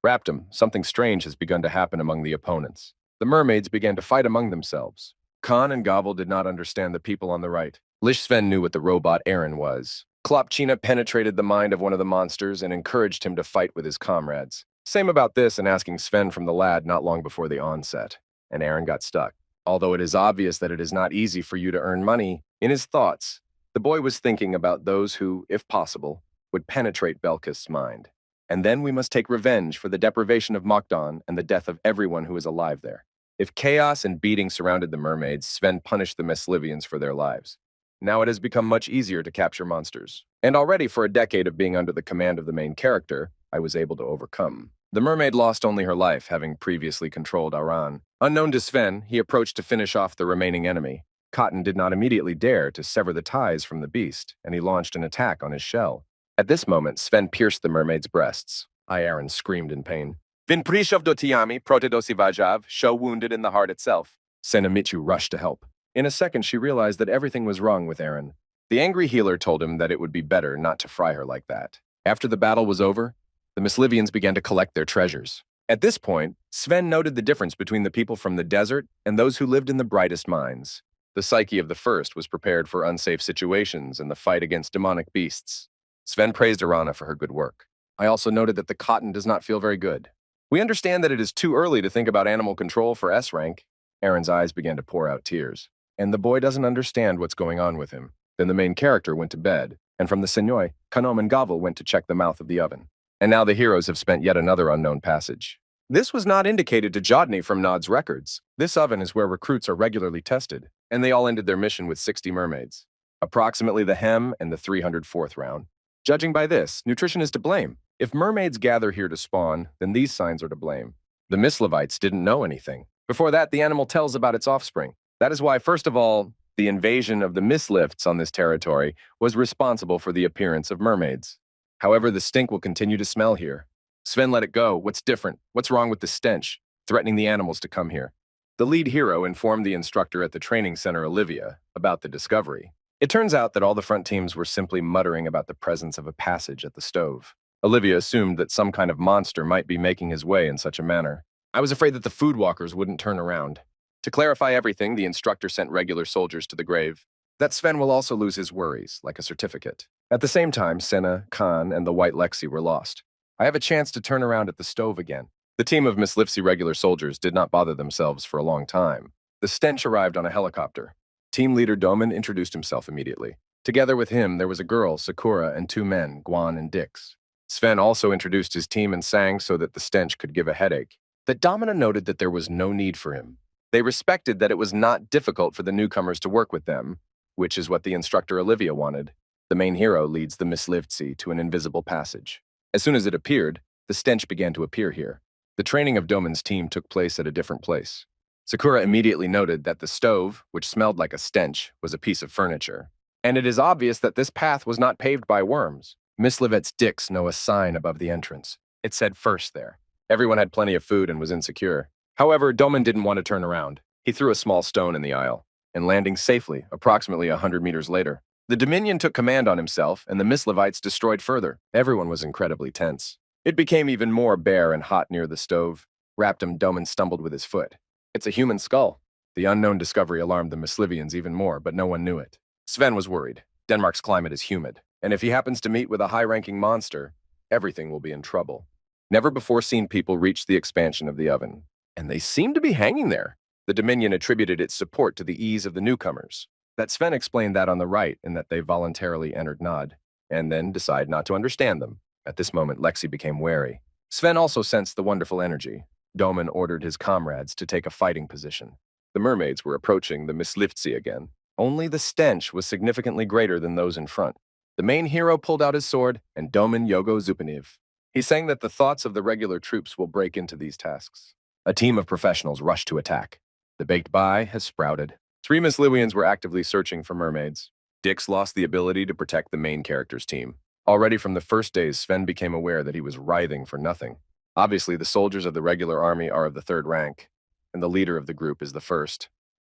Raptum, something strange has begun to happen among the opponents. The mermaids began to fight among themselves. Khan and Gavel did not understand the people on the right. Lish Sven knew what the robot Aaron was. Klopchina penetrated the mind of one of the monsters and encouraged him to fight with his comrades. Same about this and asking Sven from the lad not long before the onset. And Aaron got stuck. Although it is obvious that it is not easy for you to earn money, in his thoughts, the boy was thinking about those who, if possible, would penetrate Belkis's mind. And then we must take revenge for the deprivation of Mokdon and the death of everyone who is alive there. If chaos and beating surrounded the mermaids, Sven punished the Mislivians for their lives. Now it has become much easier to capture monsters. And already for a decade of being under the command of the main character, I was able to overcome. The mermaid lost only her life, having previously controlled Aran. Unknown to Sven, he approached to finish off the remaining enemy. Cotton did not immediately dare to sever the ties from the beast, and he launched an attack on his shell. At this moment, Sven pierced the mermaid's breasts. Aaron screamed in pain. Vin Prishov do Tiami, protedosi vajav, show wounded in the heart itself. Senamichu rushed to help. In a second, she realized that everything was wrong with Aaron. The angry healer told him that it would be better not to fry her like that. After the battle was over, the Mislivians began to collect their treasures. At this point, Sven noted the difference between the people from the desert and those who lived in the brightest mines. The psyche of the first was prepared for unsafe situations and the fight against demonic beasts. Sven praised Arana for her good work. I also noted that the cotton does not feel very good. We understand that it is too early to think about animal control for S rank. Aaron's eyes began to pour out tears. And the boy doesn't understand what's going on with him. Then the main character went to bed, and from the Senoi, Kanom and Gavel went to check the mouth of the oven. and now the heroes have spent yet another unknown passage. This was not indicated to Jodney from Nod's records. This oven is where recruits are regularly tested, and they all ended their mission with 60 mermaids. Approximately the hem and the 304th round. Judging by this, nutrition is to blame. If mermaids gather here to spawn, then these signs are to blame. The Mislevites didn't know anything. Before that, the animal tells about its offspring. That is why, first of all, the invasion of the Mislifts on this territory was responsible for the appearance of mermaids. However, the stink will continue to smell here. Sven let it go. What's different? What's wrong with the stench? Threatening the animals to come here. The lead hero informed the instructor at the training center, Olivia, about the discovery. It turns out that all the front teams were simply muttering about the presence of a passage at the stove. Olivia assumed that some kind of monster might be making his way in such a manner. I was afraid that the food walkers wouldn't turn around. To clarify everything, the instructor sent regular soldiers to the grave. That Sven will also lose his worries, like a certificate. At the same time, Senna, Khan, and the White Lexi were lost. I have a chance to turn around at the stove again. The team of Miss Lifsey regular soldiers did not bother themselves for a long time. The stench arrived on a helicopter. Team leader Doman introduced himself immediately. Together with him, there was a girl, Sakura, and two men, Guan and Dix. Sven also introduced his team and sang so that the stench could give a headache. That Domina noted that there was no need for him. They respected that it was not difficult for the newcomers to work with them, which is what the instructor Olivia wanted. The main hero leads the Miss Lifsey to an invisible passage. As soon as it appeared, the stench began to appear here. The training of Doman's team took place at a different place. Sakura immediately noted that the stove, which smelled like a stench, was a piece of furniture. And it is obvious that this path was not paved by worms. Miss Livette's Dix know a sign above the entrance. It said first there. Everyone had plenty of food and was insecure. However, Doman didn't want to turn around. He threw a small stone in the aisle, and landing safely, approximately 100 meters later. The Dominion took command on himself, and the Mislevites destroyed further. Everyone was incredibly tense. It became even more bare and hot near the stove. Raptum Doman stumbled with his foot. It's a human skull. The unknown discovery alarmed the Mislivians even more, but no one knew it. Sven was worried. Denmark's climate is humid, and if he happens to meet with a high-ranking monster, everything will be in trouble. Never before seen people reached the expansion of the oven, and they seemed to be hanging there. The Dominion attributed its support to the ease of the newcomers. That Sven explained that on the right, and that they voluntarily entered Nod, and then decided not to understand them. At this moment, Lexi became wary. Sven also sensed the wonderful energy. Doman ordered his comrades to take a fighting position. The mermaids were approaching the Miss Liftsey again. Only the stench was significantly greater than those in front. The main hero pulled out his sword, and Doman Yogo Zupaniv. He sang that the thoughts of the regular troops will break into these tasks. A team of professionals rushed to attack. The baked bye has sprouted. 3 Mislivians were actively searching for mermaids. Dix lost the ability to protect the main character's team. Already from the first days, Sven became aware that he was writhing for nothing. Obviously, the soldiers of the regular army are of the 3rd rank, and the leader of the group is the 1st.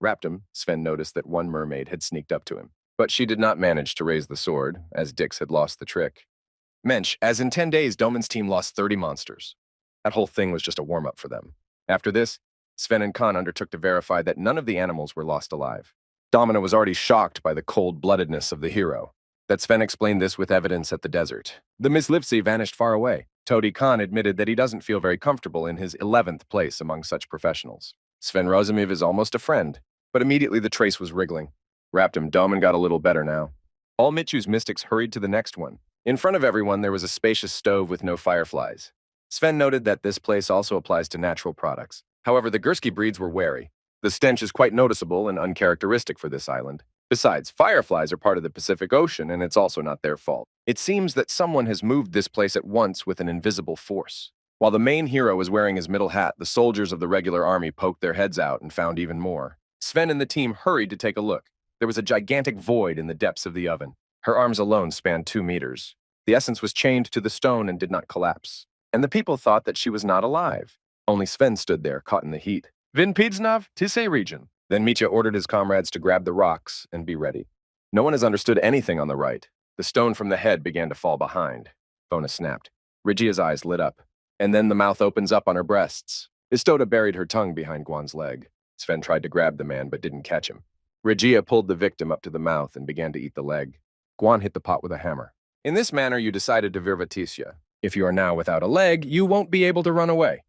Raptum, Sven noticed that one mermaid had sneaked up to him, but she did not manage to raise the sword, as Dix had lost the trick. Mensch, as in 10 days, Doman's team lost 30 monsters. That whole thing was just a warm-up for them. After this, Sven and Khan undertook to verify that none of the animals were lost alive. Domina was already shocked by the cold-bloodedness of the hero. That Sven explained this with evidence at the desert. The Miss Lifsey vanished far away. Todi Khan admitted that he doesn't feel very comfortable in his 11th place among such professionals. Sven Rozimiv is almost a friend, but immediately the trace was wriggling. Raptum Doman got a little better now. All Michu's mystics hurried to the next one. In front of everyone, there was a spacious stove with no fireflies. Sven noted that this place also applies to natural products. However, the Gursky breeds were wary. The stench is quite noticeable and uncharacteristic for this island. Besides, fireflies are part of the Pacific Ocean, and it's also not their fault. It seems that someone has moved this place at once with an invisible force. While the main hero was wearing his middle hat, the soldiers of the regular army poked their heads out and found even more. Sven and the team hurried to take a look. There was a gigantic void in the depths of the oven. Her arms alone spanned 2 meters. The essence was chained to the stone and did not collapse. And the people thought that she was not alive. Only Sven stood there, caught in the heat. Vin Pidsnav, Tise region. Then Mitya ordered his comrades to grab the rocks and be ready. No one has understood anything on the right. The stone from the head began to fall behind. Bona snapped. Regia's eyes lit up. And then the mouth opens up on her breasts. Istoda buried her tongue behind Guan's leg. Sven tried to grab the man but didn't catch him. Regia pulled the victim up to the mouth and began to eat the leg. Guan hit the pot with a hammer. In this manner, you decided to Virvatisya. If you are now without a leg, you won't be able to run away.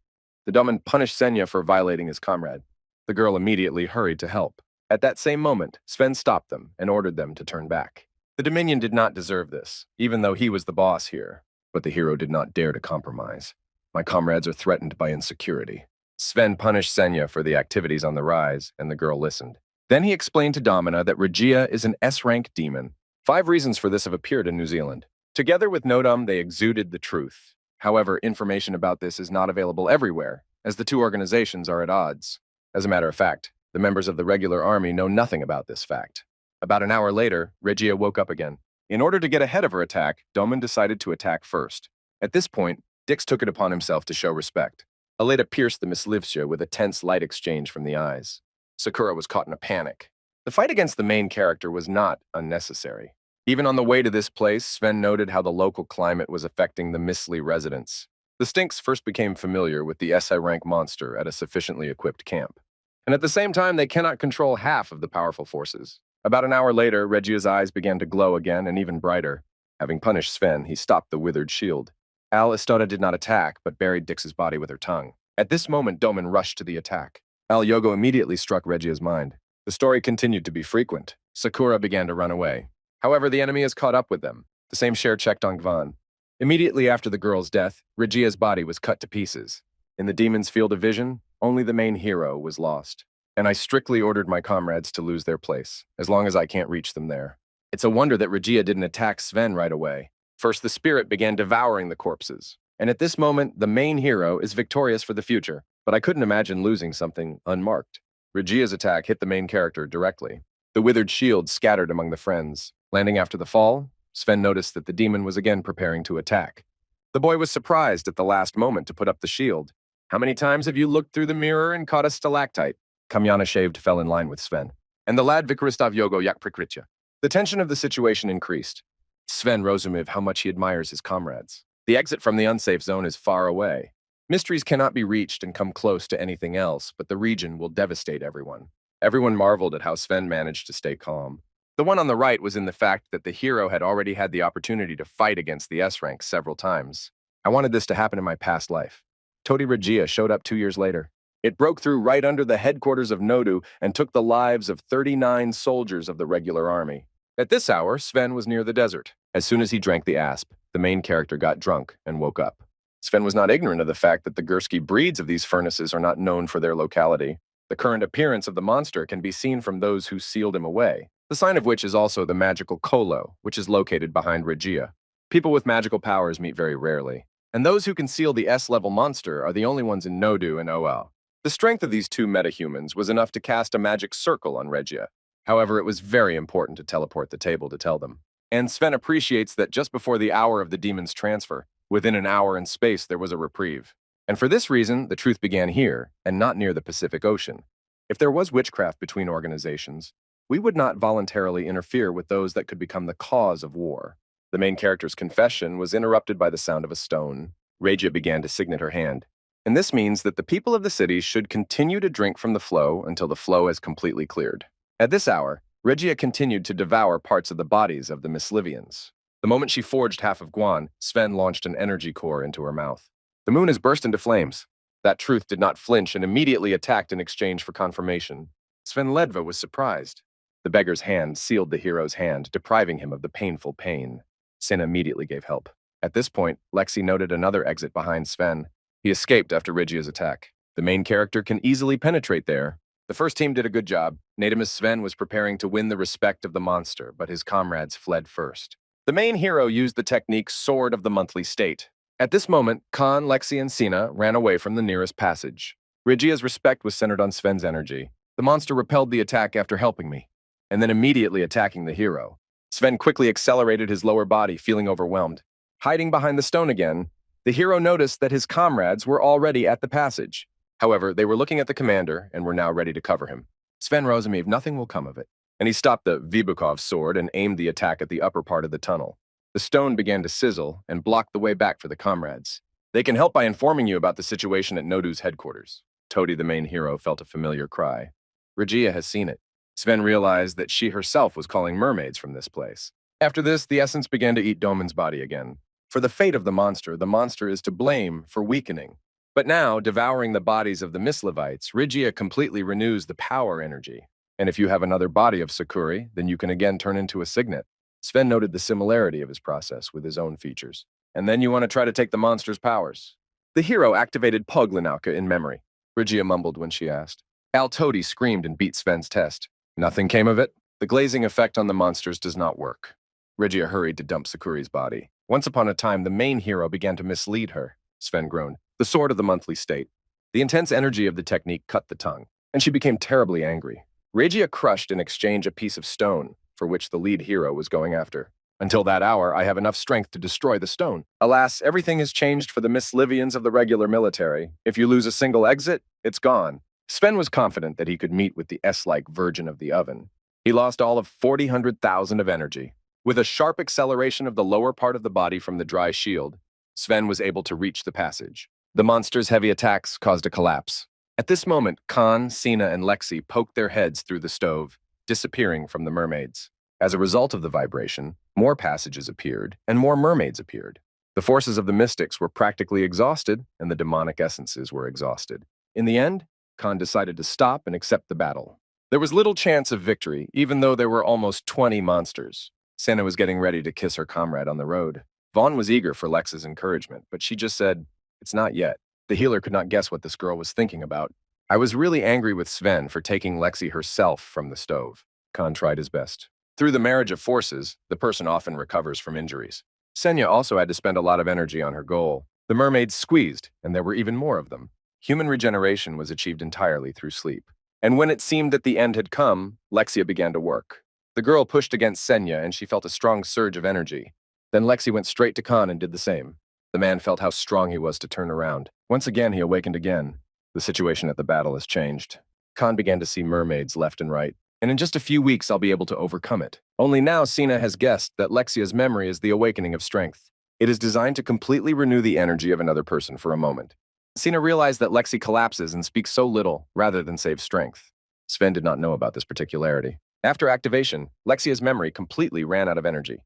The Doman punished Senya for violating his comrade. The girl immediately hurried to help. At that same moment, Sven stopped them and ordered them to turn back. The Dominion did not deserve this, even though he was the boss here. But the hero did not dare to compromise. My comrades are threatened by insecurity. Sven punished Senya for the activities on the rise, and the girl listened. Then he explained to Domina that Regia is an S-rank demon. 5 reasons for this have appeared in New Zealand. Together with Nodum, they exuded the truth. However, information about this is not available everywhere, as the two organizations are at odds. As a matter of fact, the members of the regular army know nothing about this fact. About an hour later, Regia woke up again. In order to get ahead of her attack, Doman decided to attack first. At this point, Dix took it upon himself to show respect. Aleda pierced the Miss Livsia with a tense light exchange from the eyes. Sakura was caught in a panic. The fight against the main character was not unnecessary. Even on the way to this place, Sven noted how the local climate was affecting the Misli residents. The Stinks first became familiar with the SI rank monster at a sufficiently equipped camp. And at the same time, they cannot control half of the powerful forces. About an hour later, Regia's eyes began to glow again and even brighter. Having punished Sven, he stopped the withered shield. Al Estoda did not attack, but buried Dix's body with her tongue. At this moment, Doman rushed to the attack. Al Yogo immediately struck Regia's mind. The story continued to be frequent. Sakura began to run away. However, the enemy has caught up with them. The same share checked on Gvan. Immediately after the girl's death, Regia's body was cut to pieces. In the demon's field of vision, only the main hero was lost. And I strictly ordered my comrades to lose their place, as long as I can't reach them there. It's a wonder that Regia didn't attack Sven right away. First, the spirit began devouring the corpses. And at this moment, the main hero is victorious for the future. But I couldn't imagine losing something unmarked. Regia's attack hit the main character directly. The withered shield scattered among the friends. Landing after the fall, Sven noticed that the demon was again preparing to attack. The boy was surprised at the last moment to put up the shield. How many times have you looked through the mirror and caught a stalactite? Kamyana shaved fell in line with Sven. And the lad Vikaristav Yogo yak prikritya. The tension of the situation increased. Sven Rozumiv how much he admires his comrades. The exit from the unsafe zone is far away. Mysteries cannot be reached and come close to anything else, but the region will devastate everyone. Everyone marveled at how Sven managed to stay calm. The one on the right was in the fact that the hero had already had the opportunity to fight against the S-rank several times. I wanted this to happen in my past life. Todi Regia showed up 2 years later. It broke through right under the headquarters of Nodu and took the lives of 39 soldiers of the regular army. At this hour, Sven was near the desert. As soon as he drank the asp, the main character got drunk and woke up. Sven was not ignorant of the fact that the Gursky breeds of these furnaces are not known for their locality. The current appearance of the monster can be seen from those who sealed him away, the sign of which is also the magical Kolo, which is located behind Regia. People with magical powers meet very rarely, and those who can seal the S-level monster are the only ones in Nodu and OL. The strength of these two metahumans was enough to cast a magic circle on Regia. However, it was very important to teleport the table to tell them. And Sven appreciates that just before the hour of the demon's transfer, within an hour in space, there was a reprieve. And for this reason, the truth began here, and not near the Pacific Ocean. If there was witchcraft between organizations, we would not voluntarily interfere with those that could become the cause of war. The main character's confession was interrupted by the sound of a stone. Regia began to signet her hand. And this means that the people of the city should continue to drink from the flow until the flow is completely cleared. At this hour, Regia continued to devour parts of the bodies of the Mislivians. The moment she forged half of Guan, Sven launched an energy core into her mouth. The moon has burst into flames. That truth did not flinch and immediately attacked in exchange for confirmation. Sven Ledva was surprised. The beggar's hand sealed the hero's hand, depriving him of the painful pain. Sin immediately gave help. At this point, Lexi noted another exit behind Sven. He escaped after Regia's attack. The main character can easily penetrate there. The first team did a good job. Natimus Sven was preparing to win the respect of the monster, but his comrades fled first. The main hero used the technique Sword of the Monthly State. At this moment, Khan, Lexi, and Sina ran away from the nearest passage. Regia's respect was centered on Sven's energy. The monster repelled the attack after helping me, and then immediately attacking the hero. Sven quickly accelerated his lower body, feeling overwhelmed. Hiding behind the stone again, the hero noticed that his comrades were already at the passage. However, they were looking at the commander and were now ready to cover him. Sven Rozumiv, nothing will come of it. And he stopped the Vibukov sword and aimed the attack at the upper part of the tunnel. The stone began to sizzle and blocked the way back for the comrades. They can help by informing you about the situation at Nodu's headquarters. Todi, the main hero, felt a familiar cry. Regia has seen it. Sven realized that she herself was calling mermaids from this place. After this, the essence began to eat Doman's body again. For the fate of the monster is to blame for weakening. But now, devouring the bodies of the Mislevites, Regia completely renews the power energy. And if you have another body of Sakuri, then you can again turn into a signet. Sven noted the similarity of his process with his own features. And then you want to try to take the monster's powers. The hero activated Poglinauka in memory, Regia mumbled when she asked. Al Todi screamed and beat Sven's test. Nothing came of it. The glazing effect on the monsters does not work. Regia hurried to dump Sakuri's body. Once upon a time, the main hero began to mislead her, Sven groaned. The sword of the monthly state. The intense energy of the technique cut the tongue, and she became terribly angry. Regia crushed in exchange a piece of stone, for which the lead hero was going after. Until that hour, I have enough strength to destroy the stone. Alas, everything has changed for the Miss Livians of the regular military. If you lose a single exit, it's gone. Sven was confident that he could meet with the S-like virgin of the oven. He lost all of 40,000 of energy. With a sharp acceleration of the lower part of the body from the dry shield, Sven was able to reach the passage. The monster's heavy attacks caused a collapse. At this moment, Khan, Sina, and Lexi poked their heads through the stove, disappearing from the mermaids. As a result of the vibration, more passages appeared, and more mermaids appeared. The forces of the mystics were practically exhausted, and the demonic essences were exhausted. In the end, Khan decided to stop and accept the battle. There was little chance of victory, even though there were almost 20 monsters. Sena was getting ready to kiss her comrade on the road. Vaughn was eager for Lex's encouragement, but she just said, "It's not yet." The healer could not guess what this girl was thinking about. I was really angry with Sven for taking Lexi herself from the stove. Khan tried his best. Through the marriage of forces, the person often recovers from injuries. Senya also had to spend a lot of energy on her goal. The mermaids squeezed, and there were even more of them. Human regeneration was achieved entirely through sleep. And when it seemed that the end had come, Lexia began to work. The girl pushed against Senya, and she felt a strong surge of energy. Then Lexi went straight to Khan and did the same. The man felt how strong he was to turn around. Once again, he awakened again. The situation at the battle has changed. Khan began to see mermaids left and right. And in just a few weeks, I'll be able to overcome it. Only now, Sina has guessed that Lexia's memory is the awakening of strength. It is designed to completely renew the energy of another person for a moment. Sina realized that Lexi collapses and speaks so little, rather than save strength. Sven did not know about this particularity. After activation, Lexia's memory completely ran out of energy.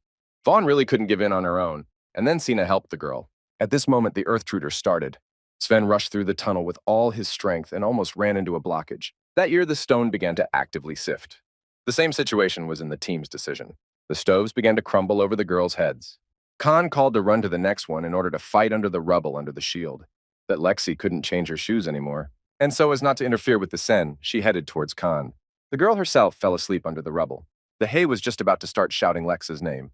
Vaughn really couldn't give in on her own, and then Sina helped the girl. At this moment, the Earth-Trooter started. Sven rushed through the tunnel with all his strength and almost ran into a blockage. That year, the stone began to actively sift. The same situation was in the team's decision. The stoves began to crumble over the girls' heads. Khan called to run to the next one in order to fight under the rubble under the shield. That Lexi couldn't change her shoes anymore. And so as not to interfere with the Sen, she headed towards Khan. The girl herself fell asleep under the rubble. The Hay was just about to start shouting Lex's name.